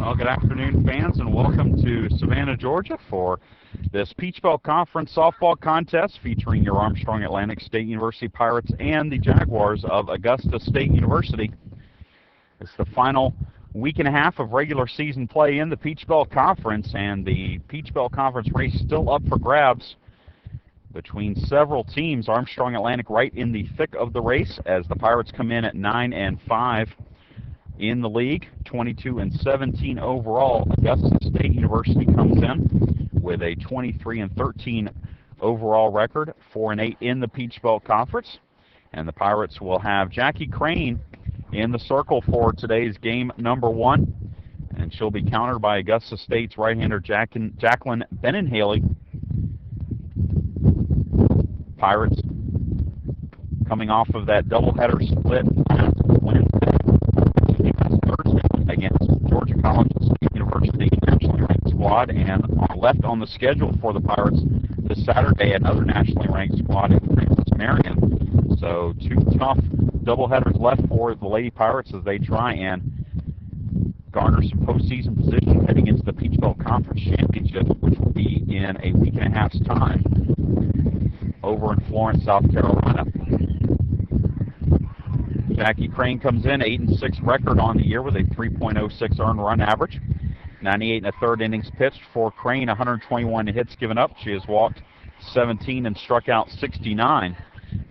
Well, good afternoon, fans, and welcome to Savannah, Georgia for this Peach Belt Conference softball contest featuring your Armstrong Atlantic State University Pirates and the Jaguars of Augusta State University. It's the final week and a half of regular season play in the Peach Belt Conference, and the Peach Belt Conference race still up for grabs between several teams. Armstrong Atlantic right in the thick of the race as the Pirates come in at 9-5 in the league, 22-17 overall. Augusta State University comes in with a 23-13 overall record, 4-8 in the Peach Belt Conference. And the Pirates will have Jackie Crane in the circle for today's game number 1. And she'll be countered by Augusta State's right-hander Jacqueline Benenhaley. Pirates coming off of that doubleheader split Wednesday against Georgia College State University nationally ranked squad, and left on the schedule for the Pirates this Saturday another nationally ranked squad in Francis Marion. So 2 tough doubleheaders left for the Lady Pirates as they try and garner some postseason position heading into the Peach Belt Conference Championship, which will be in a week and a half's time over in Florence, South Carolina. Jackie Crane comes in, 8-6 record on the year with a 3.06 earned run average. 98 1/3 innings pitched for Crane, 121 hits given up. She has walked 17 and struck out 69.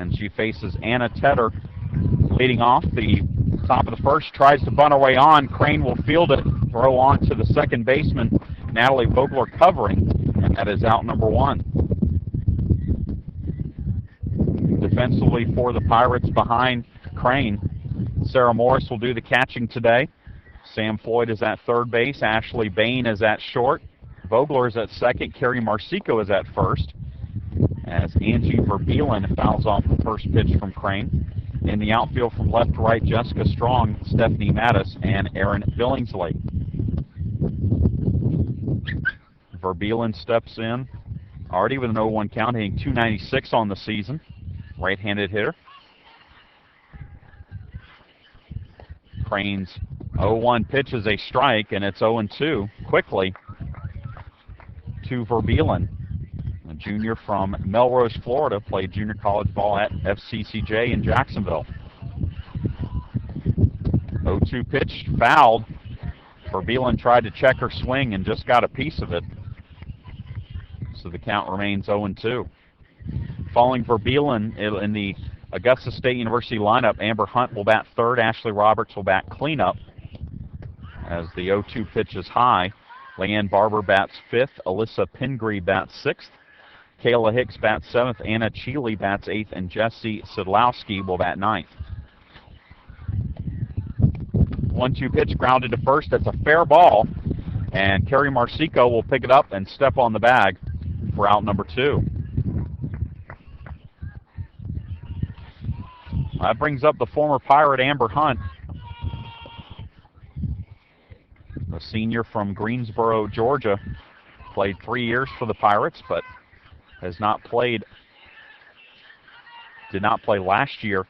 And she faces Anna Tedder leading off the top of the first, tries to bunt her way on. Crane will field it, throw on to the second baseman, Natalie Vogler covering, and that is out number 1. Defensively for the Pirates behind Crane, Sarah Morris will do the catching today. Sam Floyd is at third base. Ashley Bain is at short. Vogler is at second. Carrie Marsico is at first, as Angie Verbeelen fouls off the first pitch from Crane. In the outfield from left to right, Jessica Strong, Stephanie Mattis, and Erin Billingsley. Verbeelen steps in, already with an 0-1 count, hitting .296 on the season. Right-handed hitter. Crane's 0-1 pitch is a strike, and it's 0-2 quickly to Verbeelen. A junior from Melrose, Florida, played junior college ball at FCCJ in Jacksonville. 0-2 pitch fouled. Verbeelen tried to check her swing and just got a piece of it. So the count remains 0-2. Following Verbeelen in the Augusta State University lineup, Amber Hunt will bat third, Ashley Roberts will bat cleanup as the 0-2 pitch is high. Leanne Barber bats fifth, Alyssa Pingree bats sixth, Kayla Hicks bats seventh, Anna Cheeley bats eighth, and Jessie Sidlowski will bat ninth. 1-2 pitch grounded to first. That's a fair ball, and Carrie Marsico will pick it up and step on the bag for out number 2. That brings up the former Pirate Amber Hunt, a senior from Greensboro, Georgia. Played 3 years for the Pirates, but has not played, did not play last year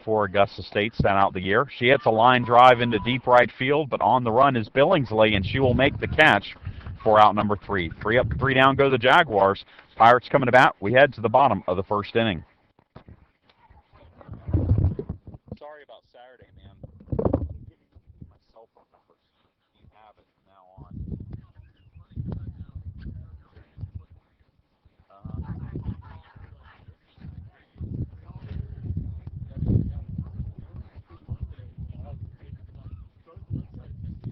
for Augusta State, sat out the year. She hits a line drive into deep right field, but on the run is Billingsley, and she will make the catch for out number 3. 3 up, 3 down go the Jaguars. Pirates coming to bat. We head to the bottom of the first inning. Sorry about Saturday, man. My cell phone number. You have it now on.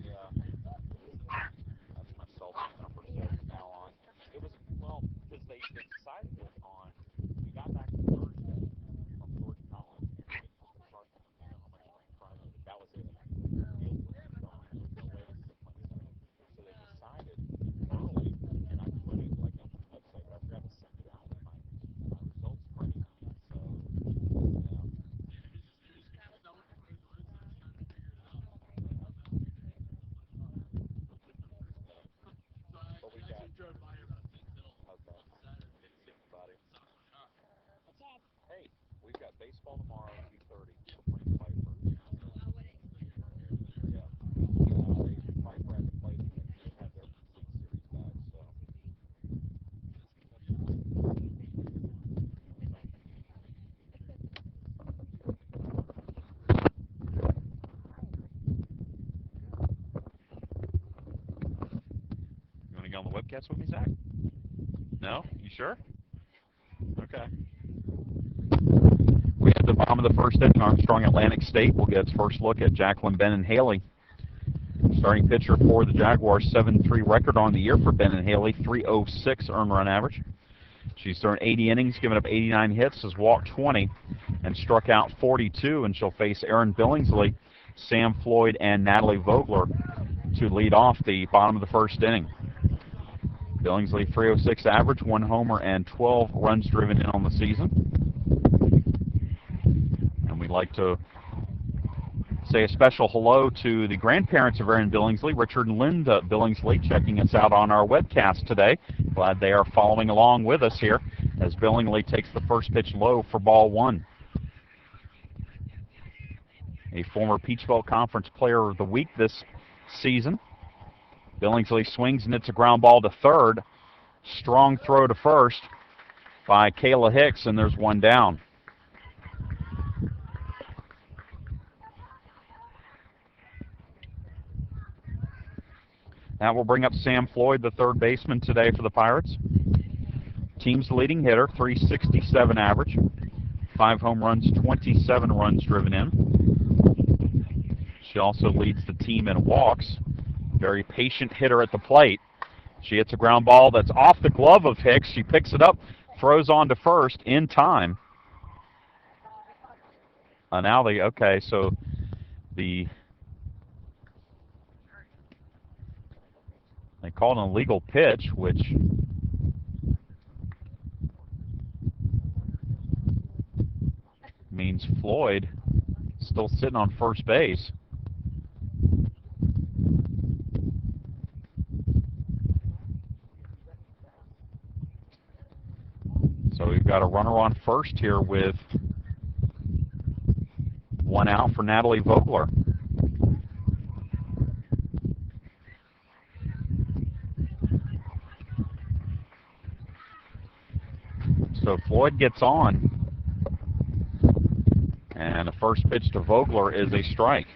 Yeah. That's my cell phone number, so it's now on. It was, well, because they decided it on, we got back to Thursday from Georgia College. That was it. So they decided early, and I put it like on the website, but I forgot to send it out. My results printing. So, yeah. But we got, okay. Hey, we've got baseball tomorrow at 2:30. We're playing Piper. Yeah. Piper had to play want to guess with me, Zach? No? You sure? Okay. We have the bottom of the first inning. Armstrong Atlantic State will get its first look at Jacqueline Bennon Haley. Starting pitcher for the Jaguars, 7-3 record on the year for Bennon Haley, 306 earned run average. She's thrown 80 innings, given up 89 hits, has walked 20, and struck out 42, and she'll face Erin Billingsley, Sam Floyd, and Natalie Vogler to lead off the bottom of the first inning. Billingsley, 306 average, 1 homer, and 12 runs driven in on the season. And we'd like to say a special hello to the grandparents of Erin Billingsley, Richard and Linda Billingsley, checking us out on our webcast today. Glad they are following along with us here as Billingsley takes the first pitch low for ball 1. A former Peach Belt Conference Player of the Week this season. Billingsley swings and hits a ground ball to third. Strong throw to first by Kayla Hicks, and there's one down. That will bring up Sam Floyd, the third baseman today for the Pirates. Team's leading hitter, 367 average, 5 home runs, 27 runs driven in. She also leads the team in walks. Very patient hitter at the plate. She hits a ground ball that's off the glove of Hicks. She picks it up, throws on to first in time. Okay, so they called an illegal pitch, which means Floyd still sitting on first base. So we've got a runner on first here with 1 out for Natalie Vogler. So Floyd gets on, and the first pitch to Vogler is a strike.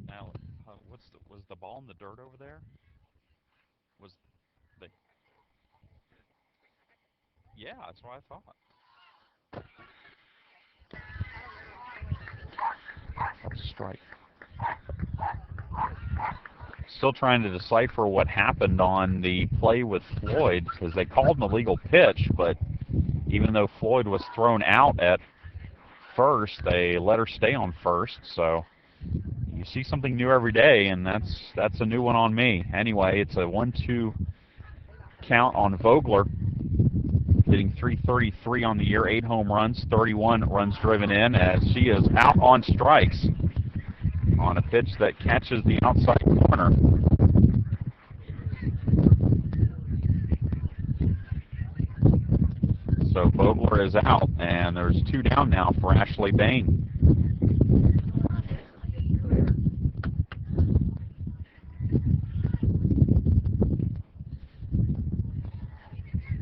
Now, was the ball in the dirt over there? Yeah, that's what I thought. Strike. Still trying to decipher what happened on the play with Floyd, because they called an illegal pitch, but even though Floyd was thrown out at first, they let her stay on first. So you see something new every day, and that's a new one on me. Anyway, it's a 1-2 count on Vogler, hitting .333 on the year, 8 home runs, 31 runs driven in, as she is out on strikes on a pitch that catches the outside corner. So Vogler is out, and there's 2 down now for Ashley Bain.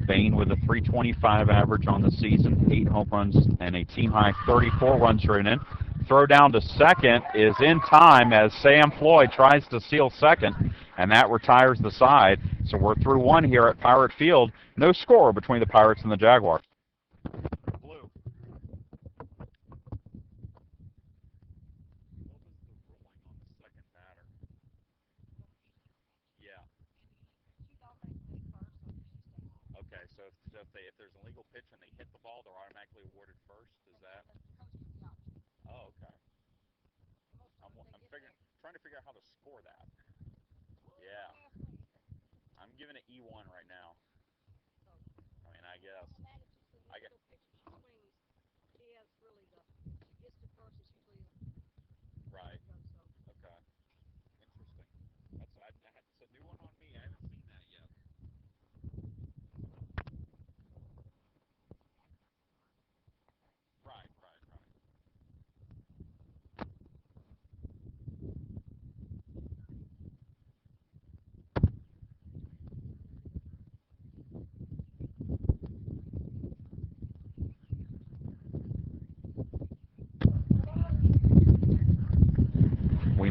Bain with a .325 average on the season, 8 home runs, and a team-high 34 runs driven in. Throw down to second is in time as Sam Floyd tries to steal second, and that retires the side. So we're through 1 here at Pirate Field. No score between the Pirates and the Jaguars. Blue. Okay, so if there's an illegal pitch and they hit the ball, they're automatically awarded first. Is that? Oh, okay. Trying to figure out how to score that. Yeah. I'm giving it E1 right now. I mean, I guess. Right. Okay. Interesting. That's a new one on me. I haven't seen that yet. Right.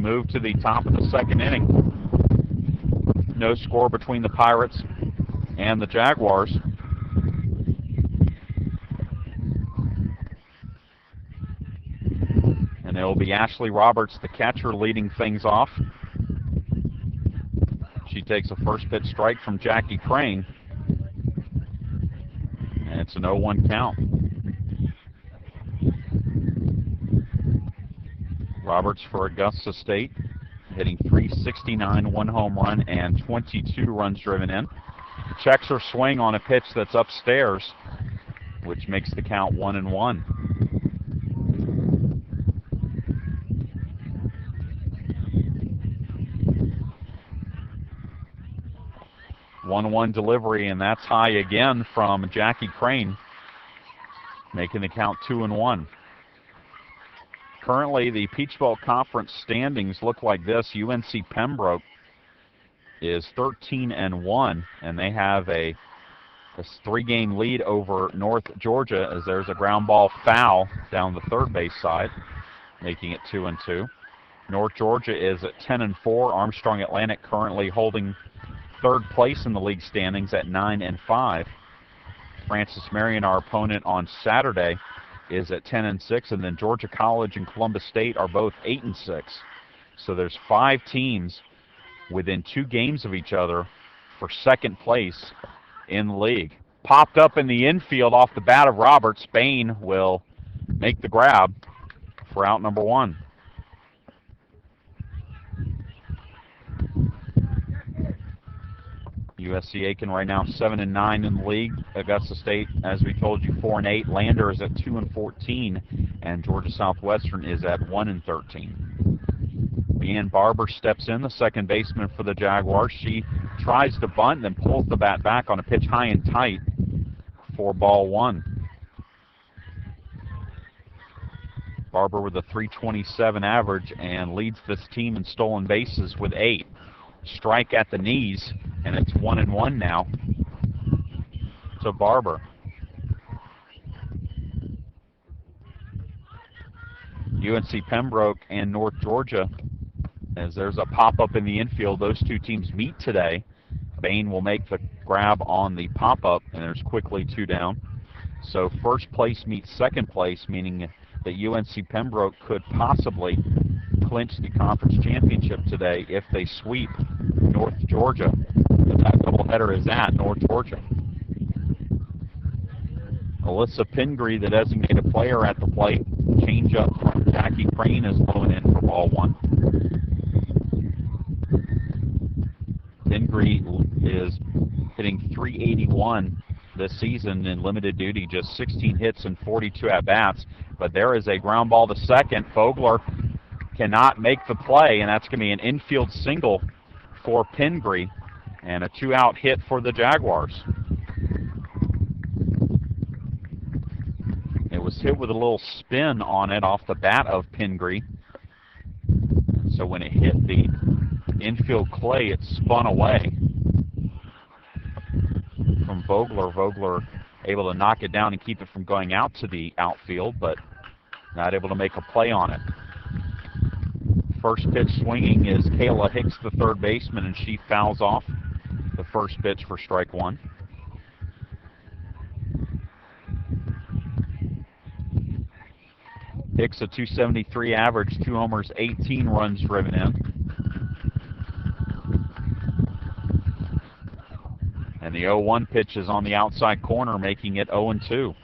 move to the top of the second inning. No score between the Pirates and the Jaguars. And it will be Ashley Roberts, the catcher, leading things off. She takes a first pitch strike from Jackie Crane. And it's an 0-1 count. Roberts for Augusta State, hitting .369, 1 home run, and 22 runs driven in. Checks her swing on a pitch that's upstairs, which makes the count 1-1. One delivery, and that's high again from Jackie Crane, making the count 2-1. Currently, the Peach Belt Conference standings look like this. UNC Pembroke is 13-1, and they have a 3-game lead over North Georgia, as there's a ground ball foul down the third base side, making it 2-2. North Georgia is at 10-4. Armstrong Atlantic currently holding third place in the league standings at 9-5. Francis Marion, our opponent on Saturday, is at 10-6, and then Georgia College and Columbus State are both 8-6. So there's 5 teams within 2 games of each other for second place in the league. Popped up in the infield off the bat of Roberts. Bain will make the grab for out number 1. USC Aiken right now 7-9 in the league. Augusta State, as we told you, 4-8. Lander is at 2-14, and Georgia Southwestern is at 1-13. Leanne Barber steps in, the second baseman for the Jaguars. She tries to bunt, then pulls the bat back on a pitch high and tight for ball 1. Barber with a .327 average and leads this team in stolen bases with 8. Strike at the knees, and it's 1-1 now to Barber. UNC Pembroke and North Georgia, as there's a pop-up in the infield. Those 2 teams meet today. Bain will make the grab on the pop-up, and there's quickly 2 down. So first place meets second place, meaning that UNC Pembroke could possibly clinch the conference championship today if they sweep North Georgia. That doubleheader is at North Georgia. Alyssa Pingree, the designated player at the plate. Change up from Jackie Crane is blown in for ball 1. Pingree is hitting .381 this season in limited duty, just 16 hits and 42 at-bats. But there is a ground ball to second. Vogler cannot make the play, and that's going to be an infield single for Pingree and a 2-out hit for the Jaguars. It was hit with a little spin on it off the bat of Pingree. So when it hit the infield clay, it spun away from Vogler. Vogler able to knock it down and keep it from going out to the outfield, but not able to make a play on it. First pitch swinging is Kayla Hicks, the third baseman, and she fouls off the first pitch for strike 1. Hicks a .273 average, 2 homers, 18 runs driven in. And the 0-1 pitch is on the outside corner, making it 0-2.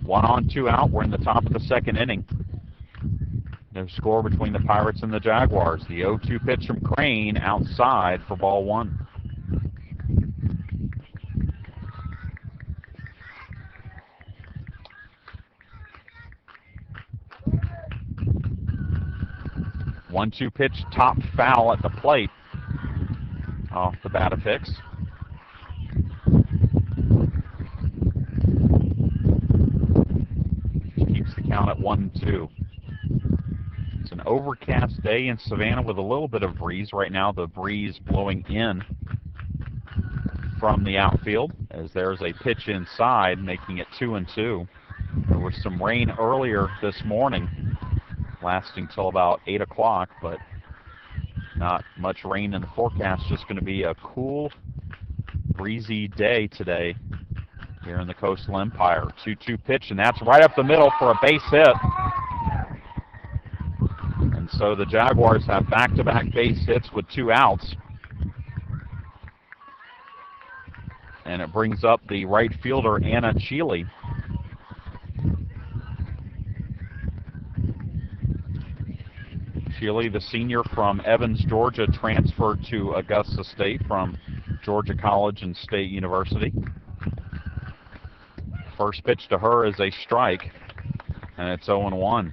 1 on, 2 out. We're in the top of the second inning. No score between the Pirates and the Jaguars. The 0-2 pitch from Crane outside for ball 1. One-two pitch, top foul at the plate off the bat of Hicks. Keeps the count at 1-2. It's an overcast day in Savannah with a little bit of breeze. Right now the breeze blowing in from the outfield as there's a pitch inside, making it 2-2. There was some rain earlier this morning, lasting till about 8 o'clock, but not much rain in the forecast. Just going to be a cool, breezy day today here in the Coastal Empire. 2-2 pitch, and that's right up the middle for a base hit. And so the Jaguars have back-to-back base hits with 2 outs. And it brings up the right fielder, Anna Cheeley. Cheeley, the senior from Evans, Georgia, transferred to Augusta State from Georgia College and State University. First pitch to her is a strike, and it's 0-1.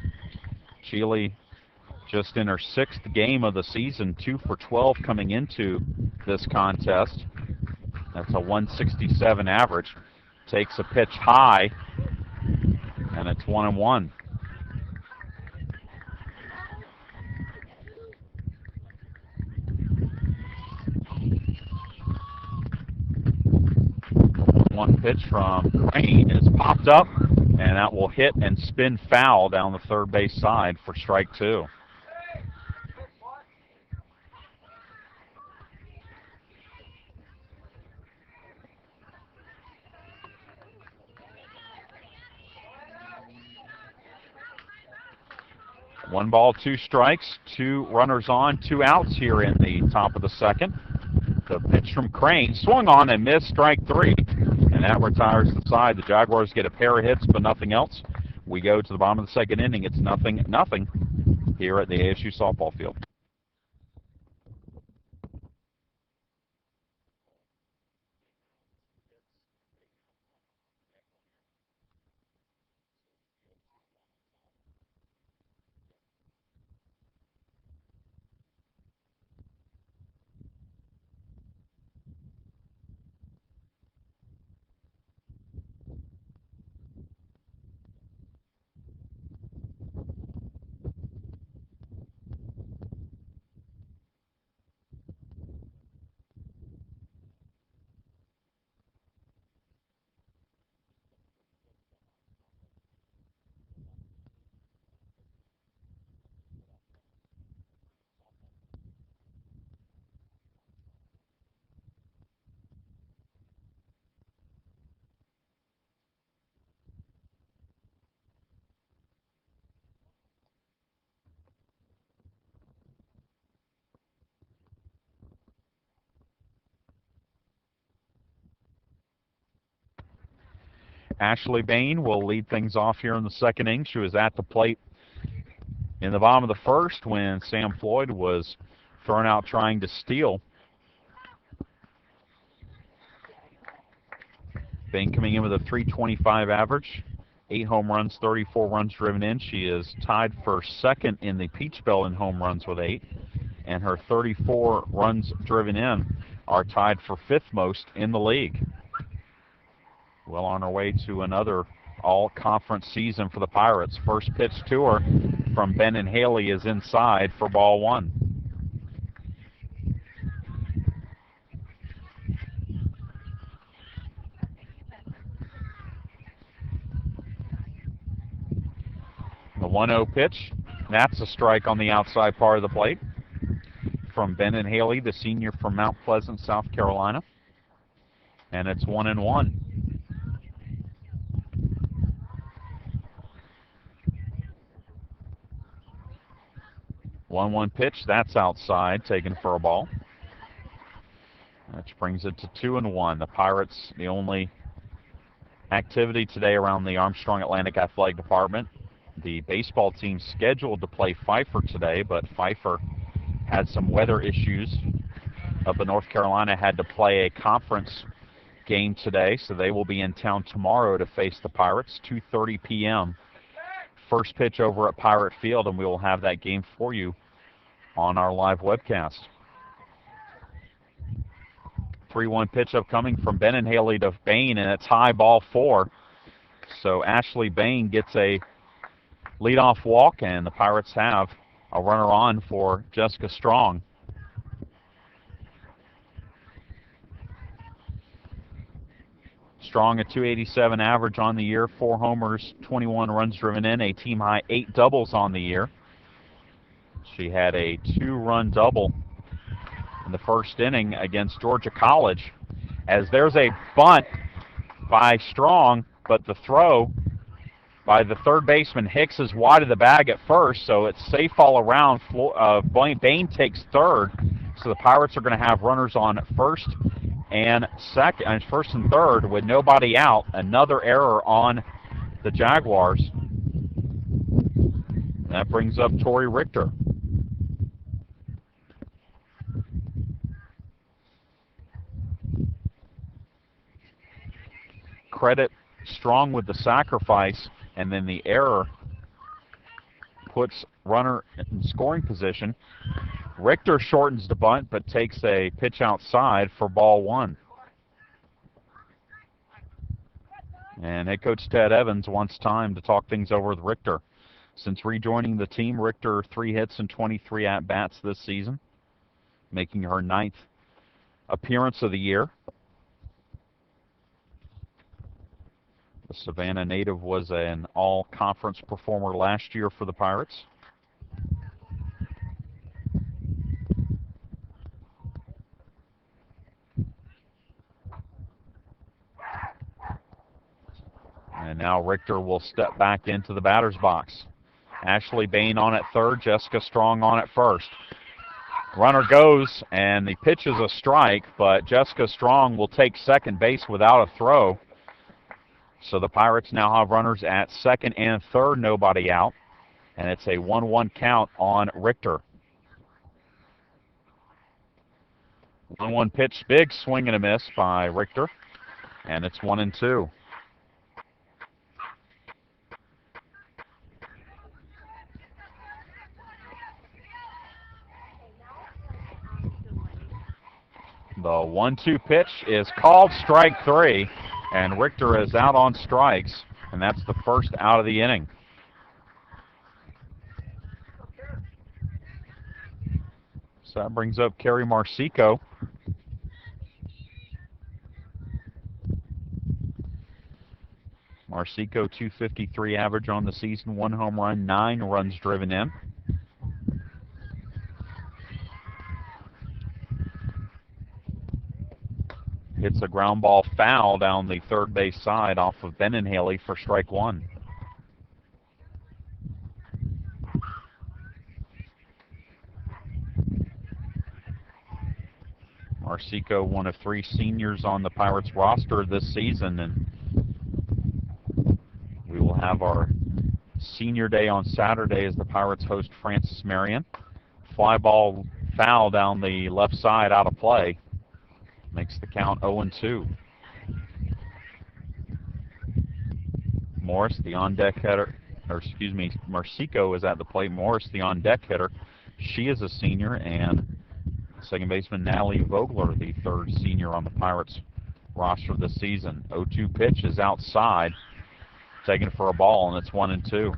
Cheeley just in her 6th game of the season, 2 for 12 coming into this contest. That's a 167 average. Takes a pitch high, and it's 1-1. One pitch from Crane is popped up, and that will hit and spin foul down the third base side for strike 2. One ball, 2 strikes, 2 runners on, 2 outs here in the top of the second. The pitch from Crane swung on and missed, strike 3, and that retires the side. The Jaguars get a pair of hits, but nothing else. We go to the bottom of the second inning. It's 0-0 here at the ASU softball field. Ashley Bain will lead things off here in the second inning. She was at the plate in the bottom of the first when Sam Floyd was thrown out trying to steal. Bain coming in with a .325 average, 8 home runs, 34 runs driven in. She is tied for second in the Peach Belt in home runs with 8, and her 34 runs driven in are tied for 5th most in the league. Well on our way to another all-conference season for the Pirates. First pitch to her from Ben and Haley is inside for ball 1. The 1-0 pitch, that's a strike on the outside part of the plate from Ben and Haley, the senior from Mount Pleasant, South Carolina. And it's 1-1. 1-1 pitch, that's outside, taken for a ball. Which brings it to 2-1. The Pirates, the only activity today around the Armstrong Atlantic Athletic Department. The baseball team scheduled to play Pfeiffer today, but Pfeiffer had some weather issues up in North Carolina, had to play a conference game today, so they will be in town tomorrow to face the Pirates, 2:30 p.m. First pitch over at Pirate Field, and we will have that game for you on our live webcast. 3-1 pitch upcoming from Ben and Haley to Bain, and it's high, ball 4. So Ashley Bain gets a leadoff walk, and the Pirates have a runner on for Jessica Strong. Strong, a 287 average on the year, 4 homers, 21 runs driven in, a team-high 8 doubles on the year. She had a 2-run double in the first inning against Georgia College. As there's a bunt by Strong, but the throw by the third baseman Hicks is wide of the bag at first, so it's safe all around. Bain takes third, so the Pirates are going to have runners on first and third with nobody out. Another error on the Jaguars. That brings up Tori Richter. Credit Strong with the sacrifice, and then the error puts runner in scoring position. Richter shortens the bunt but takes a pitch outside for ball 1. And head coach Ted Evans wants time to talk things over with Richter. Since rejoining the team, Richter 3 hits and 23 at-bats this season, making her 9th appearance of the year. The Savannah native was an all-conference performer last year for the Pirates. And now Richter will step back into the batter's box. Ashley Bain on at third, Jessica Strong on at first. Runner goes, and the pitch is a strike, but Jessica Strong will take second base without a throw. So the Pirates now have runners at second and third, nobody out. And it's a 1-1 count on Richter. 1-1 pitch, big swing and a miss by Richter. And it's 1-2. The 1-2 pitch is called strike 3. And Richter is out on strikes, and that's the first out of the inning. So that brings up Carrie Marsico. Marsico, 253 average on the season, 1 home run, 9 runs driven in. Hits a ground ball foul down the third base side off of Haley for strike 1. Marsico, one of 3 seniors on the Pirates roster this season, and we will have our senior day on Saturday as the Pirates host Francis Marion. Fly ball foul down the left side, out of play. Makes the count 0-2. Morris, the on-deck hitter, Marsico is at the plate. Morris, the on-deck hitter. She is a senior, and second baseman Natalie Vogler, the 3rd senior on the Pirates roster this season. 0-2 pitch is outside, taken for a ball, and it's 1-2.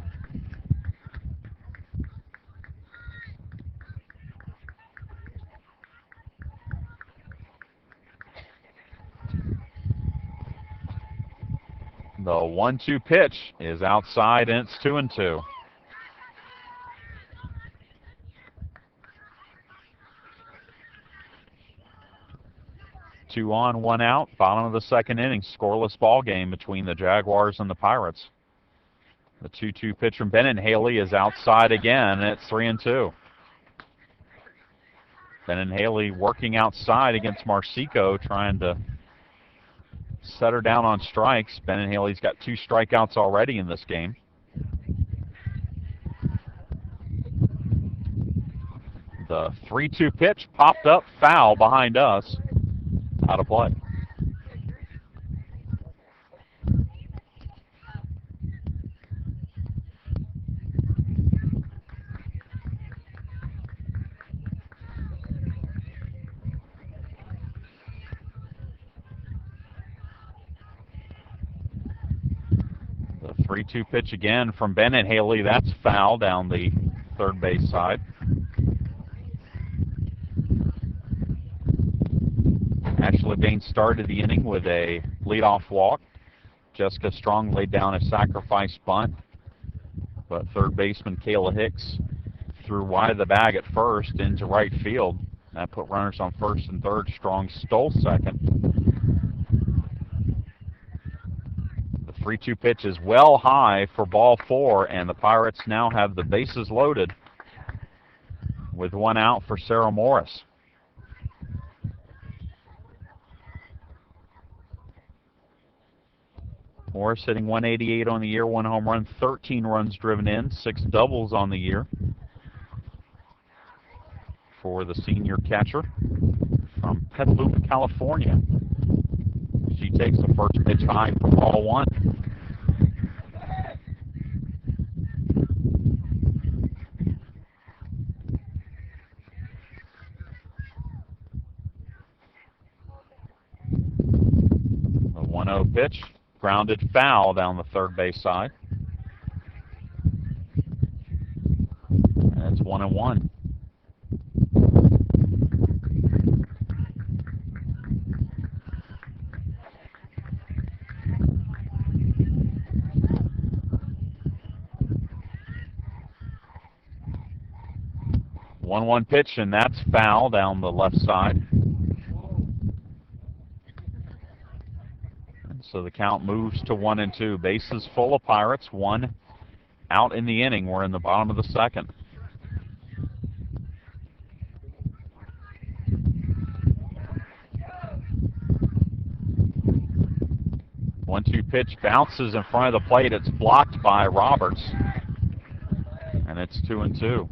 The 1-2 pitch is outside, and it's 2-2. Two on, 1 out. Bottom of the second inning. Scoreless ball game between the Jaguars and the Pirates. The 2-2 pitch from Haley is outside again, and it's 3-2. Haley working outside against Marsico, trying to set her down on strikes. Haley's got 2 strikeouts already in this game. The 3-2 pitch popped up foul behind us. Out of play. The 3-2 pitch again from Haley. That's foul down the third base side. Ashley Bain started the inning with a leadoff walk. Jessica Strong laid down a sacrifice bunt, but third baseman Kayla Hicks threw wide of the bag at first into right field. That put runners on first and third. Strong stole second. The 3-2 pitch is well high for ball 4, and the Pirates now have the bases loaded with one out for Sarah Morris. Morris hitting .188 on the year, 1 home run, 13 runs driven in, 6 doubles on the year for the senior catcher from Petaluma, California. She takes the first pitch high for ball 1. The 1-0 pitch, grounded foul down the third base side. And it's 1-1. One pitch, and that's foul down the left side. And so the count moves to 1-2. Bases full of Pirates, 1 out in the inning. We're in the bottom of the second. One-two pitch bounces in front of the plate. It's blocked by Roberts, and it's 2-2.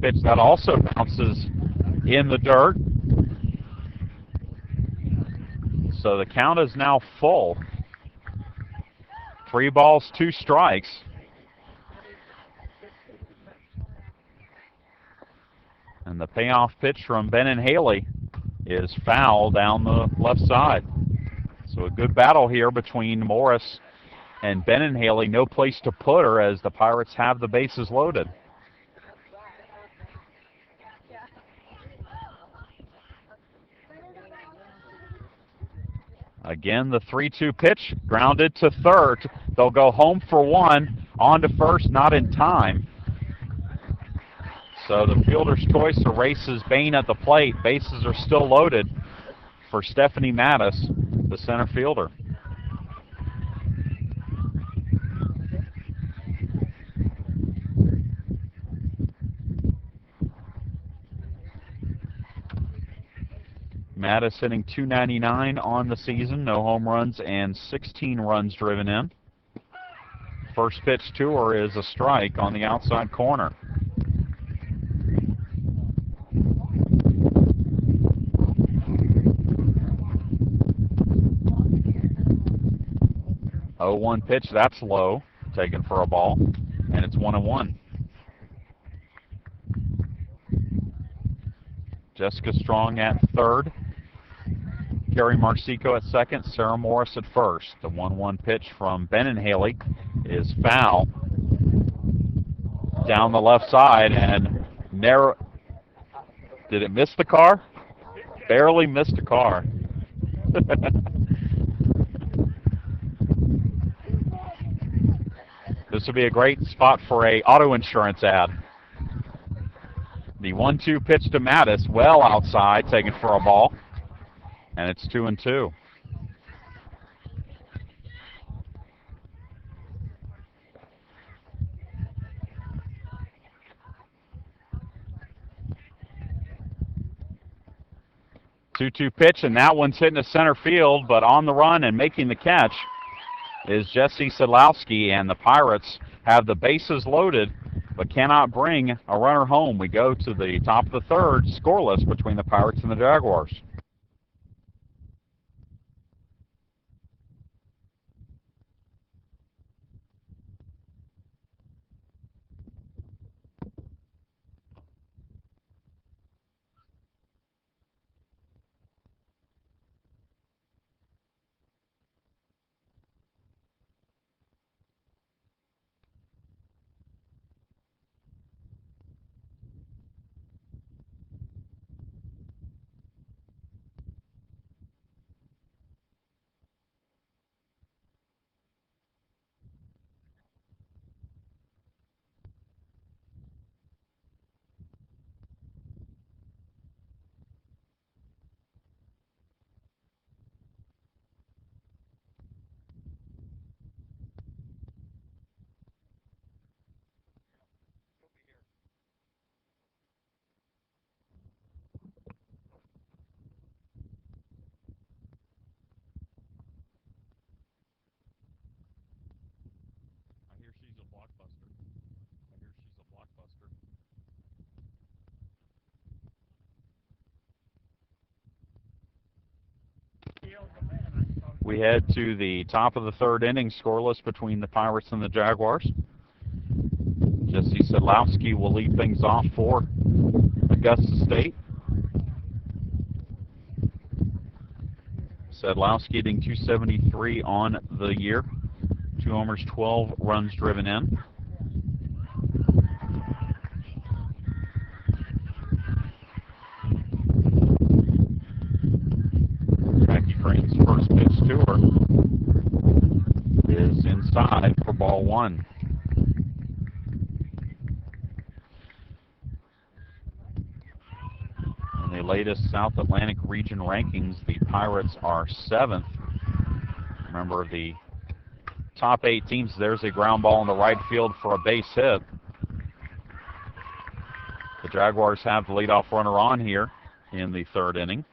Pitch that also bounces in the dirt. So the count is now full. 3 balls, 2 strikes. And the payoff pitch from Ben Haley is foul down the left side. So a good battle here between Morris and Ben Haley. No place to put her as the Pirates have the bases loaded. Again, the 3-2 pitch, grounded to third. They'll go home for 1, on to first, not in time. So the fielder's choice erases Bain at the plate. Bases are still loaded for Stephanie Mattis, the center fielder. Mattis hitting .299 on the season, no home runs and 16 runs driven in. First pitch to her is a strike on the outside corner. Oh, 1 pitch, that's low, taken for a ball, and it's 1-1. Jessica Strong at third. Carrie Marcico at second, Sarah Morris at first. The 1-1 pitch from Ben Haley is foul down the left side and narrow. Did it miss the car? Barely missed the car. This would be a great spot for a auto insurance ad. The 1-2 pitch to Mattis, well outside, taken for a ball. And it's 2-2. Two-two pitch, and that one's hitting the center field, but on the run and making the catch is Jesse Sadlowski, and the Pirates have the bases loaded but cannot bring a runner home. We go to the top of the third, scoreless between the Pirates and the Jaguars. we head to the top of the third inning, scoreless between the Pirates and the Jaguars. Jesse Sedlowski will lead things off for Augusta State. Sedlowski hitting .273 on the year. 2 homers, 12 runs driven in. Jackie Crane's first pitch to her is inside for ball 1. In the latest South Atlantic region rankings, the Pirates are 7th. Remember, the top 8 teams, there's a ground ball in the right field for a base hit. The Jaguars have the leadoff runner on here in the third inning.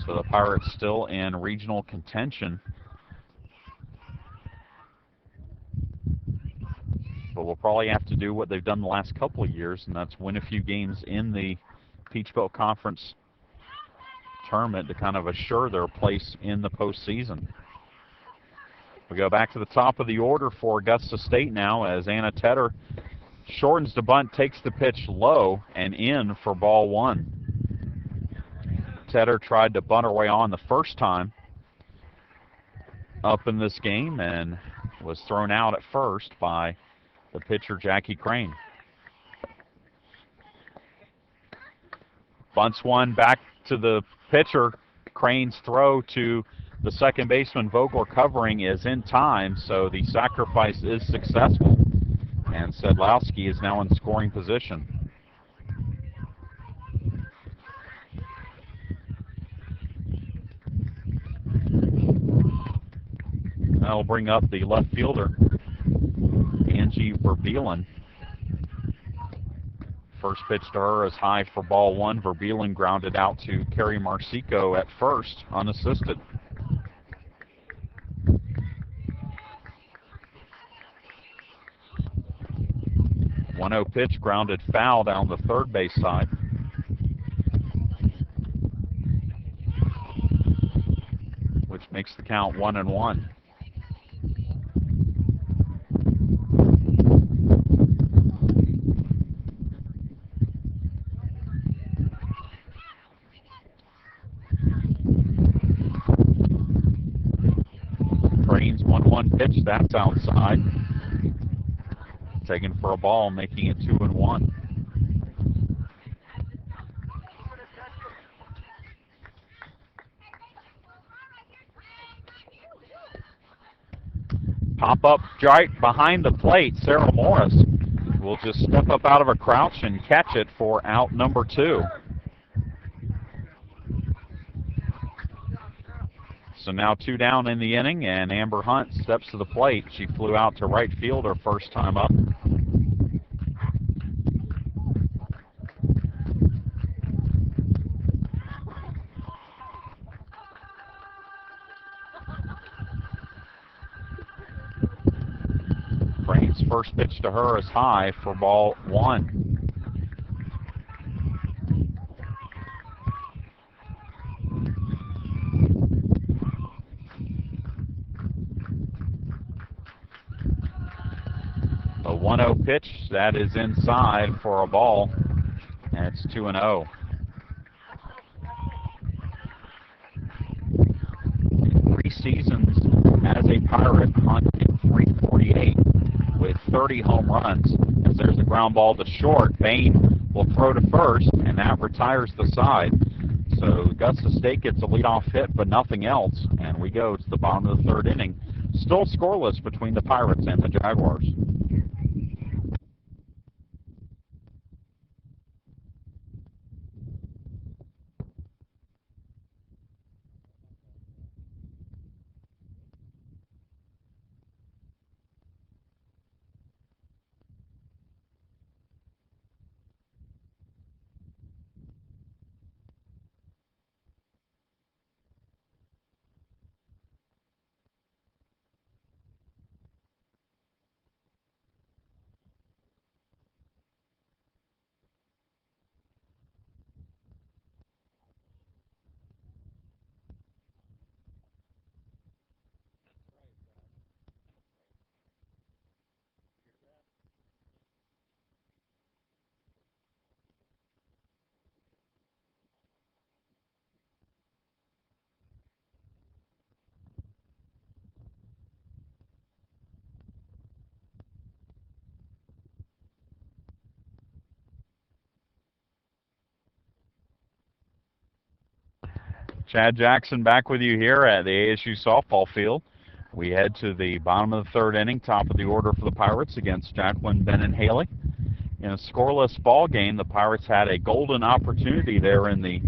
So the Pirates still in regional contention. But we'll probably have to do what they've done the last couple of years, and that's win a few games in the Peach Belt Conference tournament to kind of assure their place in the postseason. We go back to the top of the order for Augusta State now as Anna Tedder shortens the bunt, takes the pitch low and in for ball 1. Tedder tried to bunt her way on the first time up in this game and was thrown out at first by the pitcher Jackie Crane. Bunts one back to the pitcher. Crane's throw to the second baseman Vogler covering is in time, so the sacrifice is successful. And Sedlowski is now in scoring position. That'll bring up the left fielder, Angie Verbeelen. First pitch to her is high for ball 1. Verbeelen grounded out to Carrie Marsico at first, unassisted. One 0 pitch grounded foul down the third base side. Which makes the count 1-1. Crane's 1-1 pitch, that's outside. Taken for a ball, making it 2-1. Pop up right behind the plate. Sarah Morris will just step up out of a crouch and catch it for out number 2. So now 2 down in the inning, and Amber Hunt steps to the plate. She flew out to right field her first time up. Crane's first pitch to her is high for ball 1. A 1-0 pitch, that is inside for a ball, and it's 2-0. In 3 seasons as a Pirate, Hunt hit .348 with 30 home runs. As there's a ground ball to short, Bain will throw to first, and that retires the side. So Augusta State gets a leadoff hit, but nothing else, and we go to the bottom of the third inning. Still scoreless between the Pirates and the Jaguars. Chad Jackson back with you here at the ASU softball field. We head to the bottom of the third inning, top of the order for the Pirates against Jacqueline Bennon-Haley. In a scoreless ball game, the Pirates had a golden opportunity there in the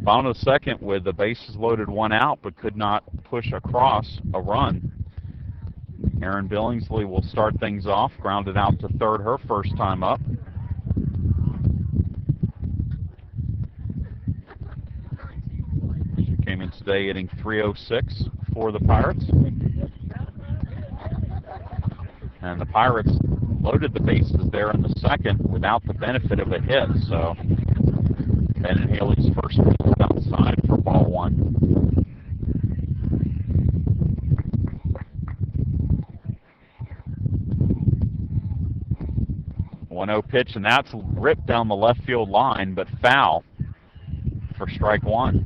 bottom of the second with the bases loaded, one out, but could not push across a run. Erin Billingsley will start things off, grounded out to third her first time up. She came in today hitting .306 for the Pirates. And the Pirates loaded the bases there in the second without the benefit of a hit, so Bennon-Haley's first pitch is outside for ball one. One-0 pitch, and that's ripped down the left field line, but foul for strike one.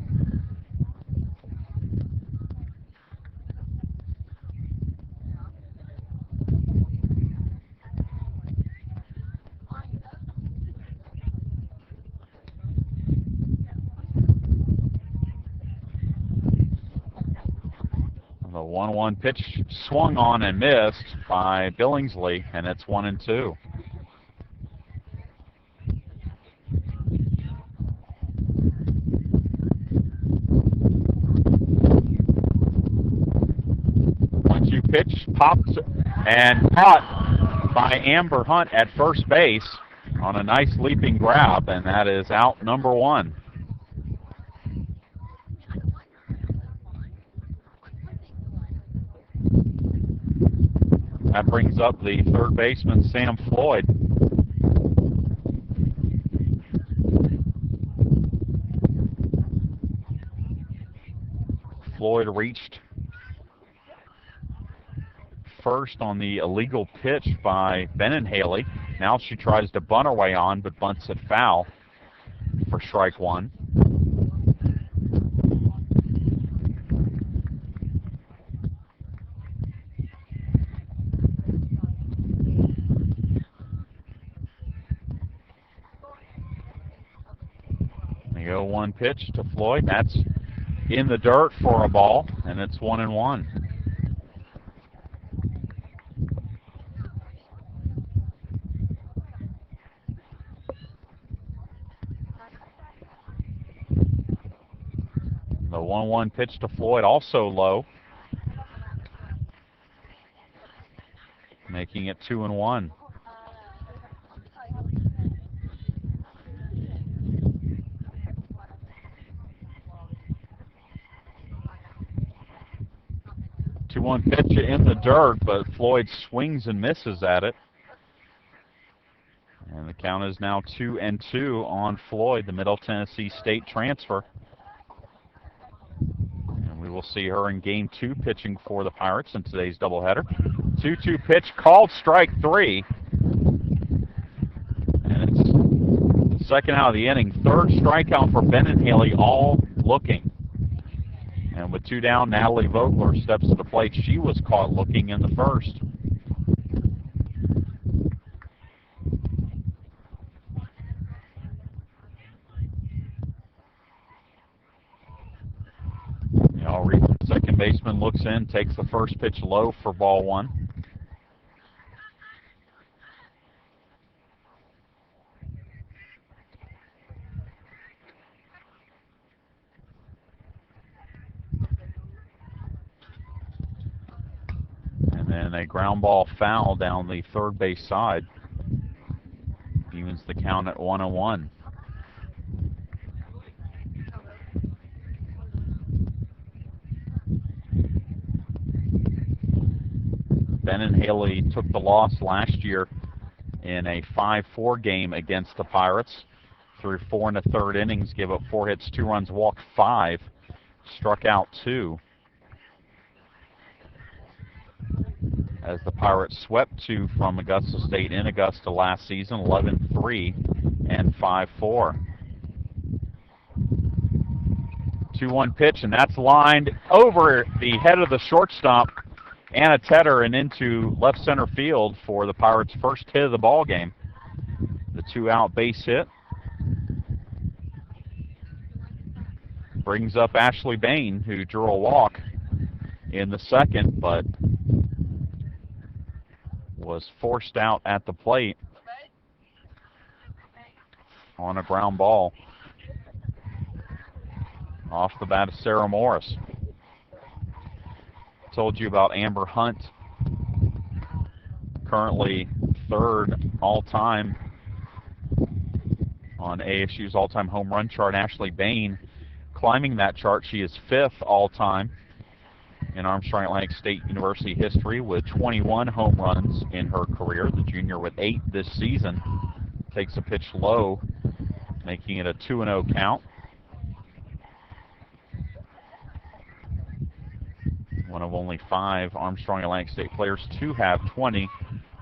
The 1-1 pitch swung on and missed by Billingsley, and it's 1-2. Pitch popped and caught by Amber Hunt at first base on a nice leaping grab, and that is out number one. That brings up the third baseman, Sam Floyd. Floyd reached first on the illegal pitch by Bennon-Haley. Now she tries to bunt her way on, but bunts it foul for strike one. The 0-1 pitch to Floyd. That's in the dirt for a ball, and it's 1-1. The 1-1 pitch to Floyd, also low, making it 2-1. Two-one pitch in the dirt, but Floyd swings and misses at it. And the count is now 2-2 on Floyd, the Middle Tennessee State transfer. We will see her in Game 2 pitching for the Pirates in today's doubleheader. 2-2 pitch called strike three. And it's the second out of the inning. Third strikeout for Bennon-Haley, all looking. And with two down, Natalie Vogler steps to the plate. She was caught looking in the first. Second baseman looks in, takes the first pitch low for ball one. And then a ground ball foul down the third base side. Evens the count at 1-1. Bennon-Haley took the loss last year in a 5-4 game against the Pirates. Through 4 1/3 innings, gave up 4 hits, 2 runs, walked 5, struck out 2. As the Pirates swept 2 from Augusta State in Augusta last season, 11-3 and 5-4. 2-1 pitch, and that's lined over the head of the shortstop, Anna Tedder, and into left center field for the Pirates' first hit of the ball game. The 2-out base hit. brings up Ashley Bain, who drew a walk in the second, but was forced out at the plate on a ground ball off the bat of Sarah Morris. Told you about Amber Hunt, currently third all-time on ASU's all-time home run chart. Ashley Bain climbing that chart. She is fifth all-time in Armstrong Atlantic State University history with 21 home runs in her career. The junior with 8 this season takes a pitch low, making it a 2-0 count. One of only 5 Armstrong Atlantic State players to have 20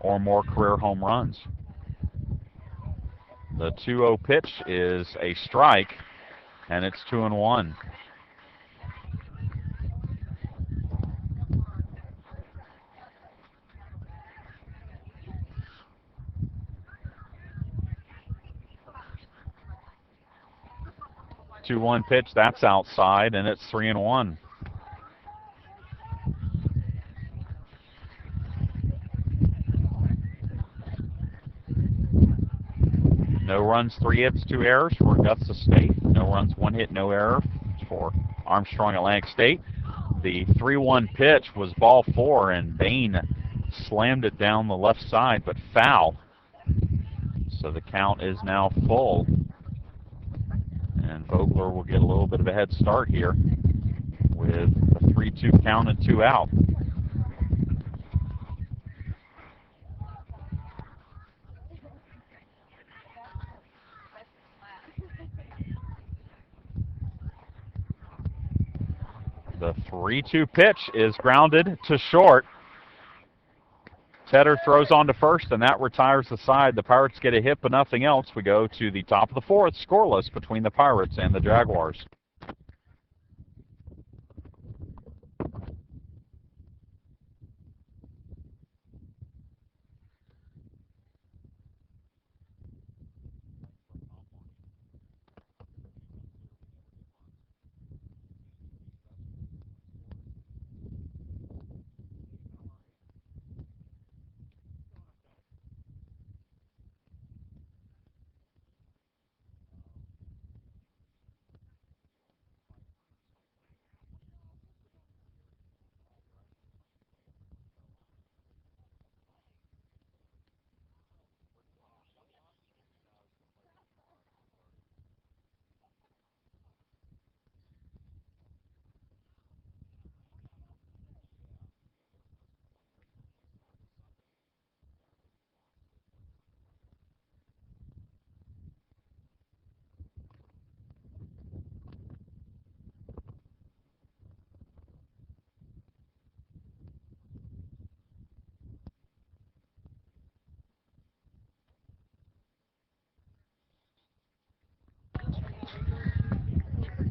or more career home runs. The 2-0 pitch is a strike, and it's 2-1. Two-one pitch, that's outside, and it's 3-1. No runs, 3 hits, 2 errors for Augusta State. No runs, 1 hit, no error for Armstrong Atlantic State. The 3-1 pitch was ball 4, and Bain slammed it down the left side, but foul. So the count is now full. And Vogler will get a little bit of a head start here with a 3-2 count and 2 out. The 3-2 pitch is grounded to short. Tedder throws on to first, and that retires the side. The Pirates get a hit, but nothing else. We go to the top of the 4th, scoreless between the Pirates and the Jaguars.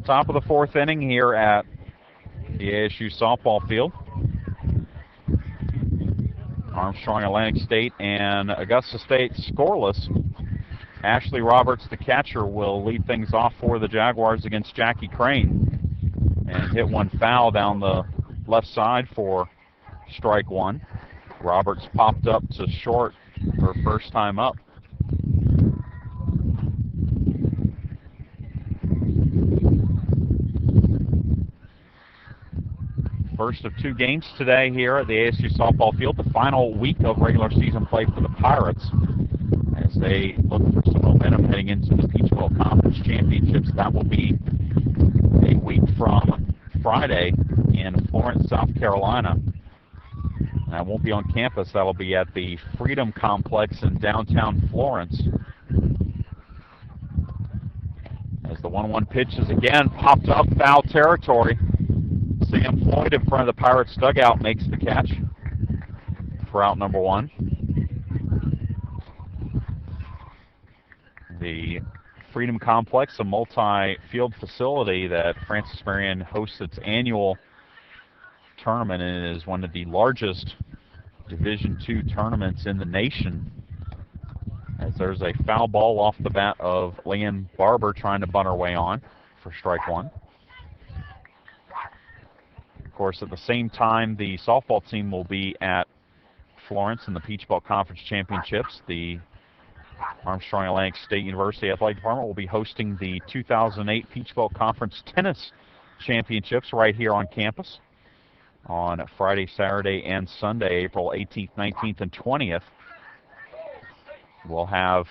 Top of the 4th inning here at the ASU softball field. Armstrong Atlantic State and Augusta State scoreless. Ashley Roberts, the catcher, will lead things off for the Jaguars against Jackie Crane and hit one foul down the left side for strike 1. Roberts popped up to short her first time up. First of 2 games today here at the ASU softball field, the final week of regular season play for the Pirates as they look for some momentum heading into the Peach Bowl Conference Championships. That will be a week from Friday in Florence, South Carolina. That won't be on campus. That will be at the Freedom Complex in downtown Florence. As the 1-1 pitch is again popped up, foul territory. Sam Floyd in front of the Pirates dugout makes the catch for out number 1. The Freedom Complex, a multi-field facility that Francis Marion hosts its annual tournament, and is one of the largest Division II tournaments in the nation. As there's a foul ball off the bat of Leanne Barber trying to bunt her way on for strike 1. Of course, at the same time, the softball team will be at Florence in the Peach Belt Conference Championships. The Armstrong Atlantic State University Athletic Department will be hosting the 2008 Peach Belt Conference Tennis Championships right here on campus on Friday, Saturday, and Sunday, April 18th, 19th, and 20th. We'll have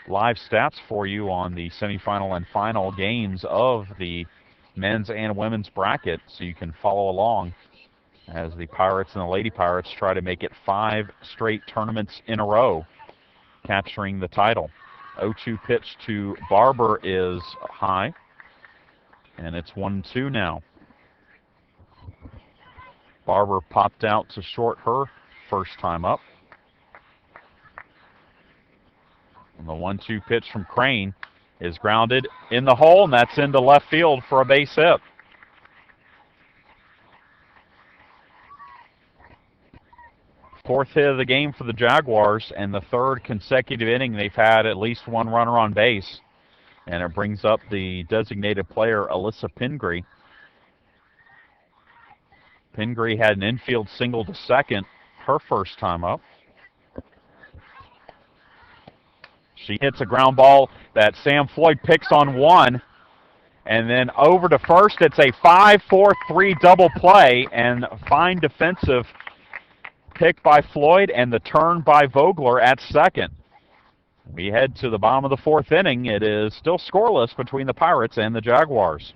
live stats for you on the semifinal and final games of the men's and women's bracket, so you can follow along as the Pirates and the Lady Pirates try to make it 5 straight tournaments in a row, capturing the title. 0-2 pitch to Barber is high, and it's 1-2 now. Barber popped out to short her first time up. And the 1-2 pitch from Crane is grounded in the hole, and that's into left field for a base hit. Fourth hit of the game for the Jaguars, and the third consecutive inning they've had at least one runner on base. And it brings up the designated player, Alyssa Pingree. Pingree had an infield single to second her first time up. She hits a ground ball that Sam Floyd picks on one, and then over to first. It's a 5-4-3 double play, and a fine defensive pick by Floyd and the turn by Vogler at second. We head to the bottom of the fourth inning. It is still scoreless between the Pirates and the Jaguars.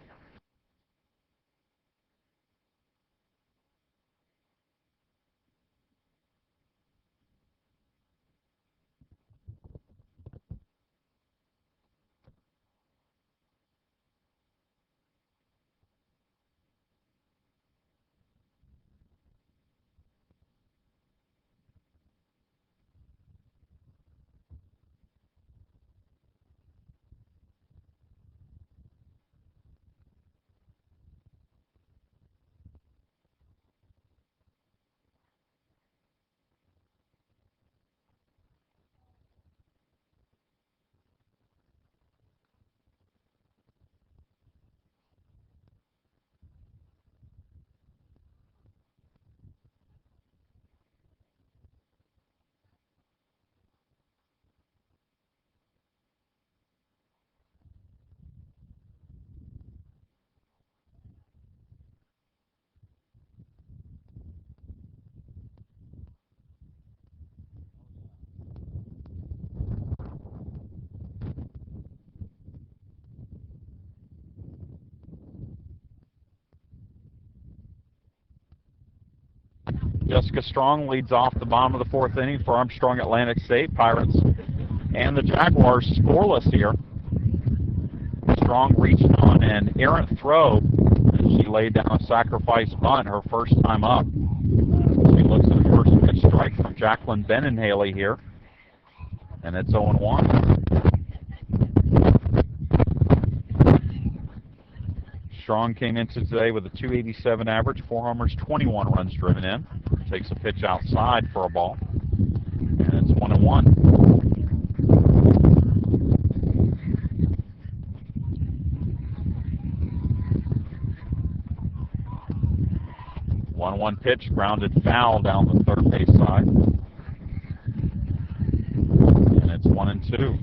Jessica Strong leads off the bottom of the fourth inning for Armstrong Atlantic State. Pirates and the Jaguars scoreless here. Strong reached on an errant throw as she laid down a sacrifice bunt her first time up. She looks at the first pitch strike from Jacqueline Benenhaley here, and it's 0-1. Strong came into today with a .287 average, 4 homers, 21 runs driven in. Takes a pitch outside for a ball, and it's 1-1. One pitch, grounded foul down the third base side, and it's 1-2.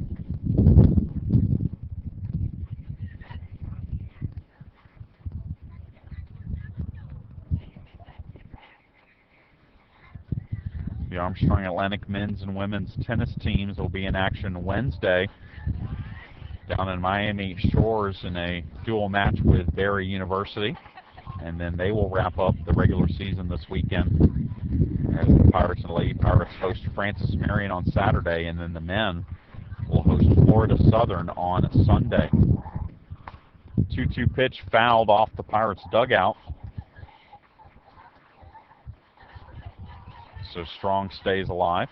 The Armstrong Atlantic men's and women's tennis teams will be in action Wednesday down in Miami Shores in a dual match with Barry University. And then they will wrap up the regular season this weekend as the Pirates and the Lady Pirates host Francis Marion on Saturday, and then the men will host Florida Southern on Sunday. 2-2 pitch fouled off the Pirates dugout. So Strong stays alive.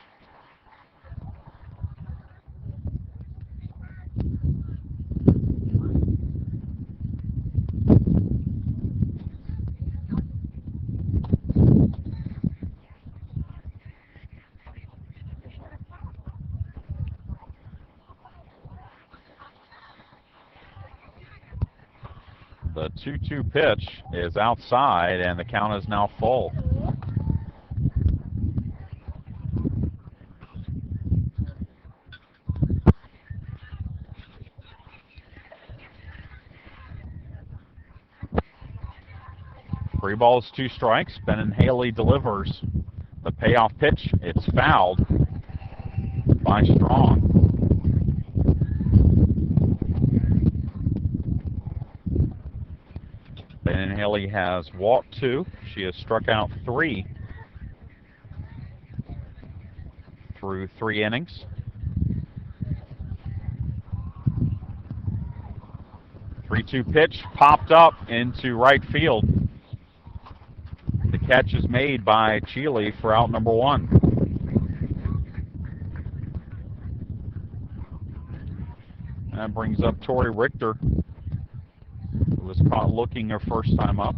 The 2-2 pitch is outside, and the count is now full. Three balls, two strikes. Ben Haley delivers the payoff pitch. It's fouled by Strong. Ben Haley has walked 2. She has struck out 3 through 3 innings. Three-two pitch popped up into right field. The catch is made by Chile for out number 1. That brings up Tori Richter, who was caught looking her first time up.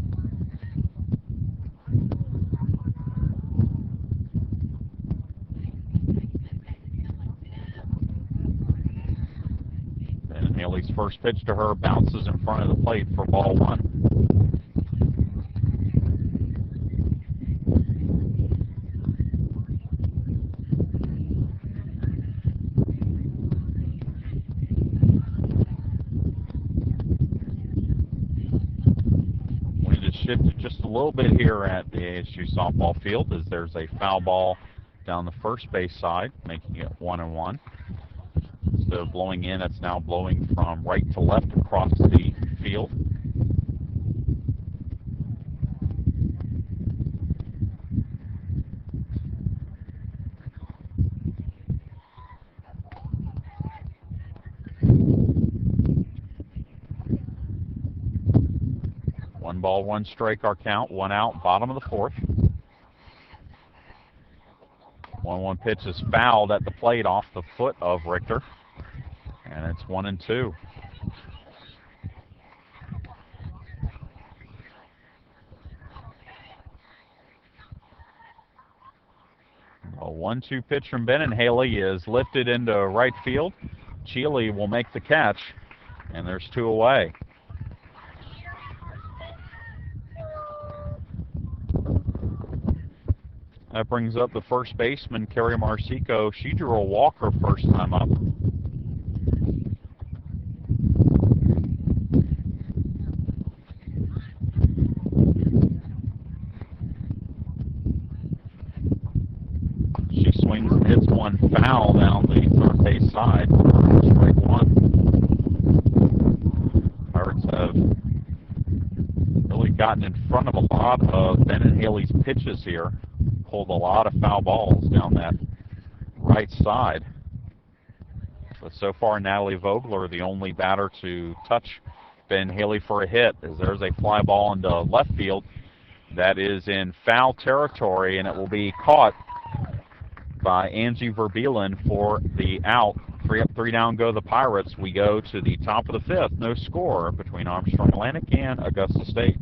And Haley's first pitch to her bounces in front of the plate for ball 1. Shifted just a little bit here at the ASU softball field as there's a foul ball down the first base side, making it 1-1. Instead of blowing in, it's now blowing from right to left across the field. One ball, one strike, our count. 1 out, bottom of the 4th. 1-1 pitch is fouled at the plate off the foot of Richter. And it's 1-2. A 1-2 pitch from Ben Haley is lifted into right field. Chile will make the catch, and there's 2 away. That brings up the first baseman, Carrie Marcico. She drew a walker first time up. She swings and hits one foul down the third base side. Strike 1. Pirates have really gotten in front of a lot of Ben Haley's pitches here. Pulled a lot of foul balls down that right side. But so far, Natalie Vogler, the only batter to touch Ben Haley for a hit, as there's a fly ball into left field that is in foul territory, and it will be caught by Angie Verbeelen for the out. 3 up, 3 down go the Pirates. We go to the top of the 5th. No score between Armstrong Atlantic and Augusta State.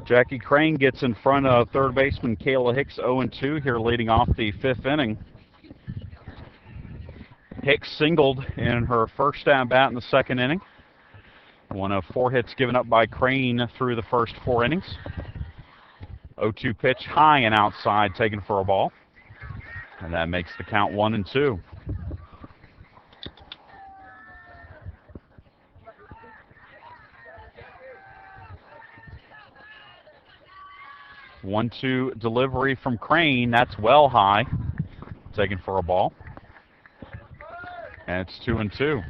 Jackie Crane gets in front of third baseman Kayla Hicks 0-2 here leading off the fifth inning. Hicks singled in her first at-bat in the second inning. One of 4 hits given up by Crane through the first 4 innings. 0-2 pitch, high and outside, taken for a ball. And that makes the count 1-2. One-two delivery from Crane. That's well high, taken for a ball. And it's 2-2.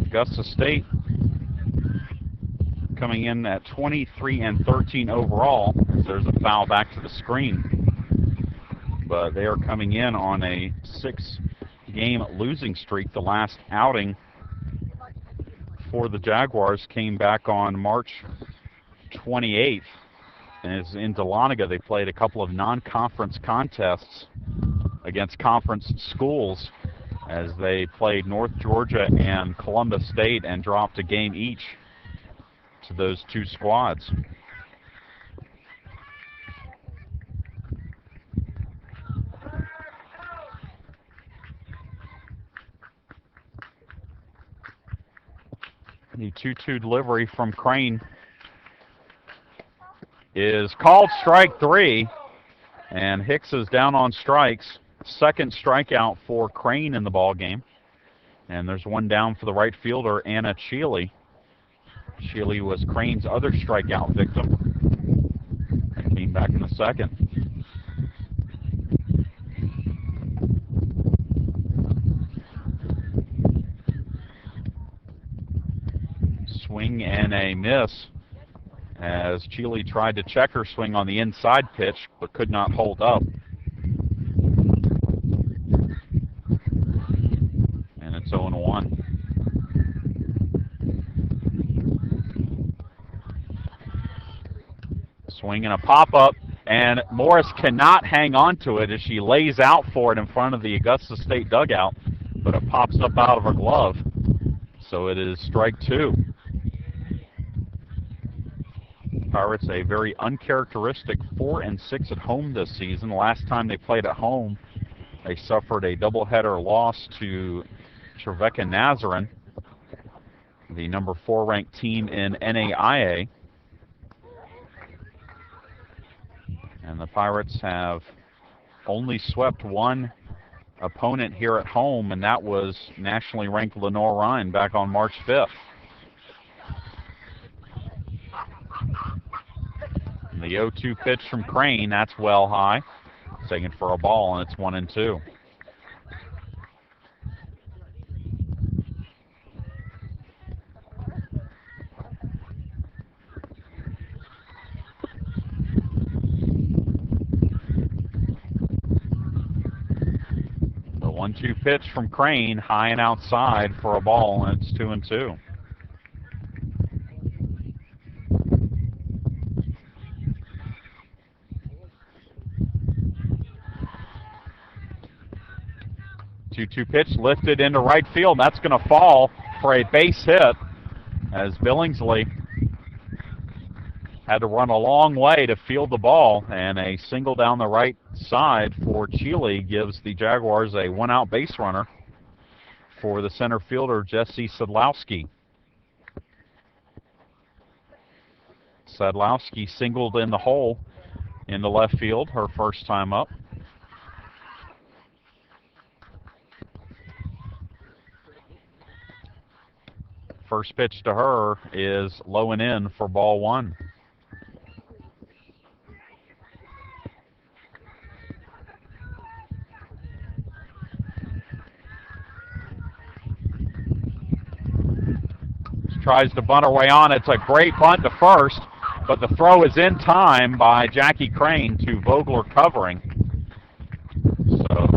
Augusta State coming in at 23-13 overall. There's a foul back to the screen. But they are coming in on a 6-game losing streak. The last outing for the Jaguars came back on March 28th. And it's in Dahlonega. They played a couple of non-conference contests against conference schools as they played North Georgia and Columbus State and dropped a game each to those 2 squads. The 2-2 delivery from Crane is called strike 3, and Hicks is down on strikes. Second strikeout for Crane in the ball game. And there's one down for the right fielder, Anna Cheely. Cheely was Crane's other strikeout victim and came back in the second. Swing and a miss as Cheely tried to check her swing on the inside pitch but could not hold up. And it's 0-1. Swing and a pop-up, and Morris cannot hang on to it as she lays out for it in front of the Augusta State dugout, but it pops up out of her glove. So it is strike 2. Pirates a very uncharacteristic 4-6 at home this season. Last time they played at home, they suffered a doubleheader loss to Trevecca Nazarene, the number 4 ranked team in NAIA. And the Pirates have only swept one opponent here at home, and that was nationally ranked Lenore Rhine back on March 5th. And the 0-2 pitch from Crane, that's well high. Taken for a ball, and it's 1-2. The 1-2 pitch from Crane, high and outside for a ball, and it's 2-2. Two pitch lifted into right field. That's going to fall for a base hit as Billingsley had to run a long way to field the ball, and a single down the right side for Cheely gives the Jaguars a 1-out base runner for the center fielder, Jesse Sadlowski. Sadlowski singled in the hole in the left field her first time up. First pitch to her is low and in for ball 1. Tries to bunt her way on. It's a great bunt to first, but the throw is in time by Jackie Crane to Vogler covering. So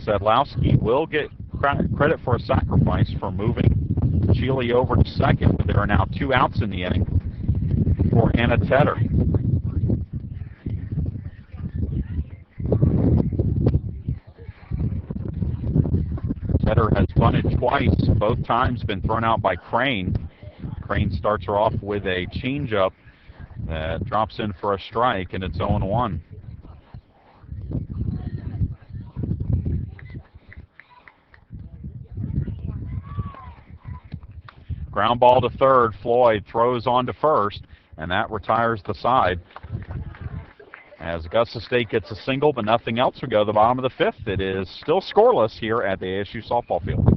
Sadlowski will get credit for a sacrifice for moving Cheely over to second, but there are now 2 outs in the inning for Anna Tedder. Tedder has bunted twice, both times been thrown out by Crane. Crane starts her off with a changeup that drops in for a strike, and it's 0-1. Ground ball to third. Floyd throws on to first, and that retires the side. As Augusta State gets a single, but nothing else, we go to the bottom of the fifth. It is still scoreless here at the ASU softball field.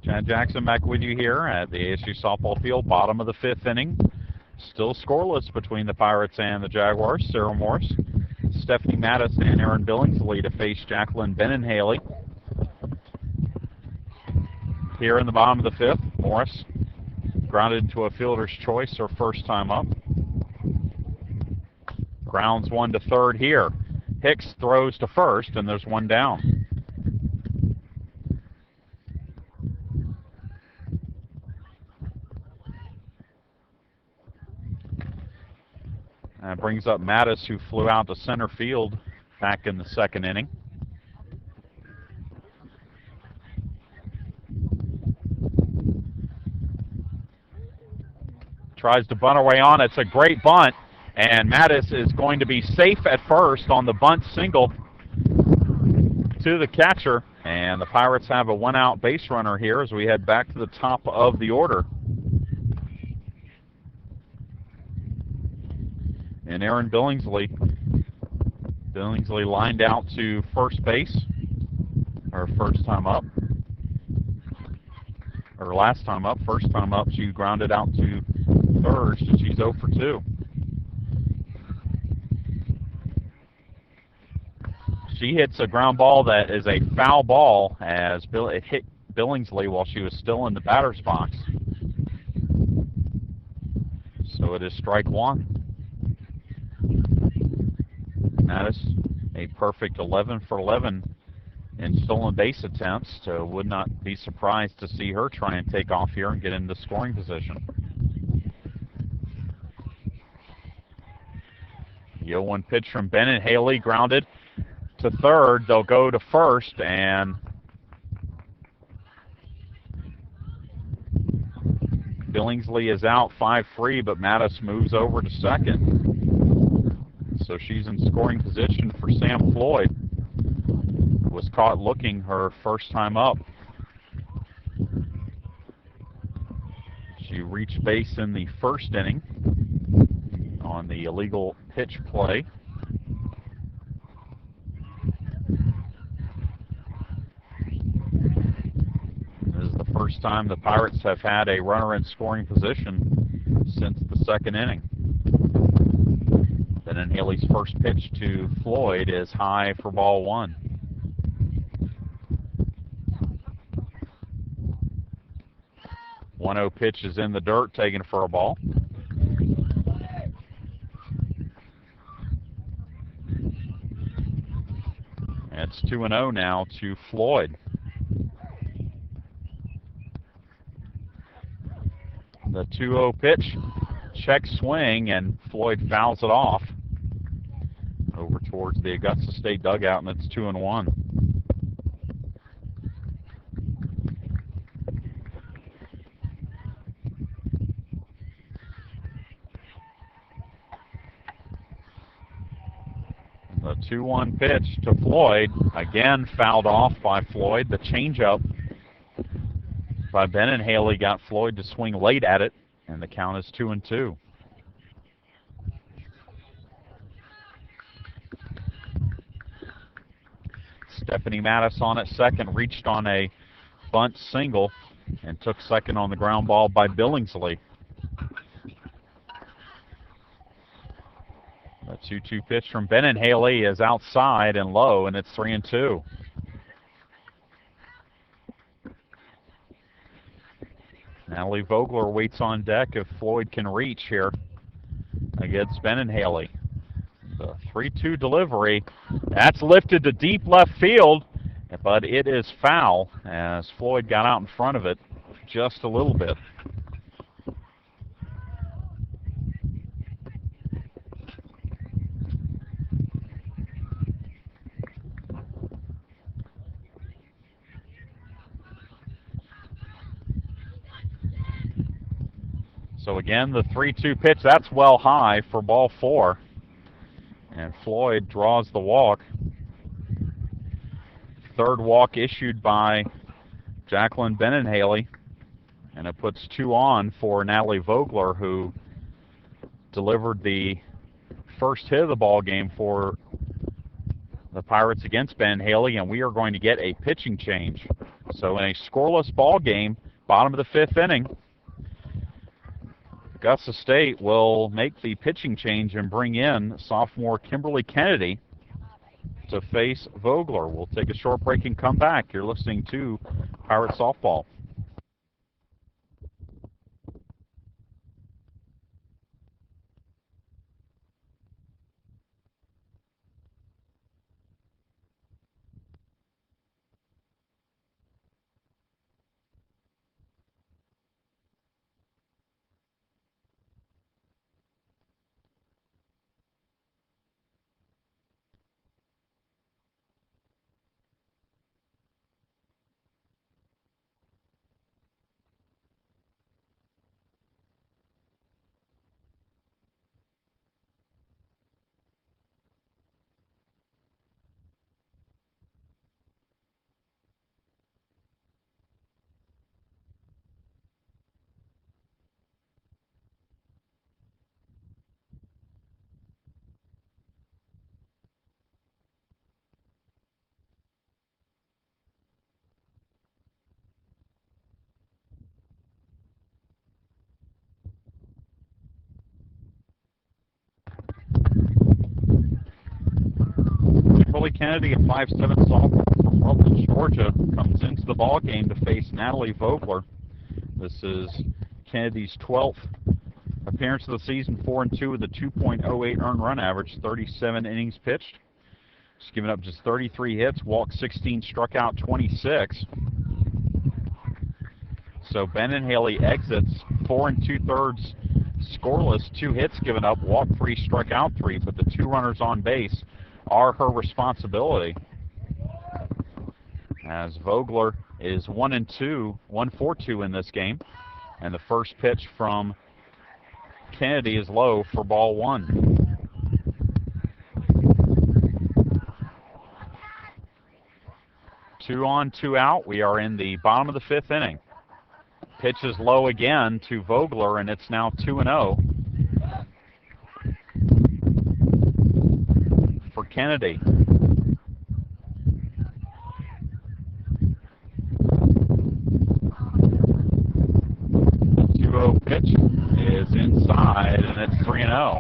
Chad Jackson back with you here at the ASU softball field, bottom of the fifth inning. Still scoreless between the Pirates and the Jaguars. Sarah Morris, Stephanie Mattis, and Aaron Billingsley to face Jacqueline Bennon-Haley. Here in the bottom of the fifth, Morris grounded into a fielder's choice her first time up. Grounds one to third here. Hicks throws to first, and there's one down. That brings up Mattis, who flew out to center field back in the second inning. Tries to bunt her way on. It's a great bunt, and Mattis is going to be safe at first on the bunt single to the catcher. And the Pirates have a one-out base runner here as we head back to the top of the order. And Aaron Billingsley lined out to first base, her first time up. Or last time up, first time up, she grounded out to third, so she's 0 for 2. She hits a ground ball that is a foul ball as it hit Billingsley while she was still in the batter's box. So it is strike one. Mattis, a perfect 11 for 11 in stolen base attempts. So would not be surprised to see her try and take off here and get into scoring position. The 0-1 pitch from Bennett. Haley grounded to third. They'll go to first, and Billingsley is out 5-3, but Mattis moves over to second. So she's in scoring position for Sam Floyd, who was caught looking her first time up. She reached base in the first inning on the illegal pitch play. This is the first time the Pirates have had a runner in scoring position since the second inning. And Haley's first pitch to Floyd is high for ball one. The 1-0 pitch is in the dirt, taken for a ball. It's 2-0 now to Floyd. The 2-0 pitch, check swing, and Floyd fouls it off over towards the Augusta State dugout, and it's 2-1. The 2-1 pitch to Floyd, again fouled off by Floyd. The changeup by Ben Haley got Floyd to swing late at it, and the count is 2-2. Stephanie Mattis on at second, reached on a bunt single and took second on the ground ball by Billingsley. The 2-2 pitch from Ben Haley is outside and low, and it's 3-2. Natalie Vogler waits on deck if Floyd can reach here against Ben Haley. The 3-2 delivery, that's lifted to deep left field, but it is foul as Floyd got out in front of it just a little bit. So again, the 3-2 pitch, that's well high for ball 4. And Floyd draws the walk. Third walk issued by Jacqueline Benenhaley. And it puts 2 on for Natalie Vogler, who delivered the first hit of the ball game for the Pirates against Benenhaley. And we are going to get a pitching change. So in a scoreless ball game, bottom of the 5th inning, Augusta State will make the pitching change and bring in sophomore Kimberly Kennedy to face Vogler. We'll take a short break and come back. You're listening to Pirate Softball. Kimberly Kennedy, a 5'7" sophomore from Rutland, Georgia, comes into the ball game to face Natalie Vogler. This is Kennedy's 12th appearance of the season, 4-2 with a 2.08 earned run average, 37 innings pitched. She's given up just 33 hits, walked 16, struck out 26. So Benenhaley exits 4 2/3 scoreless, 2 hits given up, walked 3, struck out 3, but the 2 runners on base are her responsibility. As Vogler is 1-4-2 in this game, and the first pitch from Kennedy is low for ball 1. Two on, 2 out. We are in the bottom of the 5th inning. Pitch is low again to Vogler, and it's now 2-0 for Kennedy. The 2-0 pitch is inside, and it's 3-0.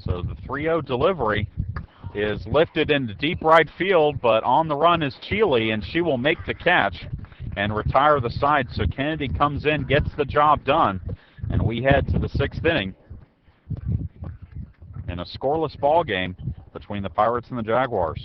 So the 3-0 delivery is lifted into deep right field, but on the run is Cheely, and she will make the catch and retire the side. So Kennedy comes in, gets the job done, and we head to the 6th inning in a scoreless ball game between the Pirates and the Jaguars.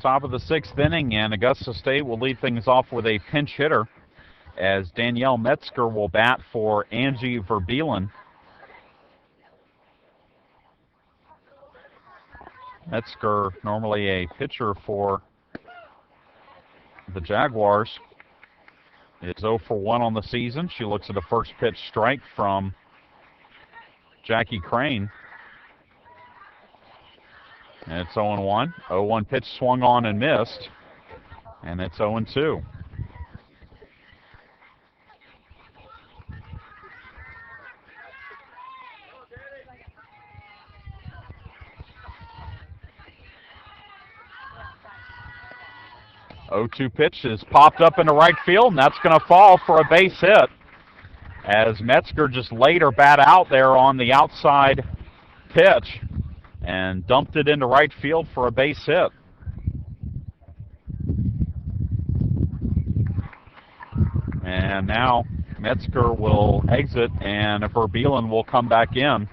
Top of the 6th inning, and Augusta State will lead things off with a pinch hitter as Danielle Metzger will bat for Angie Verbeelen. Metzger, normally a pitcher for the Jaguars, is 0 for 1 on the season. She looks at a first pitch strike from Jackie Crane. And it's 0-1. 0-1 pitch swung on and missed. And it's 0-2. Oh-2 pitch is popped up into right field, and that's going to fall for a base hit as Metzger just laid her bat out there on the outside pitch and dumped it into right field for a base hit. And now Metzger will exit, and Verbeelen will come back in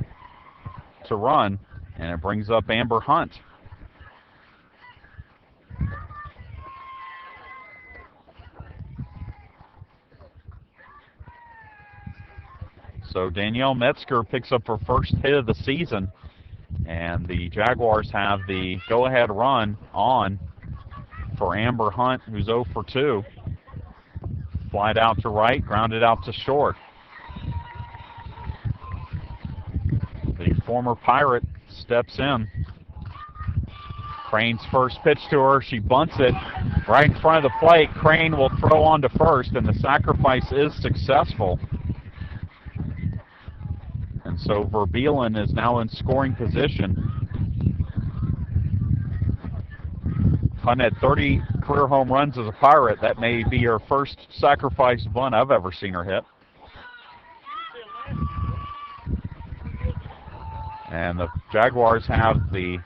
to run, and it brings up Amber Hunt. So Danielle Metzger picks up her first hit of the season, and the Jaguars have the go-ahead run on for Amber Hunt, who's 0 for 2. Flied out to right, grounded out to short. The former Pirate steps in. Crane's first pitch to her. She bunts it right in front of the plate. Crane will throw on to first, and the sacrifice is successful. And so Verbeelen is now in scoring position. Hunt had 30 career home runs as a Pirate. That may be her first sacrifice bunt I've ever seen her hit. And the Jaguars have the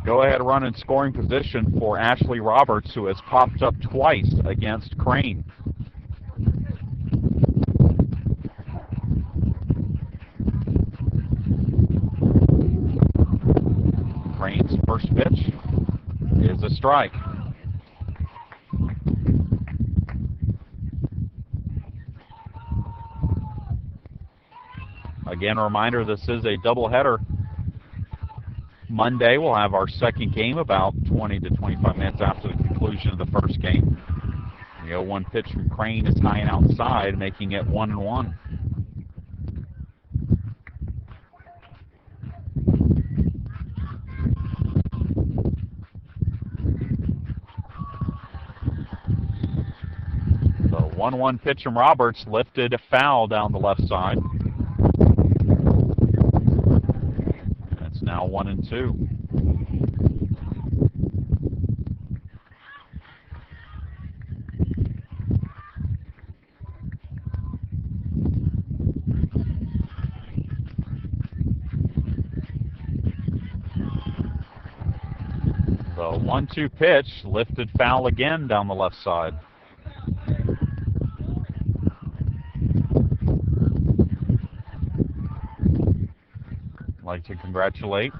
go-ahead run in scoring position for Ashley Roberts, who has popped up twice against Crane. Crane's first pitch is a strike. Again, a reminder, this is a doubleheader. Monday, we'll have our second game about 20 to 25 minutes after the conclusion of the first game. The 0-1 pitch from Crane is high and outside, making it 1-1. The 1-1 pitch from Roberts lifted foul down the left side. It's now 1-2. The 1-2 pitch lifted foul again down the left side. I'd like to congratulate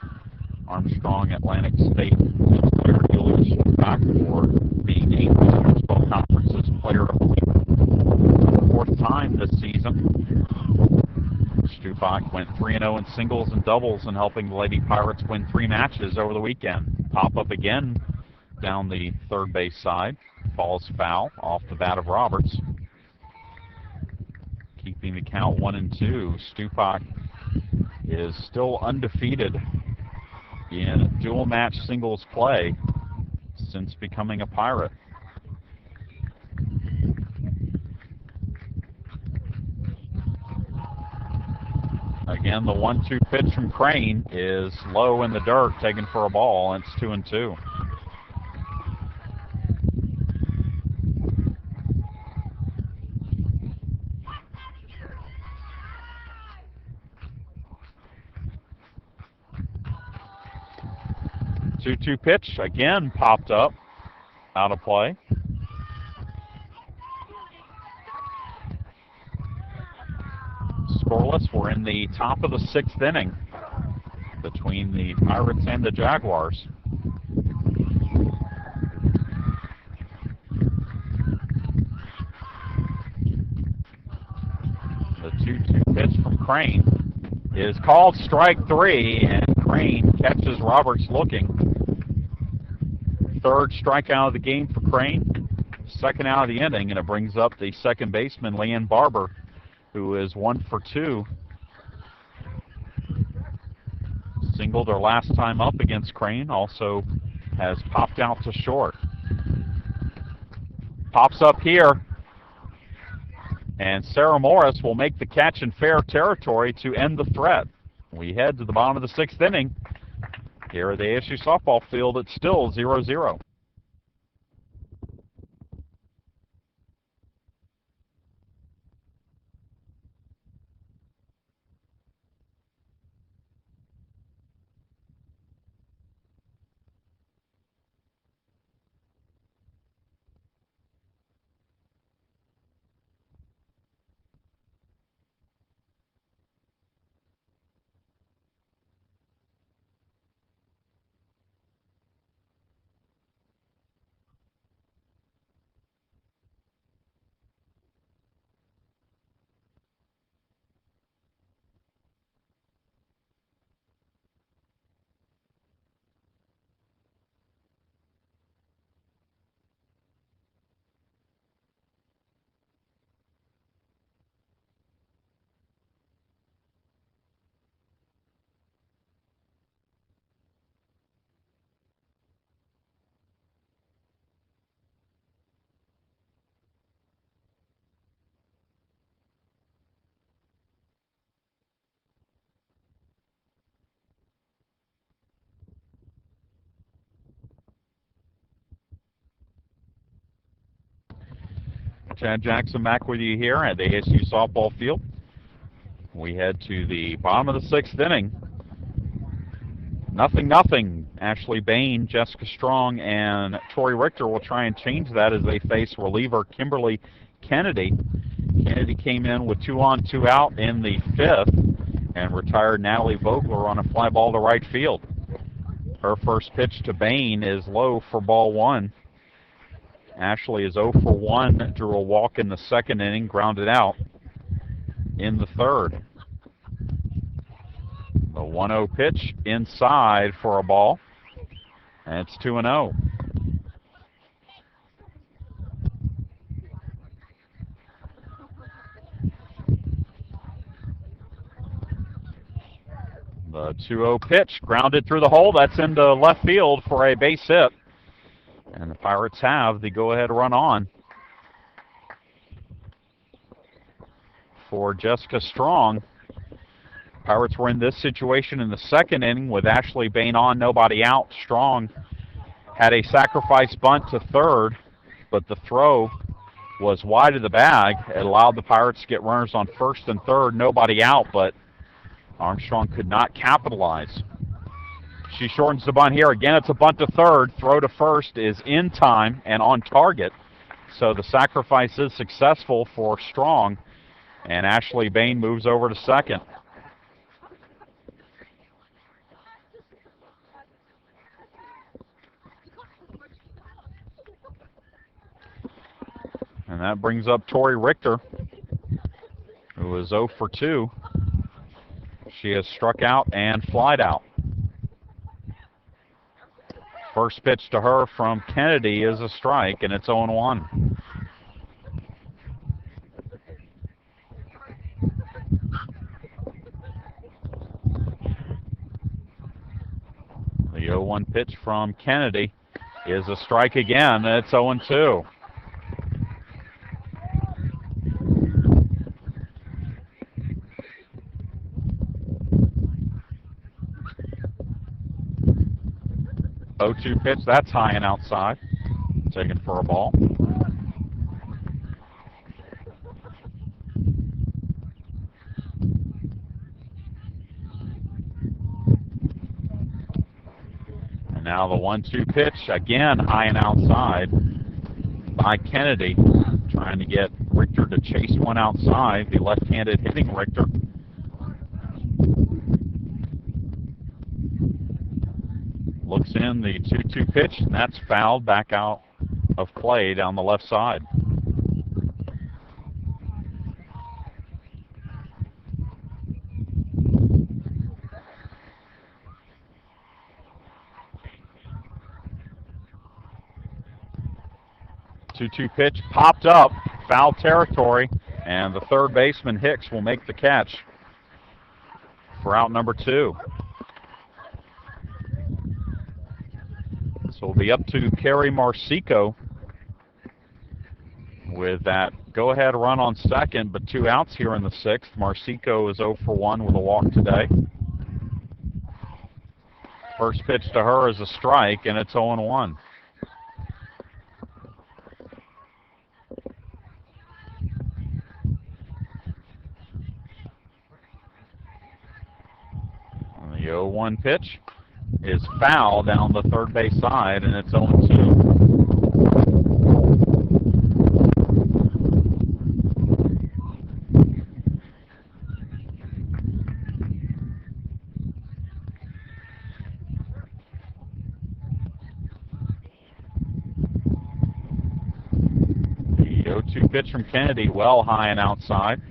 Armstrong Atlantic State player Julia Shutout for being named the Softball Conference's Player of the Week for the fourth time this season. Stufak went 3-0 in singles and doubles and helping the Lady Pirates win 3 matches over the weekend. Pop up again down the third base side. Falls foul off the bat of Roberts. Keeping the count 1-2. Stufak is still undefeated in dual match singles play since becoming a Pirate. Again, the 1-2 pitch from Crane is low in the dirt, taken for a ball, and it's 2-2. Two pitch again popped up, out of play. Scoreless. We're in the top of the 6th inning between the Pirates and the Jaguars. Crane is called strike 3, and Crane catches Roberts looking. Third strikeout of the game for Crane, second out of the inning, and it brings up the second baseman, Leanne Barber, who is 1 for 2. Singled her last time up against Crane, also has popped out to short. Pops up here, and Sarah Morris will make the catch in fair territory to end the threat. We head to the bottom of the 6th inning. Here at the ASU softball field, it's still 0-0. Chad Jackson back with you here at the ASU softball field. We head to the bottom of the 6th inning. 0-0. Ashley Bain, Jessica Strong, and Tori Richter will try and change that as they face reliever Kimberly Kennedy. Kennedy came in with 2 on, 2 out in the 5th and retired Natalie Vogler on a fly ball to right field. Her first pitch to Bain is low for ball 1. Ashley is 0 for 1, drew a walk in the 2nd inning, grounded out in the 3rd. The 1-0 pitch inside for a ball, and it's 2-0. The 2-0 pitch grounded through the hole. That's into left field for a base hit. And the Pirates have the go-ahead run on for Jessica Strong. Pirates were in this situation in the 2nd inning with Ashley Bain on, nobody out. Strong had a sacrifice bunt to 3rd, but the throw was wide of the bag. It allowed the Pirates to get runners on 1st and 3rd, nobody out, but Armstrong could not capitalize. She shortens the bunt here. Again, it's a bunt to 3rd. Throw to 1st is in time and on target. So the sacrifice is successful for Strong, and Ashley Bain moves over to 2nd. And that brings up Tori Richter, who is 0 for 2. She has struck out and flied out. First pitch to her from Kennedy is a strike, and it's 0-1. The 0-1 pitch from Kennedy is a strike again, and it's 0-2. Oh, 2 pitch, that's high and outside. Taken for a ball. And now the 1-2 pitch, again high and outside by Kennedy. Trying to get Richter to chase one outside, the left-handed hitting Richter. Looks in the 2-2 pitch, and that's fouled back out of play down the left side. 2-2 pitch popped up, foul territory, and the third baseman Hicks will make the catch for out number 2. So we'll be up to Kerry Marsico with that go-ahead run on second, but 2 outs here in the 6th. Marsico is 0 for 1 with a walk today. First pitch to her is a strike, and it's 0-1. The 0-1 pitch is foul down the third base side, and it's 0-2. The 0-2 pitch from Kennedy, well high and outside,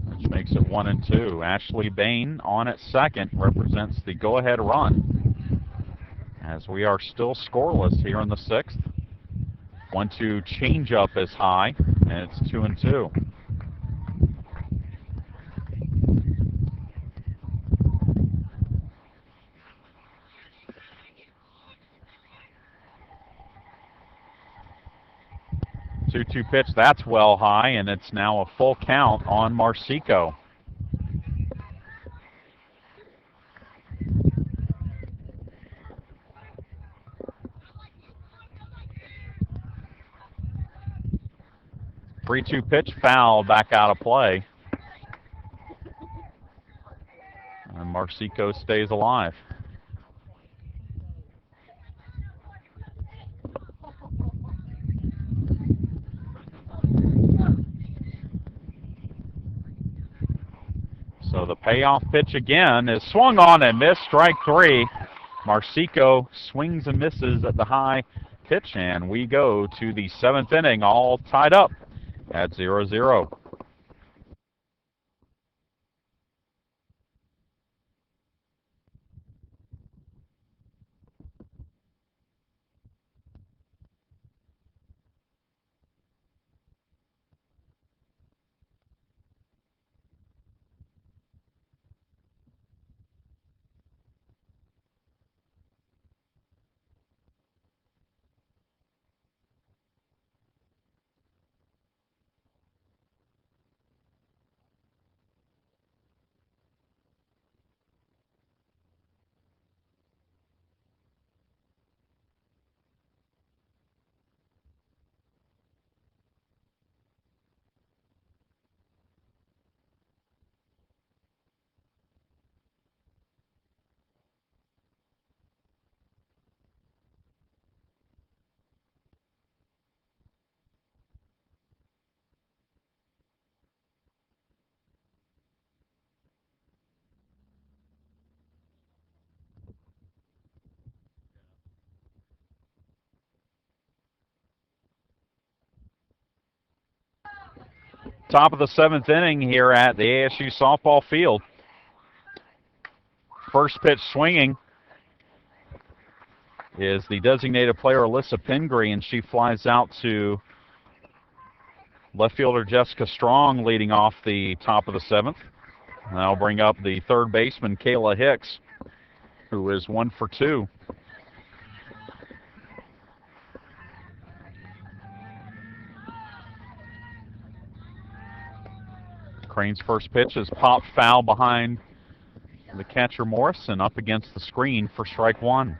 which makes it 1-2. Ashley Bain on at second represents the go-ahead run, as we are still scoreless here in the 6th. 1-2 changeup is high, and it's 2-2. Two pitch, that's well high, and it's now a full count on Marsico. Three-two pitch, foul, back out of play. And Marsico stays alive. So the payoff pitch again is swung on and missed, strike 3. Marsico swings and misses at the high pitch, and we go to the 7th inning, all tied up at 0-0. Top of the 7th inning here at the ASU Softball Field. First pitch swinging is the designated player Alyssa Pingree, and she flies out to left fielder Jessica Strong, leading off the top of the 7th. And that'll bring up the third baseman Kayla Hicks, who is 1 for 2. Crane's first pitch is popped foul behind the catcher Morrison, up against the screen for strike 1.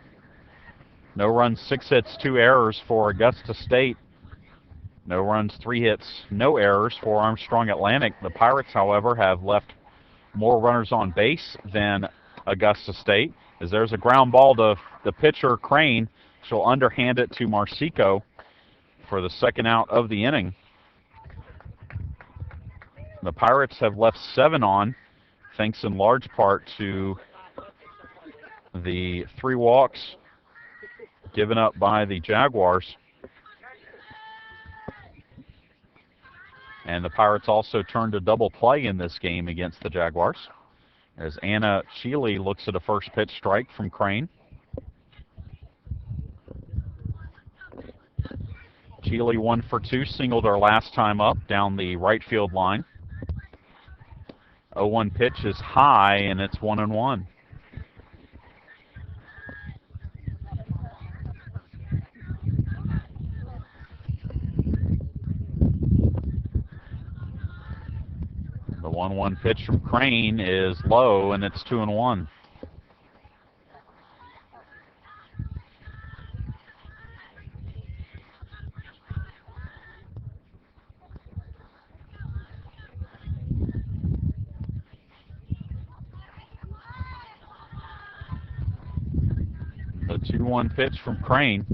No runs, 6 hits, 2 errors for Augusta State. No runs, 3 hits, no errors for Armstrong Atlantic. The Pirates, however, have left more runners on base than Augusta State, as there's a ground ball to the pitcher Crane. She'll underhand it to Marsico for the second out of the inning. The Pirates have left 7 on, thanks in large part to the 3 walks given up by the Jaguars. And the Pirates also turned a double play in this game against the Jaguars, as Anna Sheely looks at a first pitch strike from Crane. Cheely 1 for 2, singled her last time up down the right field line. 0-1 pitch is high, and it's 1-1. The 1-1 pitch from Crane is low, and it's 2-1. The 2-1 pitch from Crane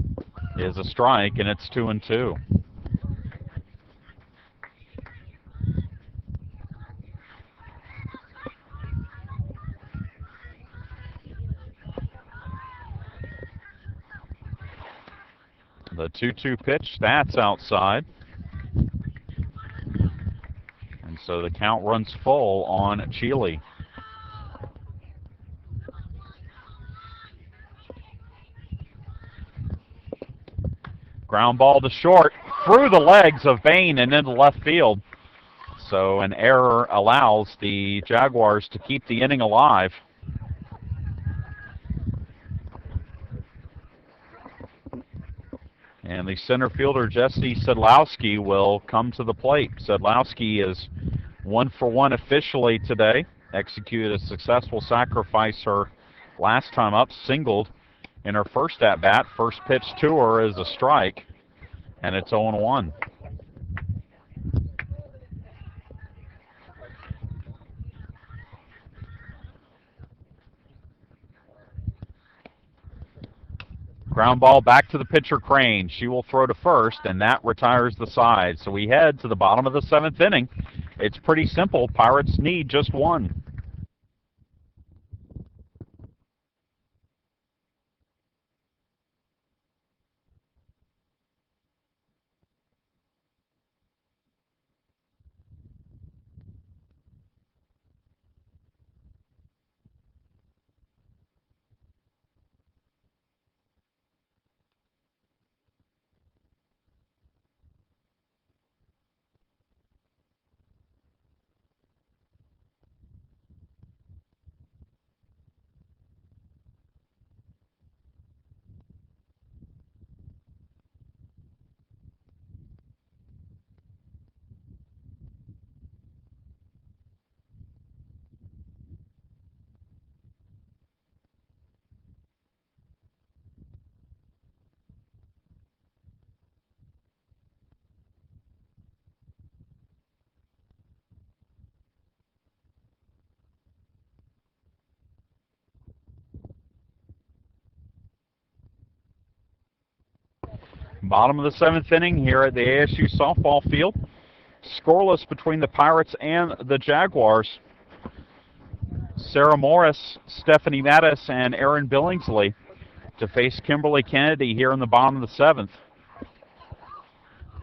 is a strike, and it's 2-2. The 2-2 pitch, that's outside. And so the count runs full on Cheely. Ground ball to short, through the legs of Bain and into left field. So an error allows the Jaguars to keep the inning alive. And the center fielder, Jesse Sedlowski, will come to the plate. Sedlowski is 1 for 1 officially today. Executed a successful sacrifice her last time up, singled in her first at-bat. First pitch to her is a strike, and it's 0-1. Ground ball back to the pitcher, Crane. She will throw to first, and that retires the side. So we head to the bottom of the 7th inning. It's pretty simple. Pirates need just one. Bottom of the 7th inning here at the ASU Softball Field. Scoreless between the Pirates and the Jaguars. Sarah Morris, Stephanie Mattis, and Erin Billingsley to face Kimberly Kennedy here in the bottom of the 7th.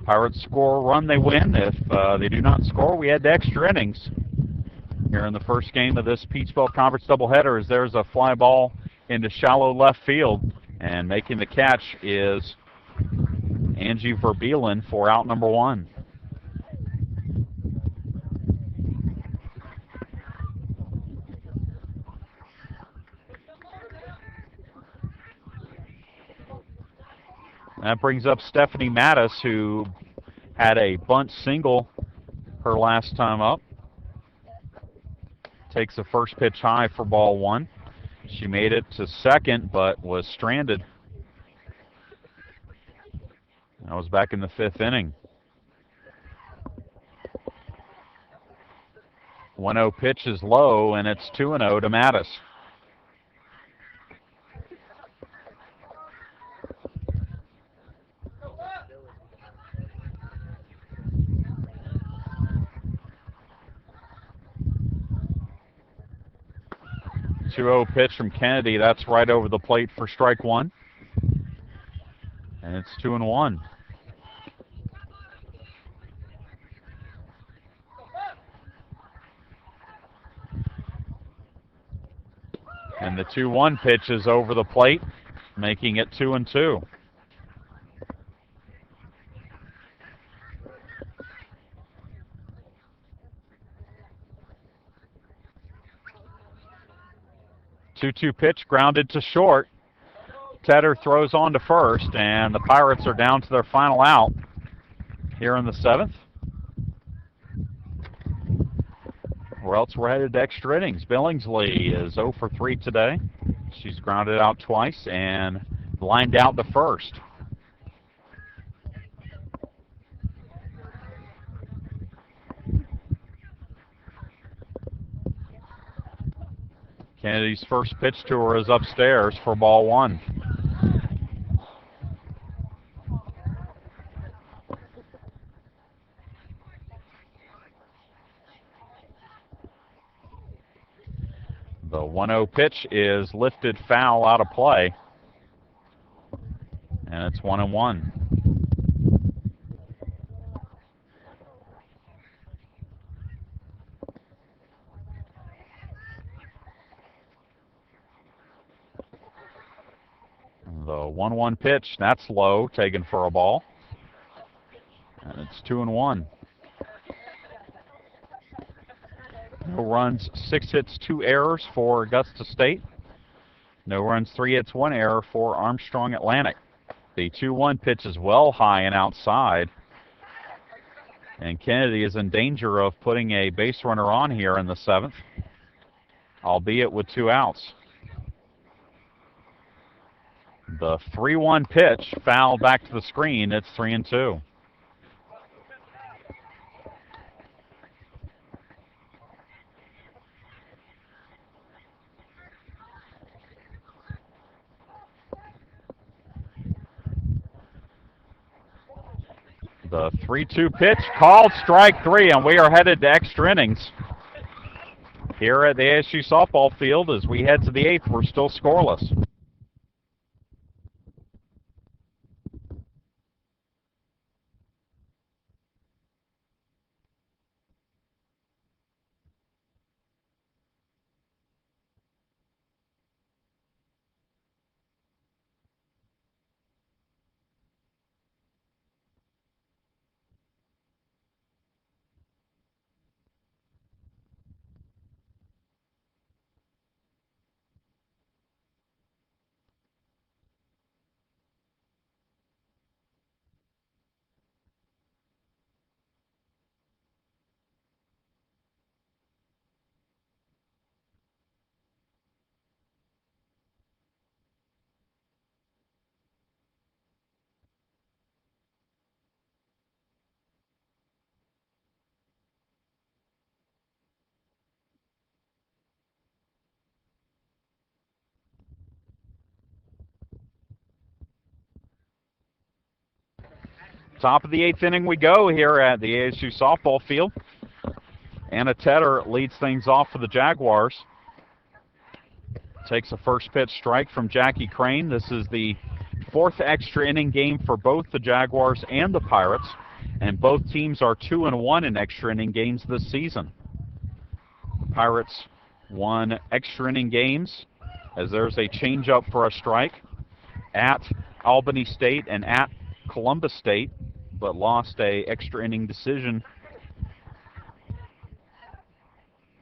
Pirates score a run, they win. If they do not score, we head to extra innings. Here in the first game of this Peach Belt Conference doubleheader, as there's a fly ball into shallow left field, and making the catch is Angie Verbeelen for out number 1. That brings up Stephanie Mattis, who had a bunt single her last time up. Takes the first pitch high for ball 1. She made it to second, but was stranded. That was back in the 5th inning. 1-0 pitch is low, and it's 2-0 to Mattis. Pitch from Kennedy. That's right over the plate for strike 1. And it's 2-1. And the 2-1 pitch is over the plate, making it 2-2. 2-2 pitch grounded to short. Tedder throws on to first, and the Pirates are down to their final out here in the 7th. Or else we're headed to extra innings. Billingsley is 0 for 3 today. She's grounded out twice and lined out to first. Kennedy's first pitch to her is upstairs for ball 1. The 1-0 pitch is lifted foul out of play, and it's 1-1. The 1-1 pitch, that's low, taken for a ball, and it's 2-1. No runs, 6 hits, 2 errors for Augusta State. No runs, 3 hits, 1 error for Armstrong Atlantic. The 2-1 pitch is well high and outside. And Kennedy is in danger of putting a base runner on here in the 7th, albeit with 2 outs. The 3-1 pitch fouled back to the screen. It's 3-2. The 3-2 pitch called strike 3, and we are headed to extra innings here at the ASU softball field. As we head to the 8th, we're still scoreless. Top of the 8th inning we go here at the ASU softball field. Anna Tedder leads things off for the Jaguars. Takes a first pitch strike from Jackie Crane. This is the 4th extra inning game for both the Jaguars and the Pirates, and both teams are 2-1 in extra inning games this season. Pirates won extra inning games as there's a changeup for a strike at Albany State and at Columbus State, but lost a extra inning decision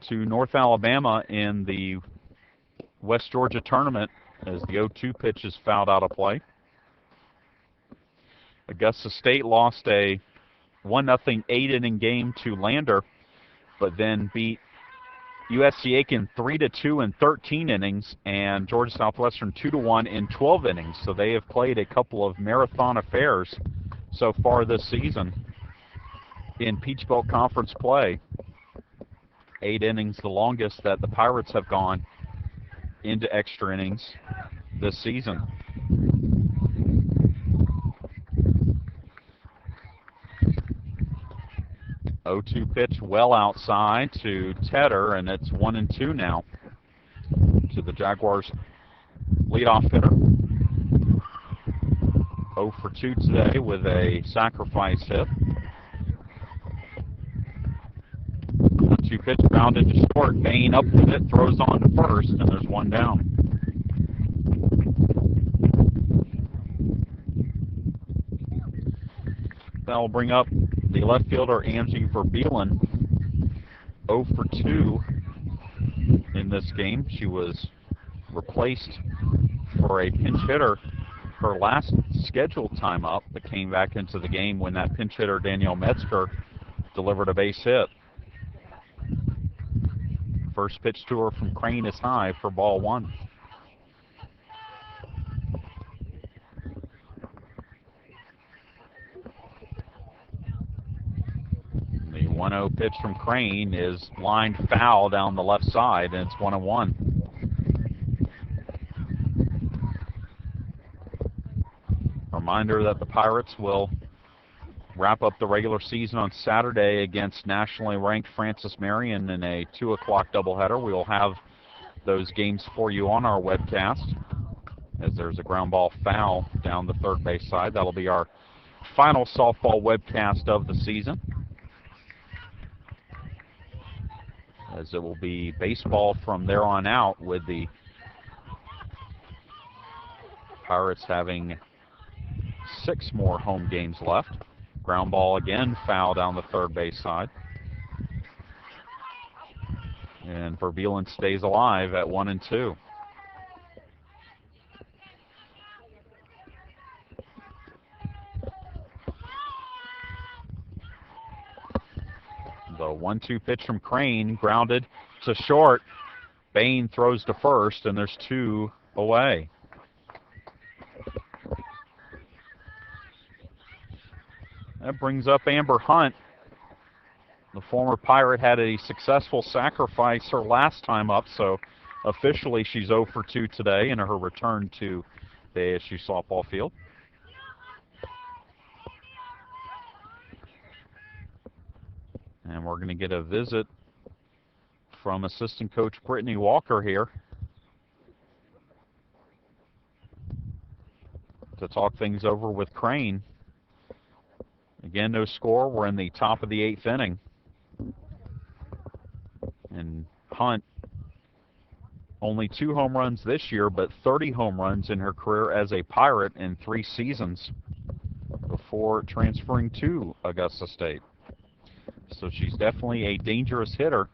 to North Alabama in the West Georgia tournament as the 0-2 pitch is fouled out of play. Augusta State lost a 1-0 8-inning game to Lander, but then beat USC Aiken 3-2 in 13 innings and Georgia Southwestern 2-1 in 12 innings. So they have played a couple of marathon affairs so far this season in Peach Belt Conference play. 8 innings, the longest that the Pirates have gone into extra innings this season. Oh, 2 pitch well outside to Tedder, and it's 1-2 now to the Jaguars leadoff hitter. 0 for 2 today with a sacrifice hit. 1-2 pitch grounded to short. Bain up with it, throws on to first, and there's 1 down. That'll bring up the left fielder, Angie Verbeelen, 0 for 2 in this game. She was replaced for a pinch hitter her last scheduled time up, but came back into the game when that pinch hitter, Danielle Metzger, delivered a base hit. First pitch to her from Crane is high for ball one. The 1-0 pitch from Crane is lined foul down the left side, and it's 1-1. Reminder that the Pirates will wrap up the regular season on Saturday against nationally ranked Francis Marion in a 2 o'clock doubleheader. We will have those games for you on our webcast, as there's a ground ball foul down the third base side. That'll be our final softball webcast of the season, as it will be baseball from there on out, with the Pirates having 6 more home games left. Ground ball again, foul down the third base side. And Verbeelen stays alive at 1-2. The 1-2 pitch from Crane, grounded to short. Bain throws to first, and there's 2 away. That brings up Amber Hunt. The former Pirate had a successful sacrifice her last time up, so officially she's 0 for 2 today in her return to the ASU softball field. And we're going to get a visit from assistant coach Brittany Walker here to talk things over with Crane. Again, no score. We're in the top of the 8th inning. And Hunt, only 2 home runs this year, but 30 home runs in her career as a Pirate in 3 seasons before transferring to Augusta State. So she's definitely a dangerous hitter.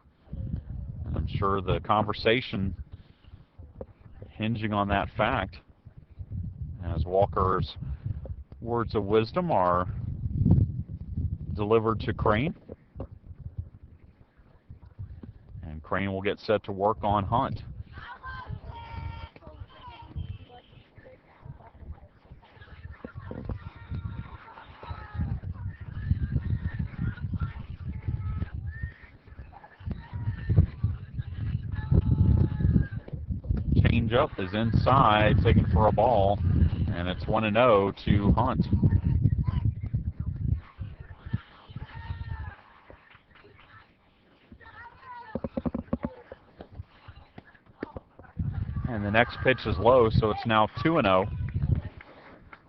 I'm sure the conversation hinging on that fact, as Walker's words of wisdom are delivered to Crane. And Crane will get set to work on Hunt. Changeup is inside, taken for a ball, and it's 1-0 to Hunt. And the next pitch is low, so it's now 2-0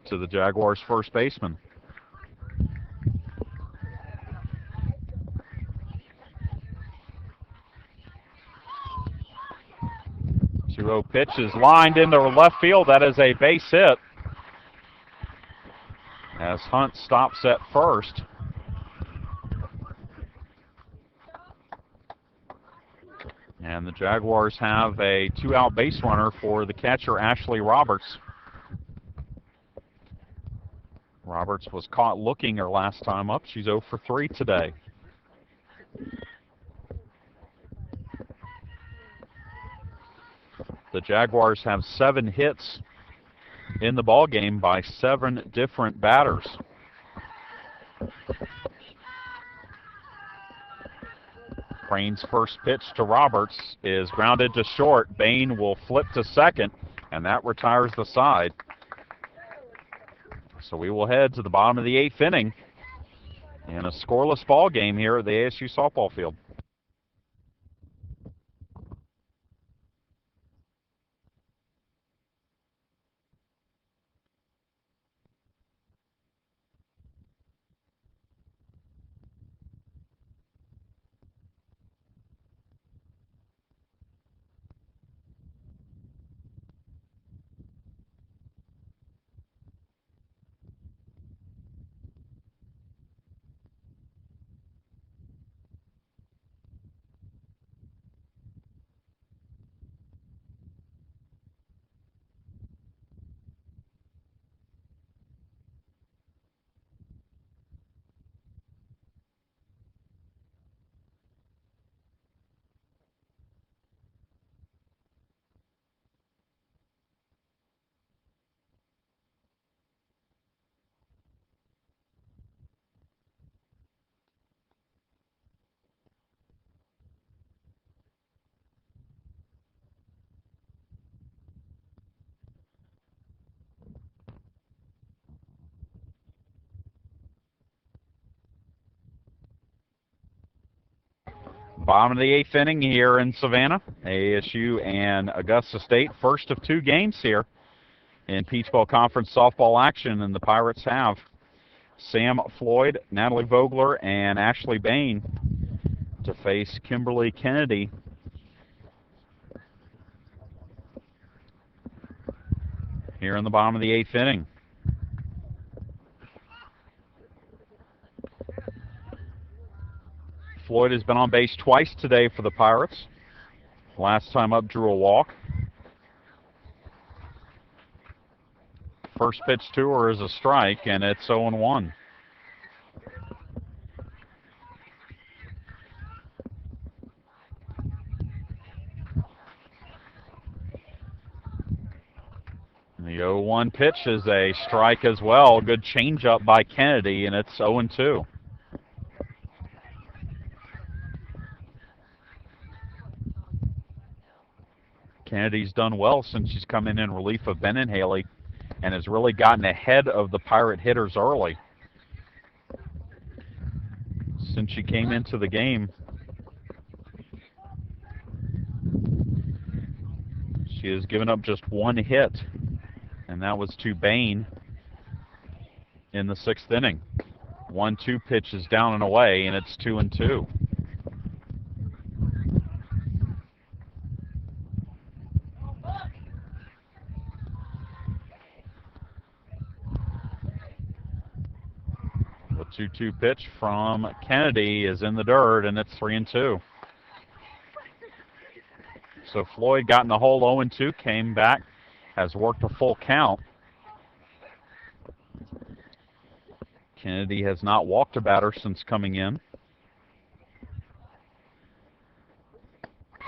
to the Jaguars' first baseman. Pitch is lined into left field. That is a base hit, as Hunt stops at first. And the Jaguars have a 2-out base runner for the catcher, Ashley Roberts. Roberts was caught looking her last time up. She's 0 for 3 today. The Jaguars have 7 hits in the ballgame by 7 different batters. Crane's first pitch to Roberts is grounded to short. Bain will flip to second, and that retires the side. So we will head to the bottom of the 8th inning in a scoreless ball game here at the ASU softball field. Bottom of the 8th inning here in Savannah. ASU and Augusta State, first of 2 games here in Peach Bowl Conference softball action, and the Pirates have Sam Floyd, Natalie Vogler, and Ashley Bain to face Kimberly Kennedy. Here in the bottom of the 8th inning. Floyd has been on base twice today for the Pirates. Last time up, drew a walk. First pitch to her is a strike, and it's 0-1. The 0-1 pitch is a strike as well. Good changeup by Kennedy, and it's 0-2. Kennedy's done well since she's come in relief of Ben and Haley and has really gotten ahead of the Pirate hitters early. Since she came into the game, she has given up just 1 hit, and that was to Bain in the 6th inning. 1-2 pitch is down and away, and it's 2-2. The 2-2 pitch from Kennedy is in the dirt, and it's 3-2. So Floyd got in the hole 0-2, came back, has worked a full count. Kennedy has not walked a batter since coming in.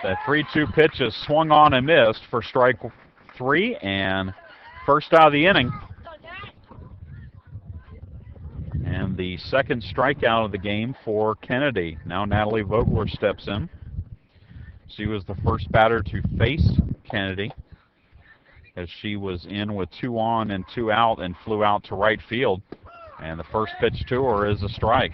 That 3-2 pitch is swung on and missed for strike 3, and first out of the inning. And the second strikeout of the game for Kennedy. Now Natalie Vogler steps in. She was the first batter to face Kennedy, as she was in with 2 on and 2 out and flew out to right field. And the first pitch to her is a strike.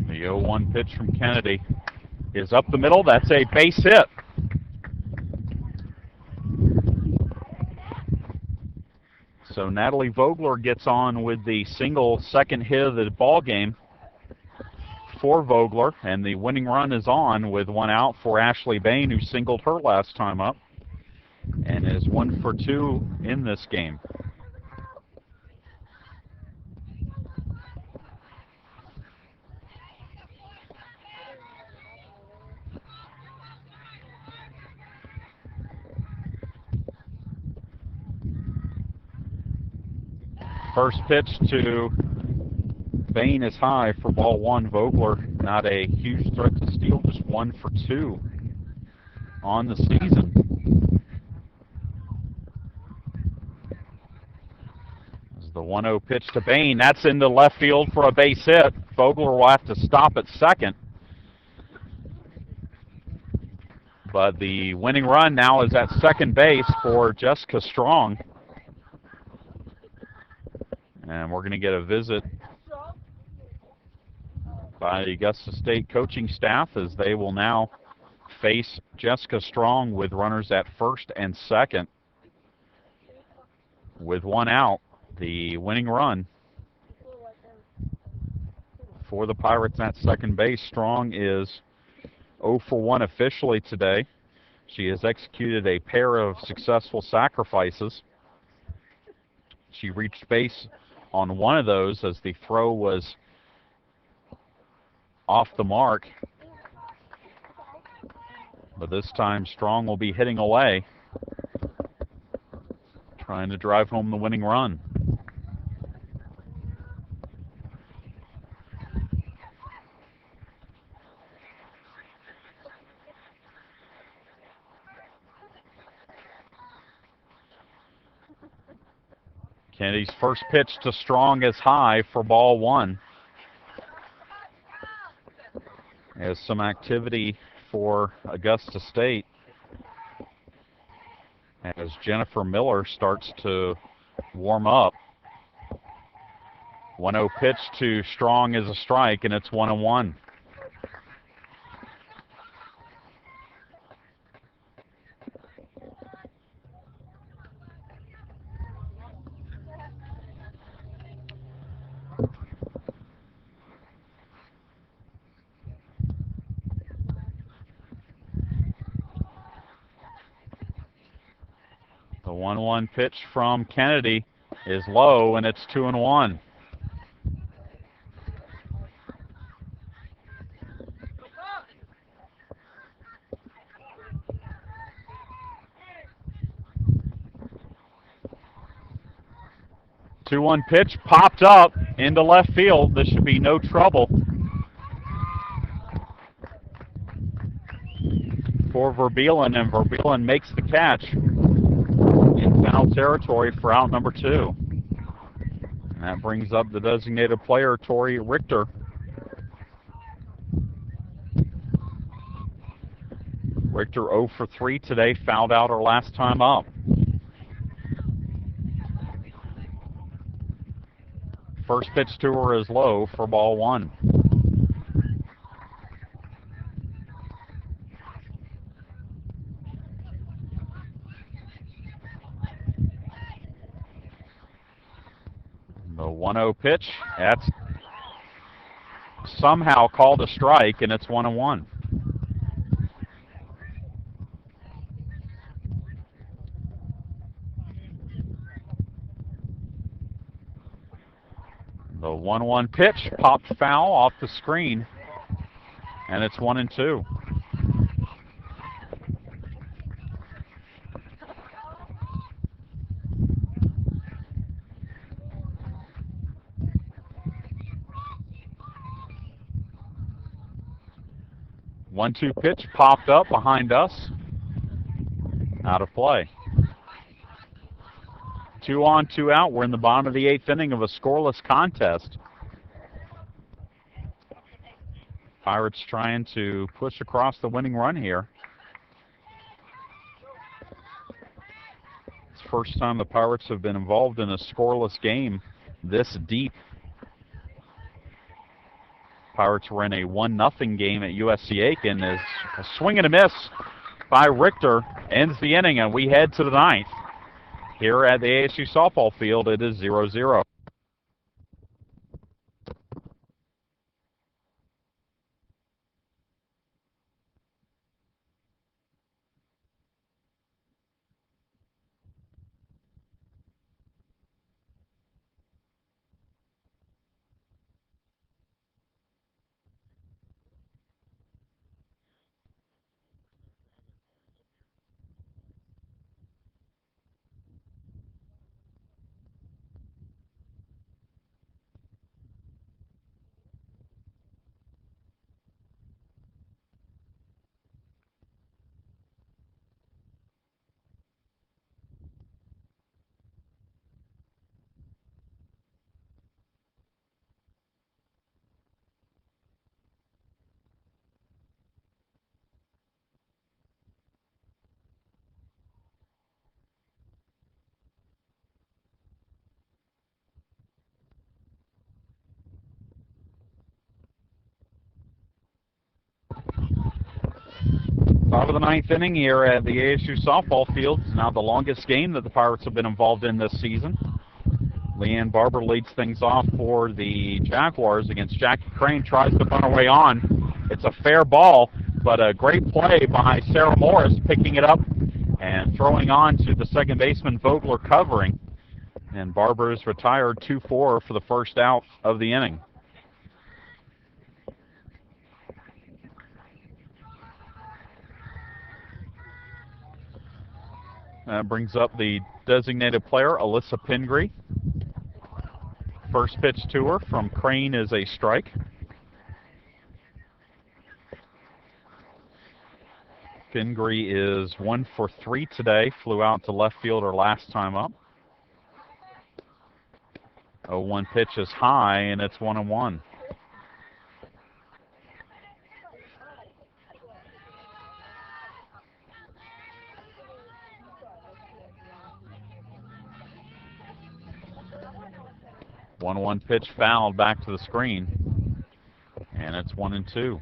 The 0-1 pitch from Kennedy is up the middle. That's a base hit. So Natalie Vogler gets on with the single second hit of the ball game for Vogler, and the winning run is on with 1 out for Ashley Bain, who singled her last time up and is 1 for 2 in this game. First pitch to Bain is high for ball 1. Vogler, not a huge threat to steal, just 1 for 2 on the season. This is the 1-0 pitch to Bain. That's into left field for a base hit. Vogler will have to stop at second. But the winning run now is at second base for Jessica Strong. And we're going to get a visit by the Augusta State coaching staff, as they will now face Jessica Strong with runners at first and second. With 1 out, the winning run for the Pirates at second base. Strong is 0 for 1 officially today. She has executed a pair of successful sacrifices. She reached base on 1 of those as the throw was off the mark. But this time Strong will be hitting away, trying to drive home the winning run. Kennedy's first pitch to Strong is high for ball 1. There's some activity for Augusta State as Jennifer Miller starts to warm up. 1-0 pitch to Strong is a strike, and it's 1-1. The 1-1 pitch from Kennedy is low, and it's 2-1. Two-one pitch popped up into left field. This should be no trouble for Verbeelen, and Verbeelen makes the catch in foul territory for out number 2. And that brings up the designated player, Tori Richter. Richter 0 for 3 today, fouled out her last time up. First pitch to her is low for ball 1. The 1-0 pitch, that's somehow called a strike, and it's 1-1. The 1-1 pitch popped foul off the screen, and it's 1-2. One-two pitch popped up behind us, out of play. 2 on, 2 out. We're in the bottom of the 8th inning of a scoreless contest. Pirates trying to push across the winning run here. It's the first time the Pirates have been involved in a scoreless game this deep. Pirates were in a 1-0 game at USC Aiken as a swing and a miss by Richter ends the inning, and we head to the 9th. Here at the ASU Softball Field, it is 0-0. Top of the 9th inning here at the ASU Softball Field. It's now the longest game that the Pirates have been involved in this season. Leanne Barber leads things off for the Jaguars against Jackie Crane. Tries to bunt her way on. It's a fair ball, but a great play by Sarah Morris, picking it up and throwing on to the second baseman Vogler covering. And Barber is retired 2-4 for the first out of the inning. That brings up the designated player, Alyssa Pingree. First pitch to her from Crane is a strike. Pingree is 1 for 3 today. Flew out to left field her last time up. 0-1 pitch is high, and it's 1-1. 1-1 pitch fouled back to the screen, and it's 1-2.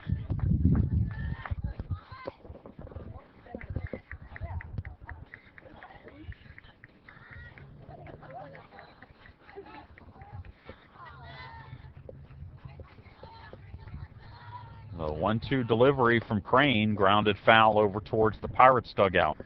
The 1-2 delivery from Crane, grounded foul over towards the Pirates dugout.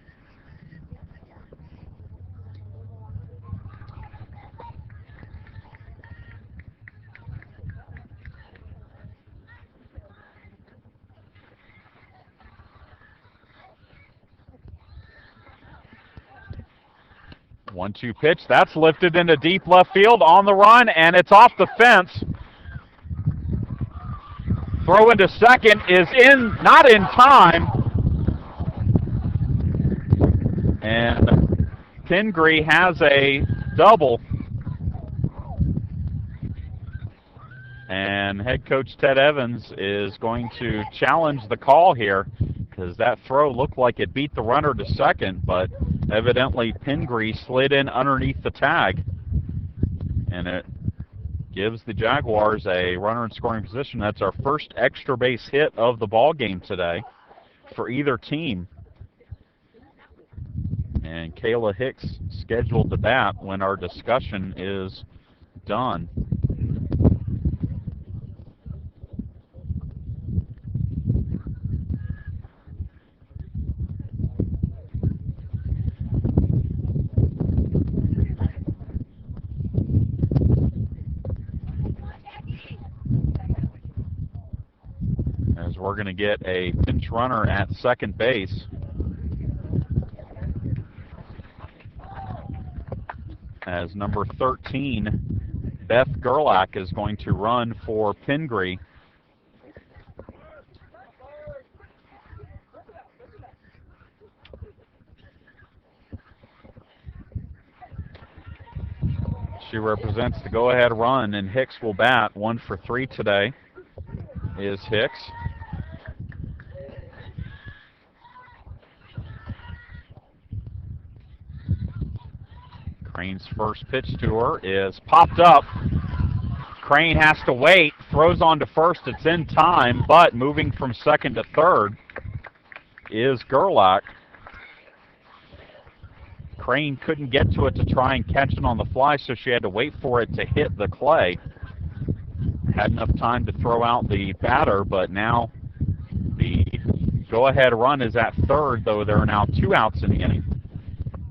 One-two pitch, that's lifted into deep left field on the run, and it's off the fence. Throw into second is not in time. And Pingree has a double. And head coach Ted Evans is going to challenge the call here, because that throw looked like it beat the runner to second, but evidently Pingree slid in underneath the tag, and it gives the Jaguars a runner in scoring position. That's our first extra base hit of the ball game today for either team. And Kayla Hicks scheduled to bat when our discussion is done. We're going to get a pinch runner at second base. As number 13, Beth Gerlach, is going to run for Pingree. She represents the go-ahead run, and Hicks will bat. 1 for 3 today is Hicks. Crane's first pitch to her is popped up. Crane has to wait, throws on to first. It's in time, but moving from second to third is Gerlach. Crane couldn't get to it to try and catch it on the fly, so she had to wait for it to hit the clay. Had enough time to throw out the batter, but now the go-ahead run is at third, though there are now 2 outs in the inning.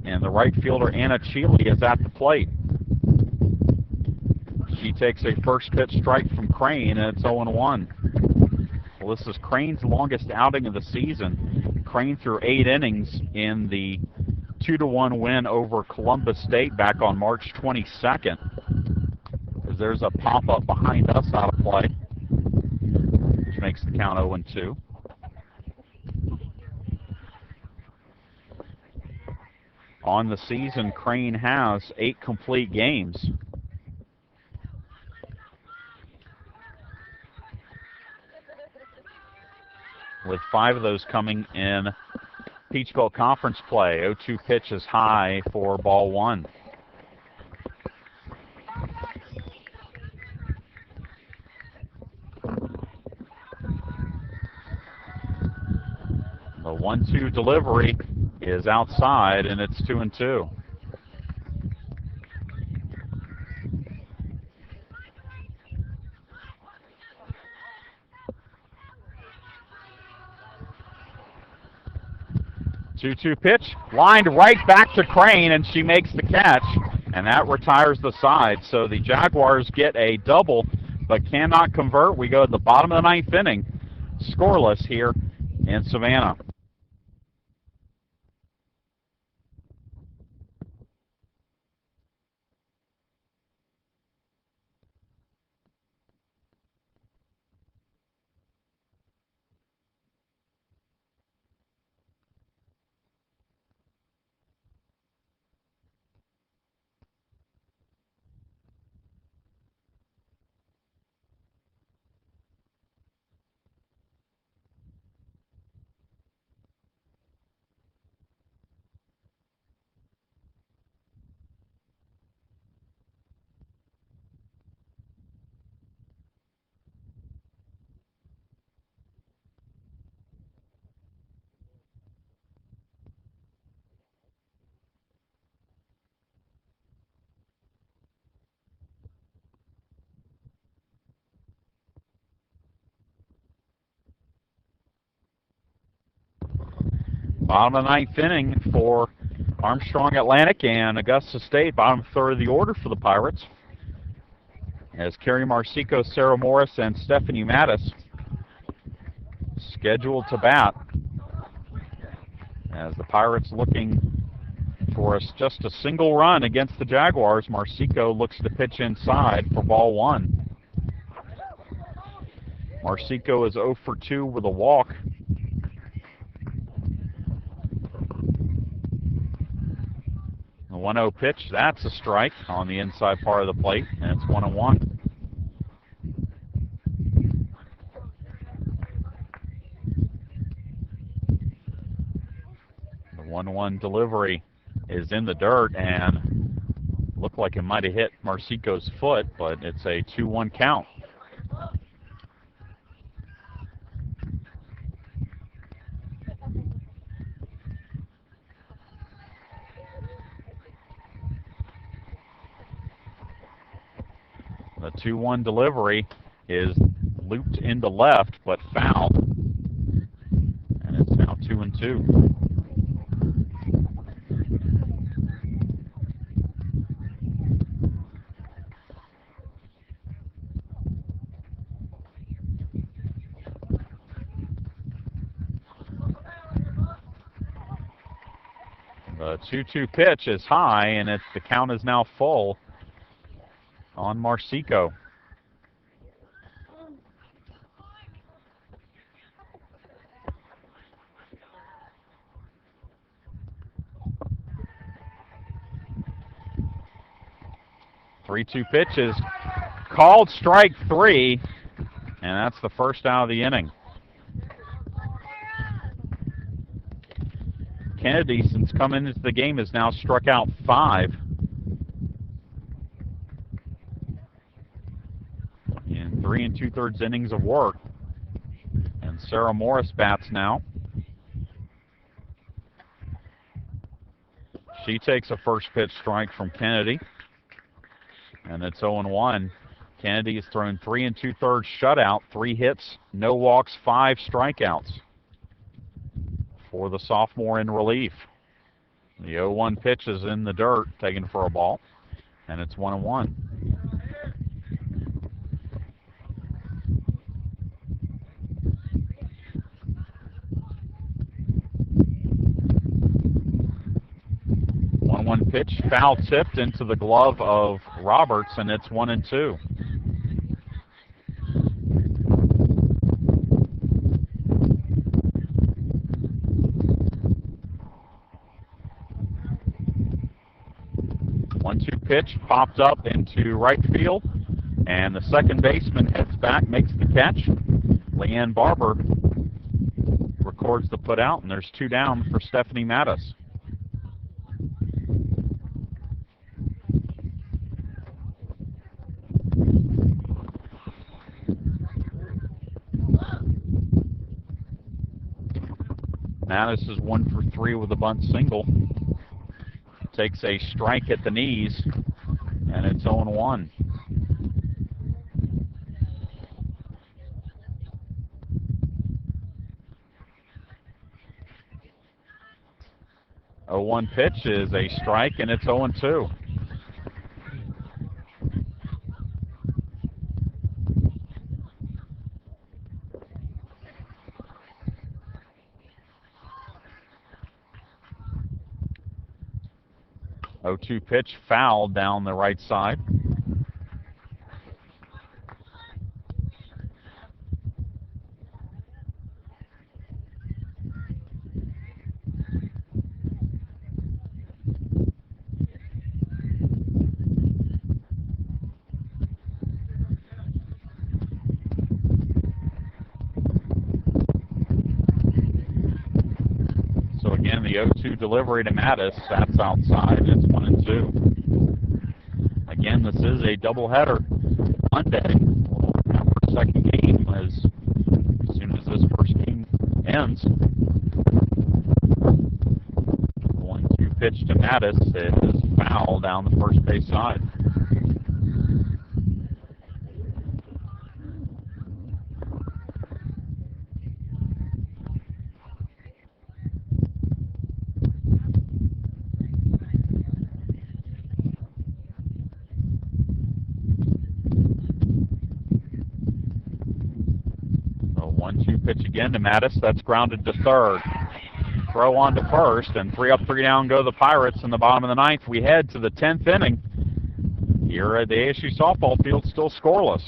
And the right fielder, Anna Cheeley, is at the plate. She takes a first pitch strike from Crane, and it's 0-1. Well, this is Crane's longest outing of the season. Crane threw 8 innings in the 2-1 win over Columbus State back on March 22nd. There's a pop-up behind us out of play, which makes the count 0-2. On the season, Crane has 8 complete games. With 5 of those coming in Peach Belt Conference play. 0-2 pitch is high for ball 1. The 1-2 delivery is outside, and it's 2-2. Two-two pitch, lined right back to Crane, and she makes the catch, and that retires the side. So the Jaguars get a double, but cannot convert. We go to the bottom of the 9th inning, scoreless here in Savannah. Bottom of the ninth inning for Armstrong Atlantic and Augusta State. Bottom third of the order for the Pirates, as Carrie Marsico, Sarah Morris, and Stephanie Mattis scheduled to bat, as the Pirates looking for just a single run against the Jaguars. Marsico looks to pitch inside for ball one. Marsico is 0 for 2 with a walk. The 1-0 pitch, that's a strike on the inside part of the plate, and it's 1-1. The 1-1 delivery is in the dirt and looked like it might have hit Marsico's foot, but it's a 2-1 count. The 2-1 delivery is looped into left, but foul, and it's now 2-2. The 2-2 pitch is high, and the count is now full on Marsico. The 3-2 pitch is called strike 3, and that's the first out of the inning. Kennedy, since coming into the game, has now struck out 5 in 3 2/3 innings of work. And Sarah Morris bats now. She takes a first pitch strike from Kennedy, and it's 0-1. Kennedy has thrown 3 2/3 shutout, 3 hits, no walks, 5 strikeouts for the sophomore in relief. The 0-1 pitch is in the dirt, taken for a ball, and it's 1-1. One pitch, foul tipped into the glove of Roberts, and it's 1-2. Pitch popped up into right field, and the second baseman heads back, makes the catch. Leanne Barber records the put out, and there's 2 down for Stephanie Mattis. Mattis is 1 for 3 with a bunt single. Takes a strike at the knees, and it's 0-1. A 0-1 pitch is a strike, and it's 0-2. Oh, 0-2 pitch fouled down the right side. So again, the 0-2 delivery to Mattis, that's outside. It's 1-2. Again, this is a doubleheader Monday. We'll have our second game as soon as this first game ends. 1-2 pitch to Mattis is foul down the first base side. 1-2 pitch again to Mattis. That's grounded to third. Throw on to first, and 3 up, 3 down go the Pirates in the bottom of the ninth. We head to the 10th inning here at the ASU softball field, still scoreless.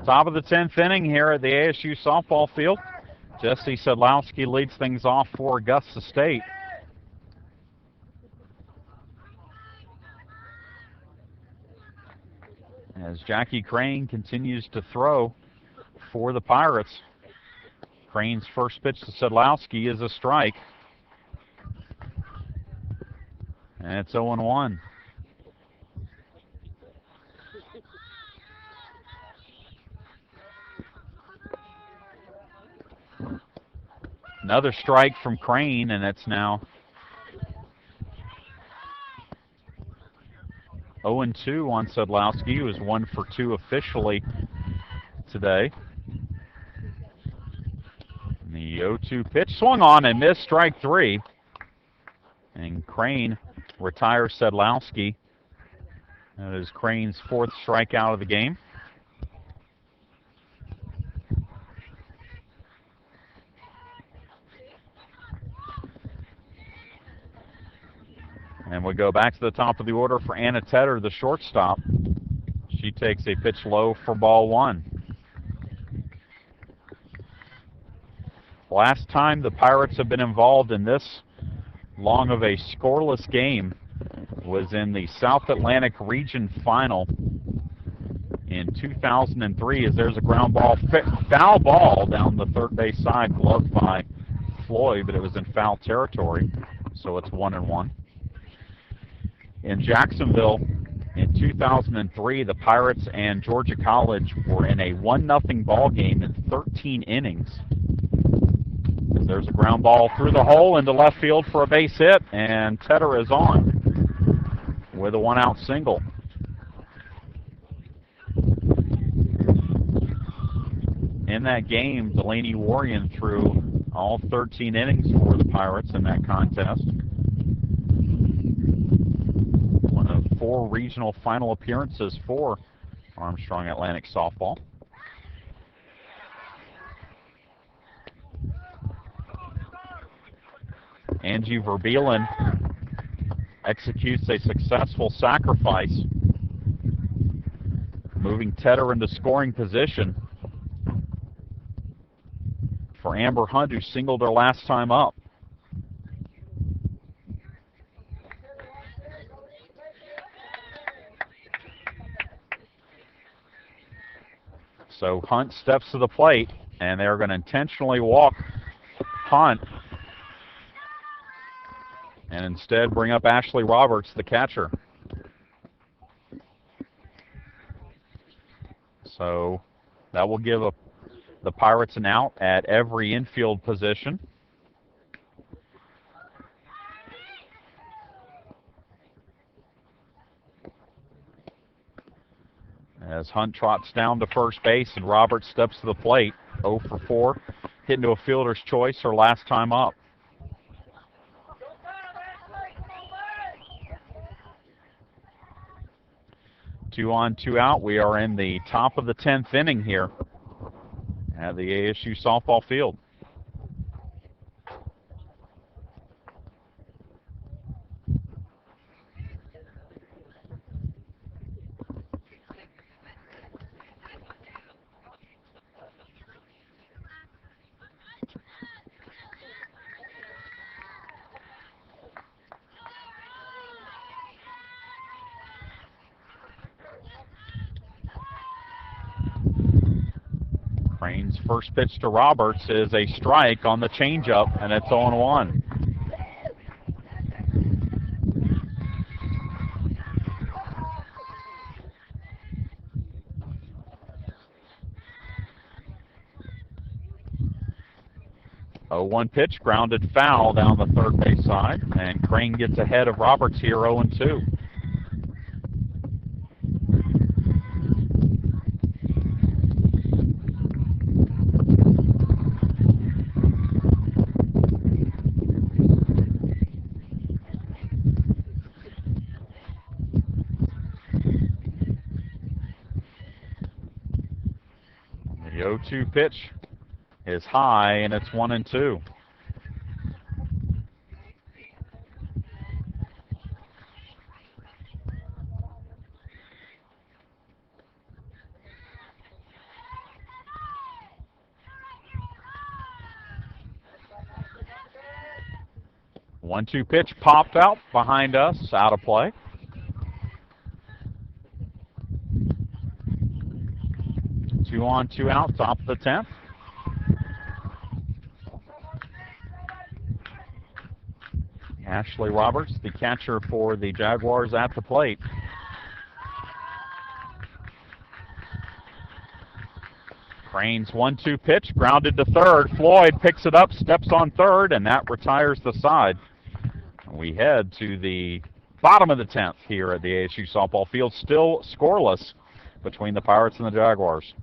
Top of the 10th inning here at the ASU softball field. Jesse Sedlowski leads things off for Augusta State. As Jackie Crane continues to throw for the Pirates. Crane's first pitch to Sedlowski is a strike. And it's 0-1. Another strike from Crane, and it's now 0-2 on Sedlowski, who is 1 for 2 officially today. And the 0-2 pitch swung on and missed, strike 3. And Crane retires Sedlowski. That is Crane's 4th strikeout of the game. And we go back to the top of the order for Anna Tedder, the shortstop. She takes a pitch low for ball 1. Last time the Pirates have been involved in this long of a scoreless game was in the South Atlantic Region Final in 2003, as there's a ground ball, foul ball down the third base side, gloved by Floyd, but it was in foul territory, so it's 1-1. In Jacksonville in 2003, the Pirates and Georgia College were in a 1-0 ball game in 13 innings. There's a ground ball through the hole into left field for a base hit, and Tedder is on with a 1-out single. In that game, Delaney Warrion threw all 13 innings for the Pirates in that contest. 4 regional final appearances for Armstrong Atlantic softball. Angie Verbeelen executes a successful sacrifice, moving Tedder into scoring position for Amber Hunt, who singled her last time up. So Hunt steps to the plate, and they're going to intentionally walk Hunt and instead bring up Ashley Roberts, the catcher. So that will give the Pirates an out at every infield position. As Hunt trots down to first base and Roberts steps to the plate, 0 for 4, hit into a fielder's choice her last time up. Two on, 2 out. We are in the top of the 10th inning here at the ASU softball field. Crane's first pitch to Roberts is a strike on the changeup, and it's 0-1. A 1 pitch, grounded foul down the third base side, and Crane gets ahead of Roberts here 0-2. The 0-2 pitch is high, and it's 1-2. One-two pitch popped out behind us, out of play. Two on, two out, top of the 10th. Ashley Roberts, the catcher for the Jaguars, at the plate. Crane's 1-2 pitch, grounded to third. Floyd picks it up, steps on third, and that retires the side. We head to the bottom of the 10th here at the ASU softball field, still scoreless between the Pirates and the Jaguars.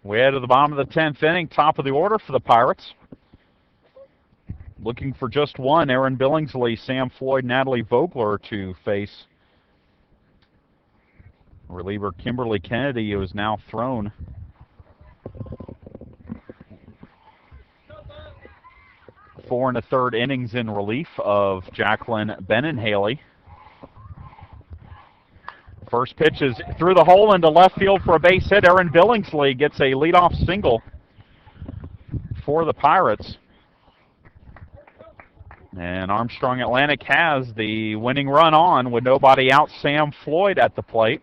We head to the bottom of the 10th inning, top of the order for the Pirates. Looking for just one, Aaron Billingsley, Sam Floyd, Natalie Vogler to face reliever Kimberly Kennedy, who is now thrown. Four and a third innings in relief of Jacqueline Benenhaley. First pitch is through the hole into left field for a base hit. Aaron Billingsley gets a leadoff single for the Pirates. And Armstrong Atlantic has the winning run on with nobody out. Sam Floyd at the plate.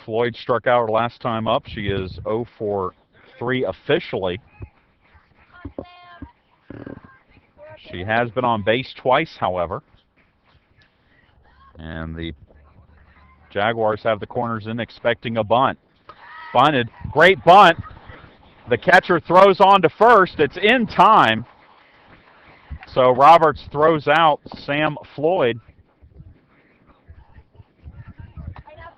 Floyd struck out her last time up. She is 0 for 3 officially. She has been on base twice, however. And the Jaguars have the corners in, expecting a bunt. Bunted. Great bunt. The catcher throws on to first. It's in time. So Roberts throws out Sam Floyd,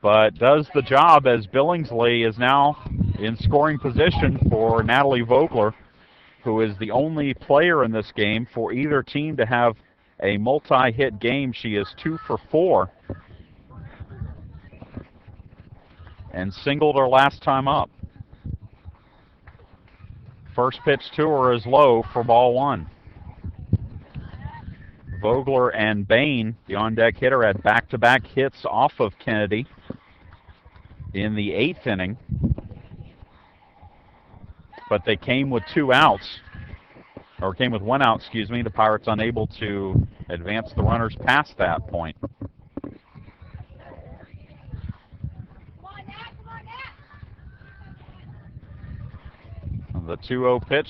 but does the job as Billingsley is now in scoring position for Natalie Vogler, who is the only player in this game for either team to have a multi-hit game. She is 2 for 4 and singled her last time up. First pitch to her is low for ball 1. Vogler and Bain, the on-deck hitter, had back-to-back hits off of Kennedy. in the 8th inning, but they came with 2 outs, or came with 1 out, excuse me. The Pirates unable to advance the runners past that point. The 2-0 pitch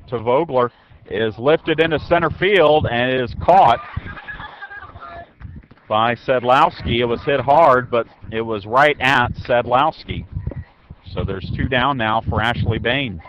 to Vogler is lifted into center field and is caught by Sedlowski. It was hit hard, but it was right at Sedlowski. So there's 2 down now for Ashley Bain.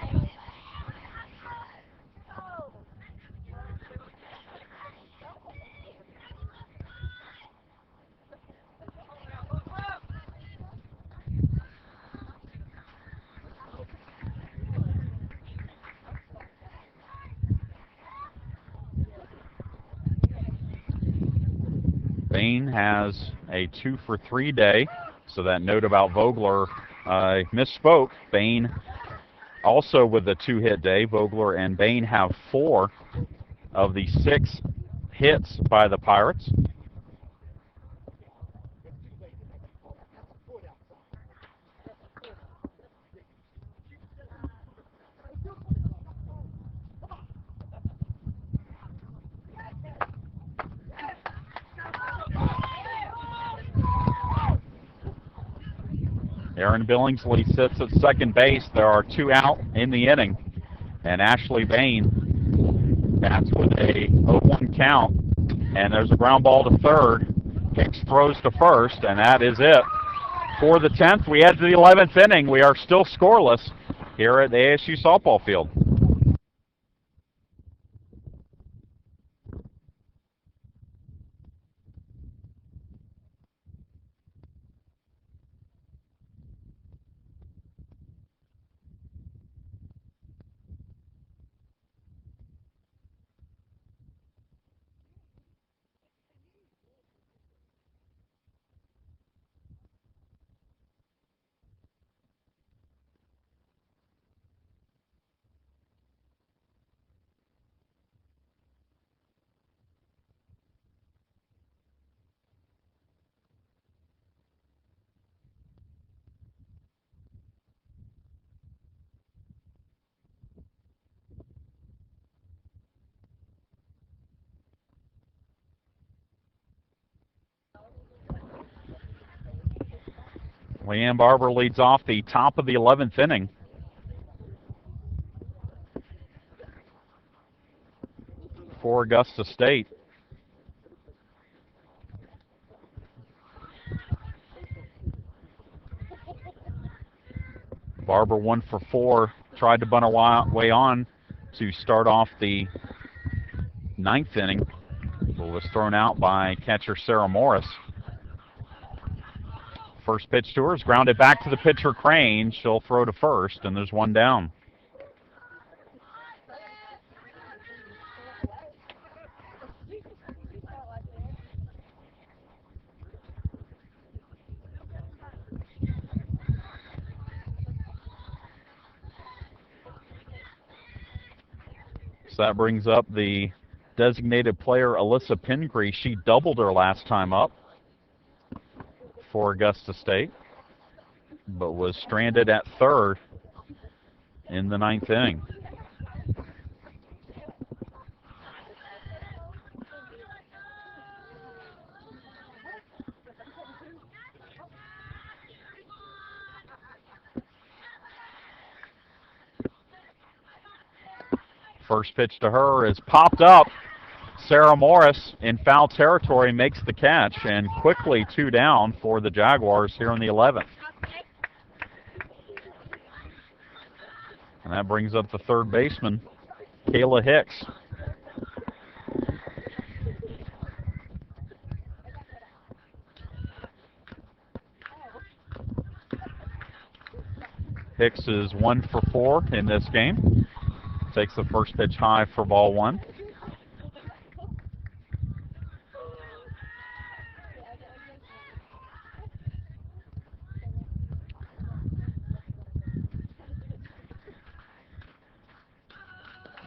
Bain has a 2-for-3 day, so that note about Vogler, I misspoke. Bain also with a 2-hit day. Vogler and Bain have 4 of the 6 hits by the Pirates. Aaron Billingsley sits at second base. There are 2 out in the inning. And Ashley Bain bats with a 0-1 count. And there's a ground ball to third. Hicks throws to first, and that is it. For the 10th, we head to the 11th inning. We are still scoreless here at the ASU softball field. Leanne Barber leads off the top of the 11th inning. For Augusta State. Barber 1 for 4, tried to bunt her way on to start off the 9th inning, but was thrown out by catcher Sarah Morris. First pitch to her is grounded back to the pitcher Crane. She'll throw to first, and there's 1 down. So that brings up the designated player Alyssa Pingree. She doubled her last time up for Augusta State, but was stranded at third in the 9th inning. First pitch to her is popped up. Sarah Morris in foul territory makes the catch, and quickly 2 down for the Jaguars here in the 11th. And that brings up the third baseman, Kayla Hicks. Hicks is 1 for 4 in this game. Takes the first pitch high for ball 1.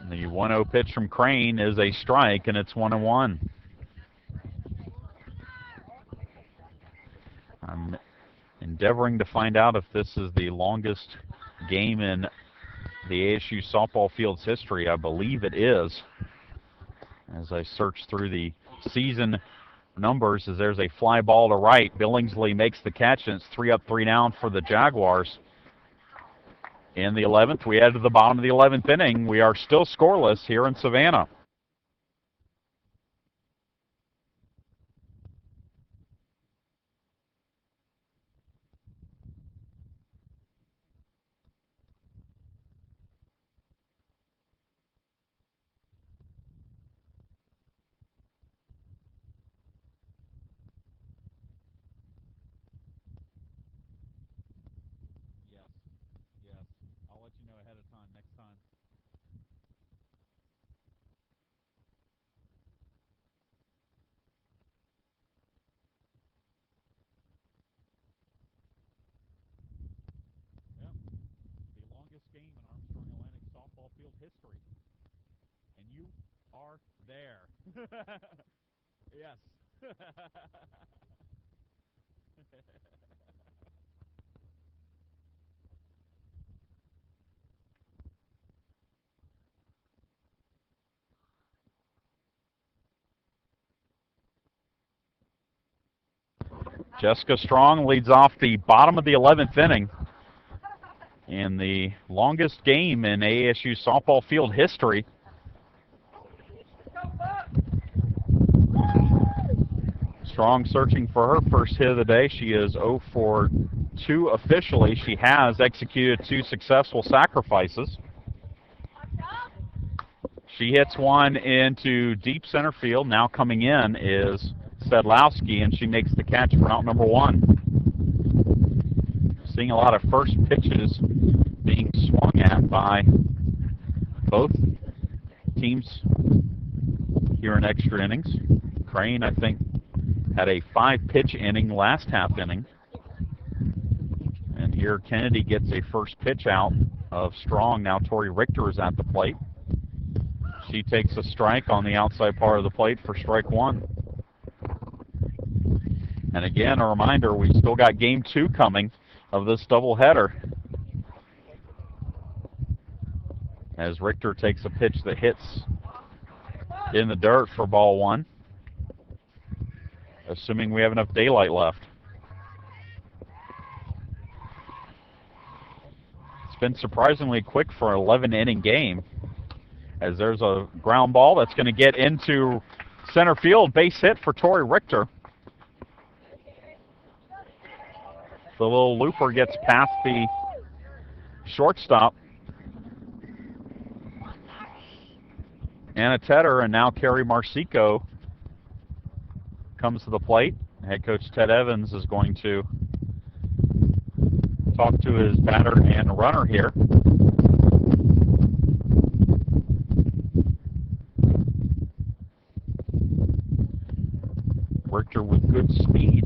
The 1-0 pitch from Crane is a strike, and it's And endeavoring to find out if this is the longest game in the ASU softball field's history. I believe it is. As I search through the season numbers, as there's a fly ball to right. Billingsley makes the catch, and it's 3 up, 3 down for the Jaguars. In the 11th, we head to the bottom of the 11th inning. We are still scoreless here in Savannah. Yes. I'll let you know ahead of time next time. Yep. The longest game in Armstrong Atlantic softball field history. And you are there. Yes. Jessica Strong leads off the bottom of the 11th inning in the longest game in ASU softball field history. Strong searching for her first hit of the day. She is 0 for 2 officially. She has executed 2 successful sacrifices. She hits one into deep center field. Now coming in is Sedlowski, and she makes the catch for out number 1. Seeing a lot of first pitches being swung at by both teams here in extra innings. Crane, I think, had a 5-pitch inning last half inning. And here Kennedy gets a first pitch out of Strong. Now Tori Richter is at the plate. She takes a strike on the outside part of the plate for strike 1. And again, a reminder, we've still got game 2 coming of this doubleheader. As Richter takes a pitch that hits in the dirt for ball 1. Assuming we have enough daylight left. It's been surprisingly quick for an 11-inning game. As there's a ground ball that's going to get into center field. Base hit for Tori Richter. The little looper gets past the shortstop. Anna Tedder and now Carrie Marsico comes to the plate. Head coach Ted Evans is going to talk to his batter and runner here. Richter with good speed,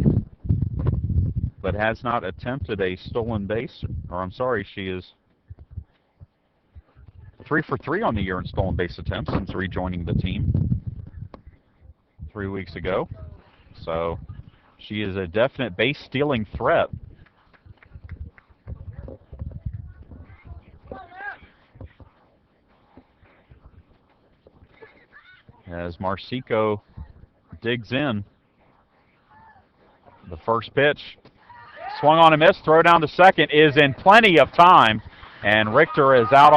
but has not attempted a stolen base. Or I'm sorry, she is 3 for 3 on the year in stolen base attempts since rejoining the team 3 weeks ago. So she is a definite base stealing threat. As Marsico digs in. The first pitch, swung on a miss, throw down to second is in plenty of time, and Richter is out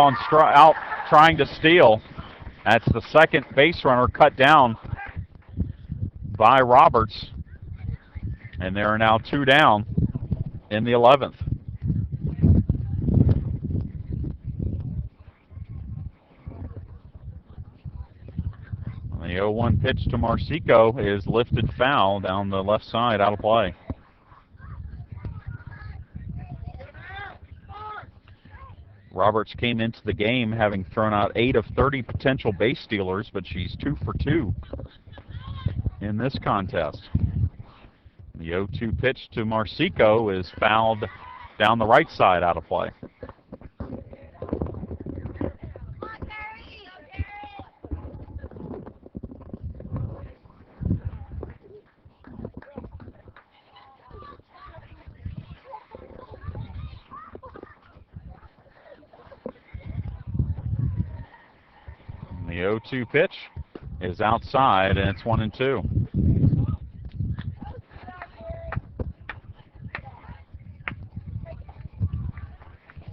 trying to steal. That's the second base runner cut down by Roberts, and there are now 2 down in the 11th. The 0-1 pitch to Marsico is lifted foul down the left side, out of play. Roberts came into the game having thrown out 8 of 30 potential base stealers, but she's 2 for 2 in this contest. The 0-2 pitch to Marsico is fouled down the right side, out of play. The 0-2 pitch is outside, and it's 1-2.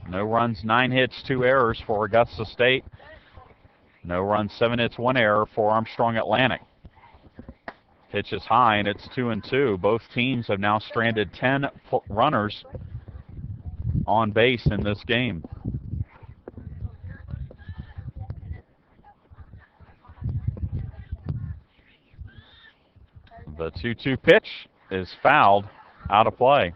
No runs, 9 hits, 2 errors for Augusta State. No runs, 7 hits, 1 error for Armstrong Atlantic. Pitch is high, and it's 2-2. Both teams have now stranded 10 runners on base in this game. The 2-2 pitch is fouled, out of play.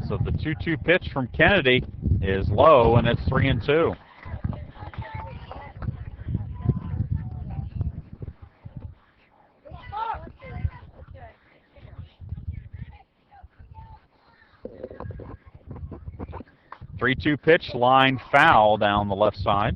So the 2-2 pitch from Kennedy is low, and it's 3-2. Three-two pitch, line foul down the left side.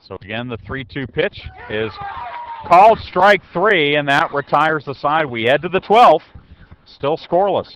So again, the 3-2 pitch is called strike 3, and that retires the side. We head to the 12th, still scoreless.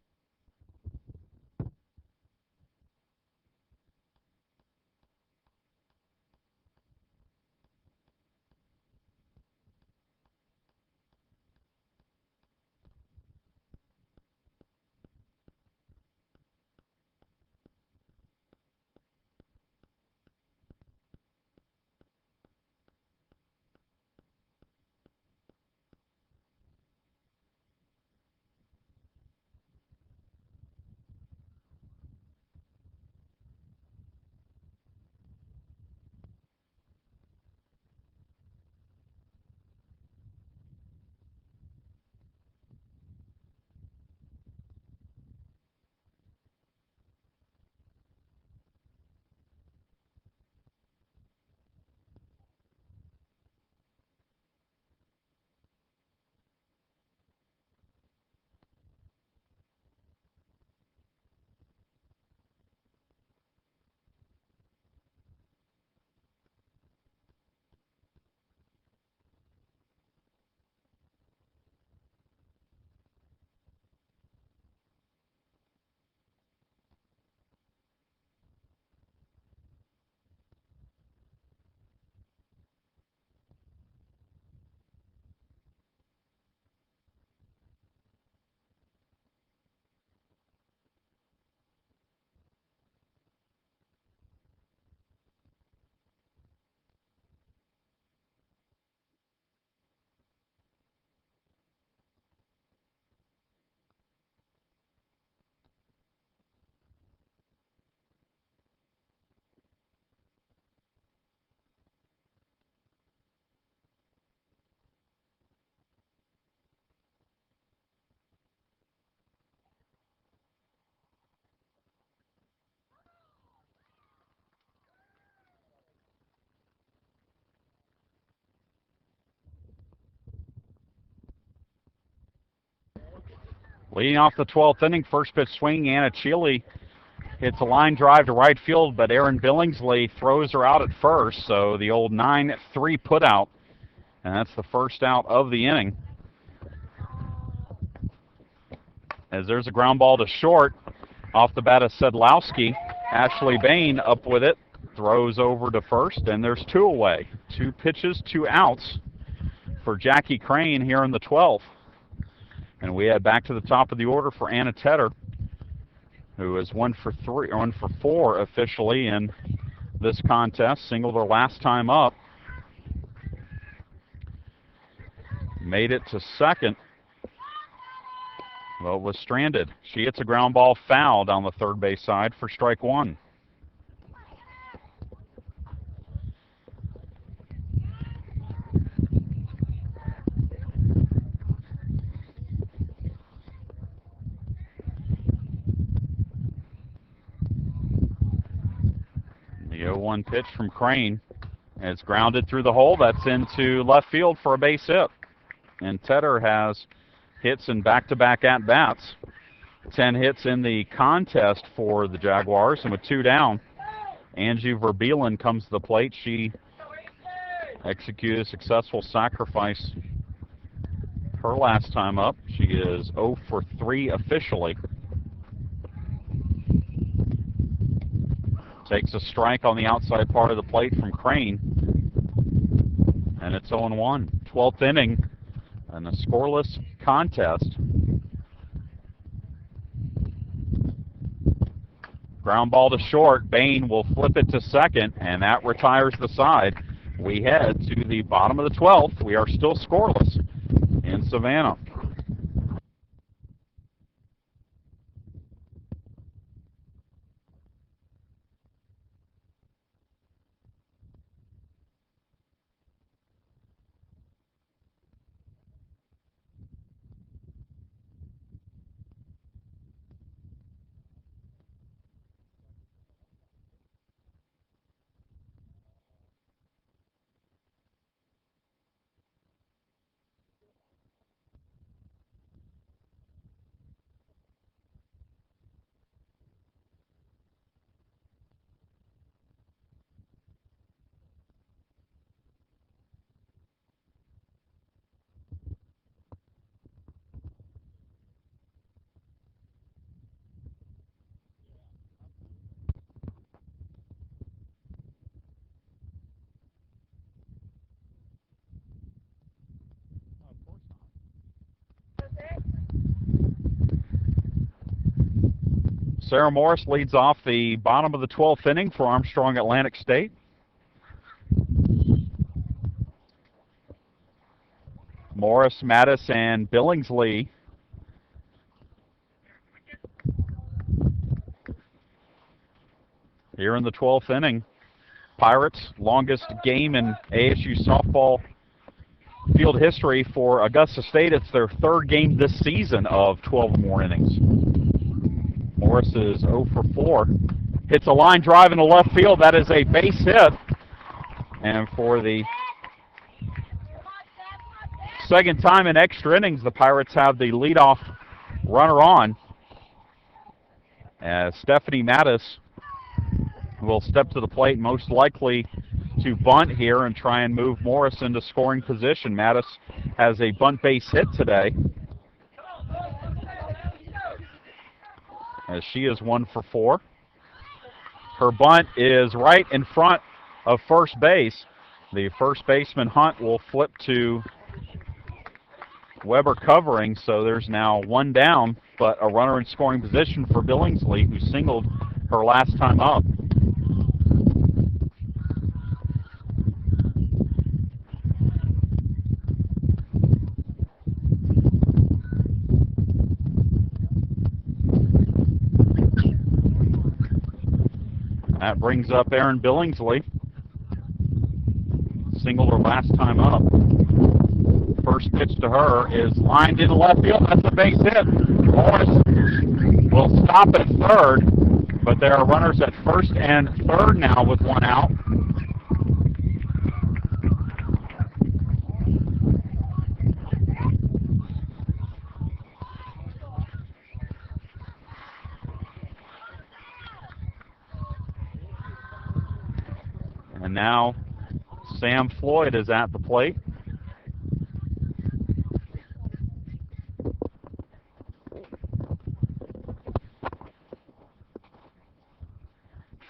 Leading off the 12th inning, first pitch swing, Anna Chile hits a line drive to right field, but Aaron Billingsley throws her out at first, so the old 9-3 putout, and that's the first out of the inning. As there's a ground ball to short, off the bat of Sedlowski. Ashley Bain up with it, throws over to first, and there's 2 away. 2 pitches, 2 outs for Jackie Crane here in the 12th. And we head back to the top of the order for Anna Tedder, who is 1 for 4 officially in this contest. Singled her last time up. Made it to second. Well, was stranded. She hits a ground ball foul down the third base side for strike 1. 0-1 pitch from Crane. It's grounded through the hole. That's into left field for a base hit. And Tedder has hits in back-to-back at-bats. 10 hits in the contest for the Jaguars. And with 2 down, Angie Verbeelen comes to the plate. She executed a successful sacrifice her last time up. She is 0 for 3 officially. Takes a strike on the outside part of the plate from Crane. And it's 0-1. 12th inning and a scoreless contest. Ground ball to short. Bain will flip it to second, and that retires the side. We head to the bottom of the 12th. We are still scoreless in Savannah. Sarah Morris leads off the bottom of the 12th inning for Armstrong Atlantic State. Morris, Mattis, and Billingsley here in the 12th inning. Pirates' longest game in ASU softball field history for Augusta State. It's their 3rd game this season of 12 or more innings. Morris is 0 for 4. Hits a line drive into left field. That is a base hit. And for the second time in extra innings, the Pirates have the leadoff runner on, as Stephanie Mattis will step to the plate, most likely to bunt here and try and move Morris into scoring position. Mattis has a bunt base hit today, as she is 1 for 4. Her bunt is right in front of first base. The first baseman, Hunt, will flip to Weber covering, so there's now 1 down, but a runner in scoring position for Billingsley, who singled her last time up. That brings up Erin Billingsley. Singled her last time up. First pitch to her is lined into left field. That's a base hit. Morris will stop at third, but there are runners at first and third now with 1 out. And now Sam Floyd is at the plate.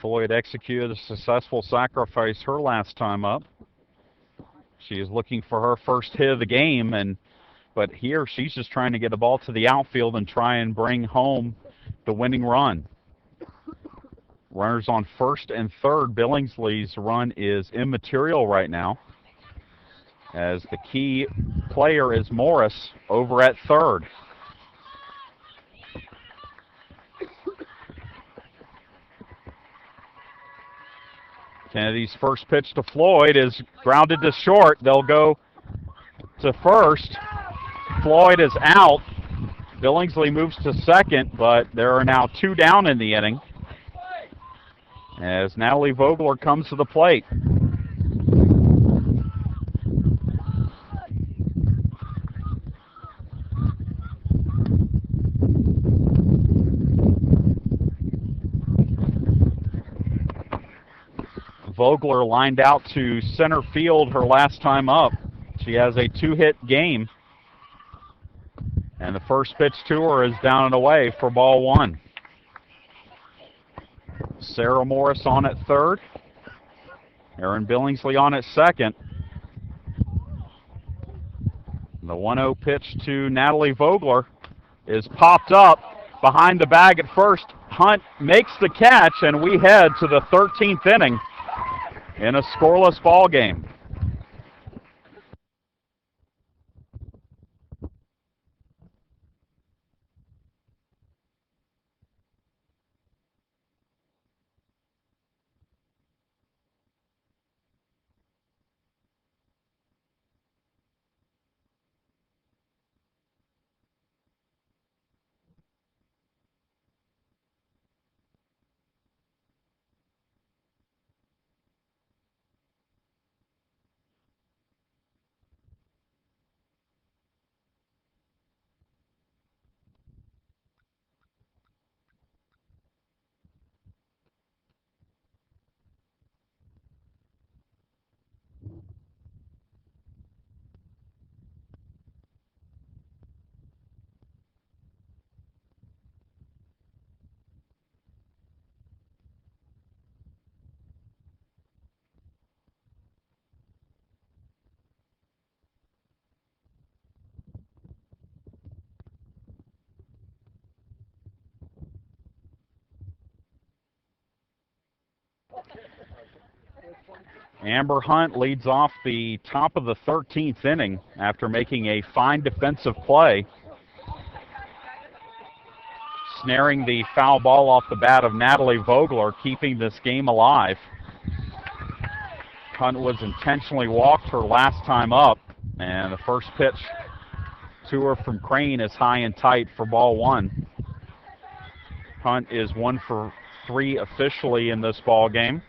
Floyd executed a successful sacrifice her last time up. She is looking for her first hit of the game, but here she's just trying to get the ball to the outfield and try and bring home the winning run. Runners on first and third. Billingsley's run is immaterial right now, as the key player is Morris over at third. Kennedy's first pitch to Floyd is grounded to short. They'll go to first. Floyd is out. Billingsley moves to second, but there are now 2 down in the inning. as Natalie Vogler comes to the plate. Vogler lined out to center field her last time up. She has a 2-hit game. And the first pitch to her is down and away for ball 1. Sarah Morris on at third. Erin Billingsley on at second. The 1-0 pitch to Natalie Vogler is popped up behind the bag at first. Hunt makes the catch, and we head to the 13th inning in a scoreless ball game. Amber Hunt leads off the top of the 13th inning after making a fine defensive play, snaring the foul ball off the bat of Natalie Vogler, keeping this game alive. Hunt was intentionally walked her last time up, and the first pitch to her from Crane is high and tight for ball 1. Hunt is 1 for 3 officially in this ball game.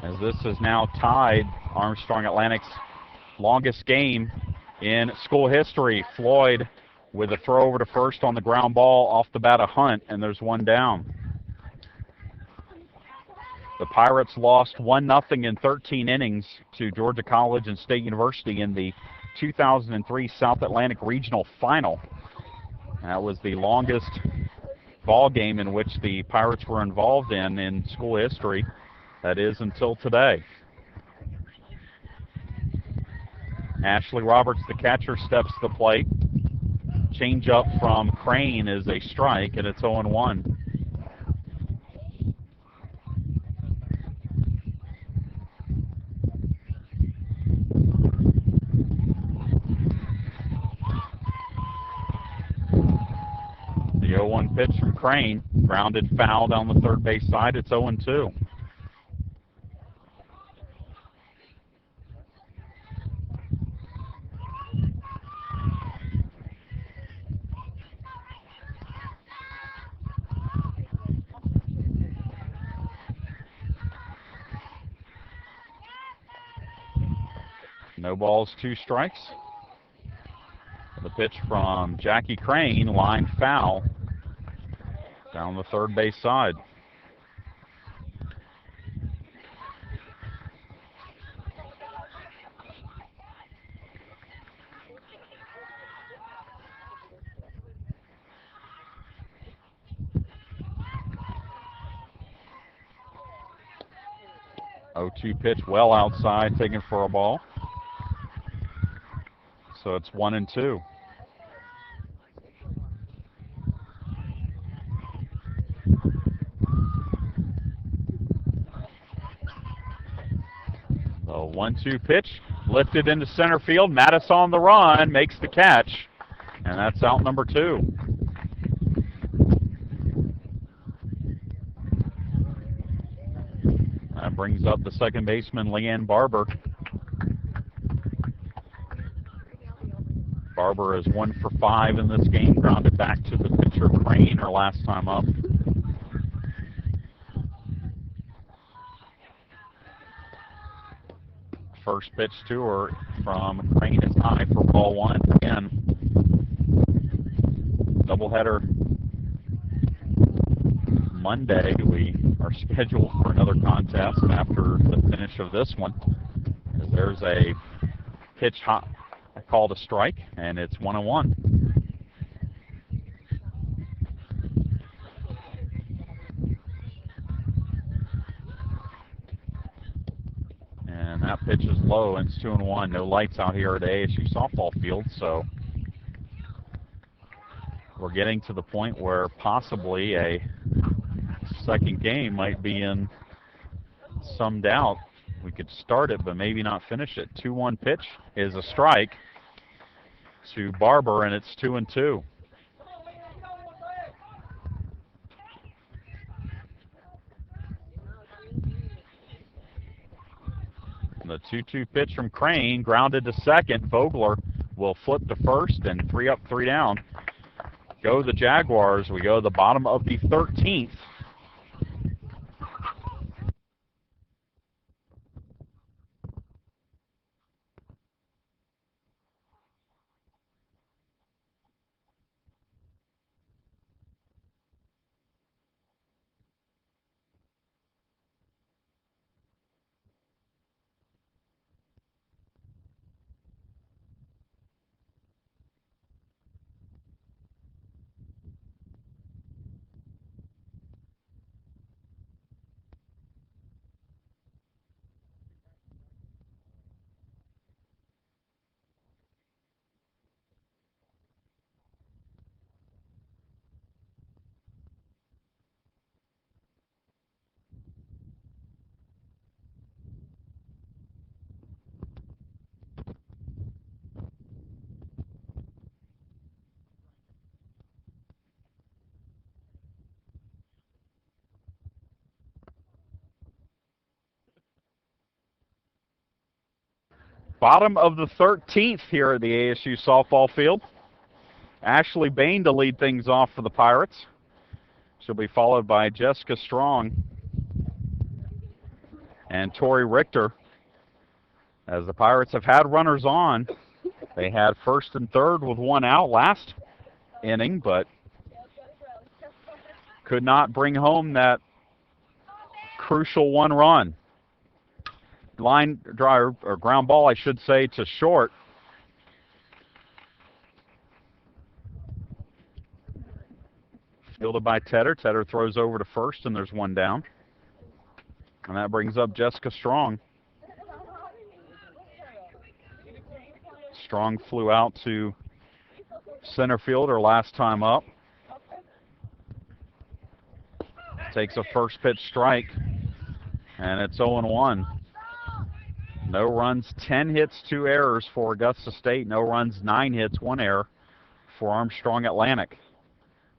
As this is now tied Armstrong Atlantic's longest game in school history. Floyd with a throw over to first on the ground ball off the bat of Hunt, and there's 1 down. The Pirates lost 1-0 in 13 innings to Georgia College and State University in the 2003 South Atlantic Regional Final. That was the longest ball game in which the Pirates were involved in school history. That is until today. Ashley Roberts, the catcher, steps to the plate. Changeup from Crane is a strike, and it's 0-1. The 0-1 pitch from Crane, grounded foul down the third base side. It's 0-2. No balls, 2 strikes. The pitch from Jackie Crane, line foul down the third base side. Oh, 2 pitch well outside, taken for a ball. So it's 1-2. The 1-2 pitch lifted into center field. Mattis on the run, makes the catch, and that's out number 2. That brings up the second baseman, Leanne Barber. Barber is 1 for 5 in this game, grounded back to the pitcher. last time up. First pitch to her from Crane is high for ball one. Again, doubleheader Monday. We are scheduled for another contest after the finish of this one. There's a pitch hot, called a strike, and it's 1-1. And that pitch is low, and it's 2-1. No lights out here at the ASU softball field, so we're getting to the point where possibly a second game might be in some doubt. We could start it, but maybe not finish it. 2-1 pitch is a strike to Barber, and it's 2-2. The 2-2 pitch from Crane, grounded to second. Vogler will flip to first, and 3 up, 3 down. Go the Jaguars. We go to the bottom of the 13th. Bottom of the 13th here at the ASU softball field. Ashley Bain to lead things off for the Pirates. She'll be followed by Jessica Strong and Tori Richter. As the Pirates have had runners on, they had first and third with 1 out last inning, but could not bring home that crucial 1 run. Line drive, or ground ball, I should say, to short. Fielded by Tedder. Tedder throws over to first, and there's 1 down. And that brings up Jessica Strong. Strong flew out to center field her last time up. Takes a first pitch strike, and it's 0-1. No runs, 10 hits, 2 errors for Augusta State. No runs, 9 hits, 1 error for Armstrong Atlantic.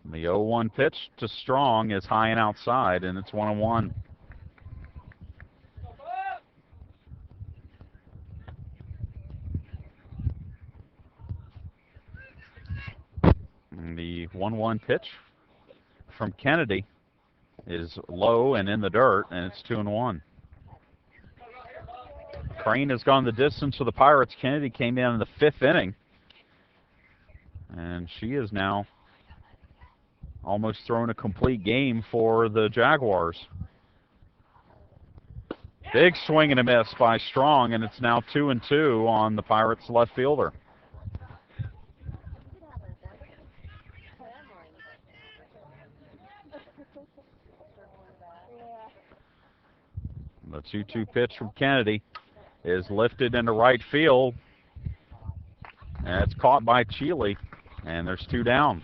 The 0-1 pitch to Strong is high and outside, and it's 1-1. And the 1-1 pitch from Kennedy is low and in the dirt, and it's 2-1. Crane has gone the distance for the Pirates. Kennedy came in the 5th inning, and she is now almost thrown a complete game for the Jaguars. Big swing and a miss by Strong, and it's now 2-2 on the Pirates' left fielder. The 2-2 pitch from Kennedy is lifted into right field, and it's caught by Cheeley, and there's 2 down.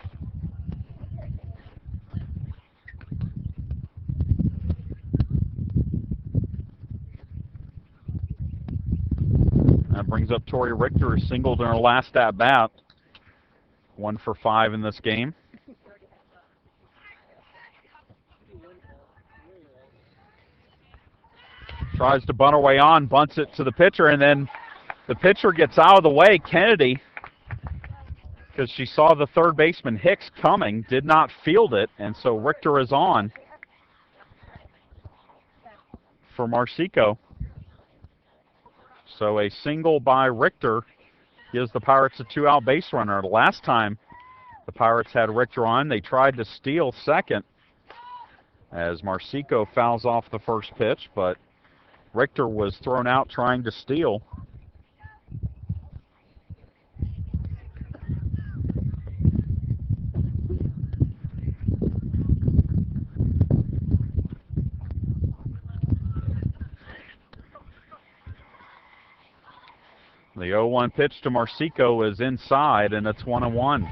That brings up Tori Richter, who singled in her last at-bat. 1 for 5 in this game. Tries to bunt her way on, bunts it to the pitcher, and then the pitcher gets out of the way. Kennedy because she saw the third baseman Hicks coming, did not field it, and so Richter is on for Marsico. So a single by Richter gives the Pirates a 2-out base runner. The last time the Pirates had Richter on, they tried to steal second as Marsico fouls off the first pitch, but Richter was thrown out trying to steal. The 0-1 pitch to Marsico is inside, and it's 1-1.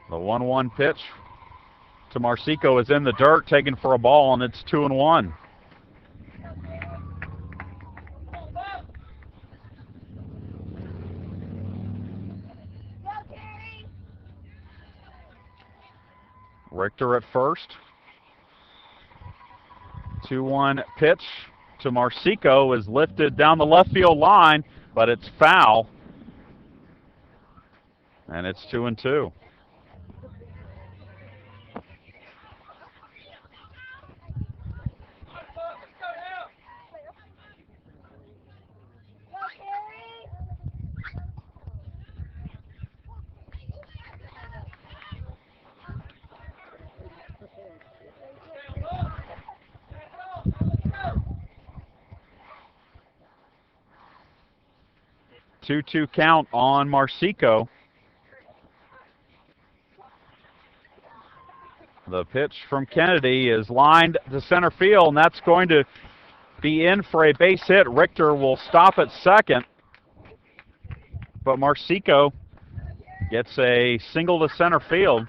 The 1-1 pitch to Marsico is in the dirt, taken for a ball, and it's 2-1. Richter at first. 2-1 pitch to Marsico is lifted down the left field line, but it's foul. And it's 2-2. Two-two count on Marsico. The pitch from Kennedy is lined to center field, and that's going to be in for a base hit. Richter will stop at second, but Marsico gets a single to center field.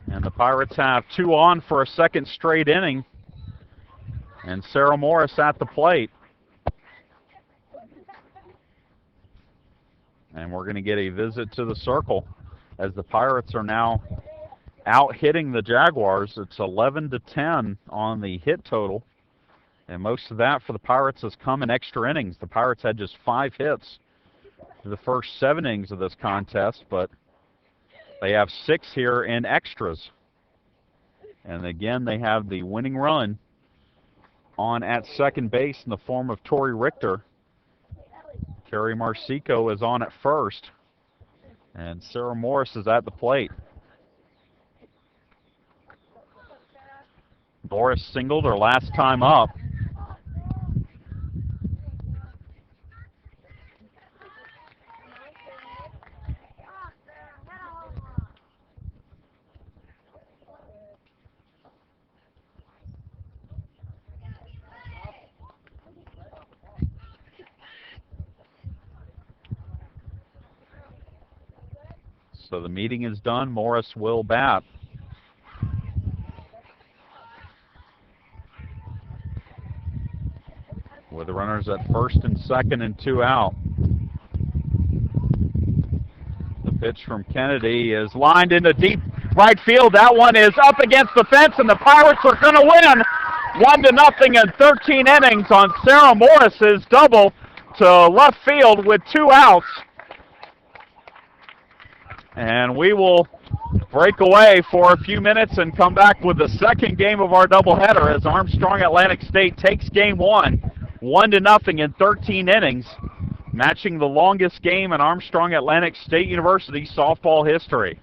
And the Pirates have 2 on for a second straight inning. And Sarah Morris at the plate. And we're going to get a visit to the circle as the Pirates are now out hitting the Jaguars. It's 11-10 on the hit total. And most of that for the Pirates has come in extra innings. The Pirates had just 5 hits through the first 7 innings of this contest, but they have 6 here in extras. And again, they have the winning run on at second base in the form of Tori Richter. Carrie Marsico is on at first. And Sarah Morris is at the plate. Morris singled her last time up. So the meeting is done. Morris will bat. With the runners at first and second and 2 out. The pitch from Kennedy is lined into deep right field. That one is up against the fence, and the Pirates are going to win 1-0 in 13 innings on Sarah Morris's double to left field with 2 outs. And we will break away for a few minutes and come back with the second game of our doubleheader as Armstrong Atlantic State takes game 1, 1-0 in 13 innings, matching the longest game in Armstrong Atlantic State University softball history.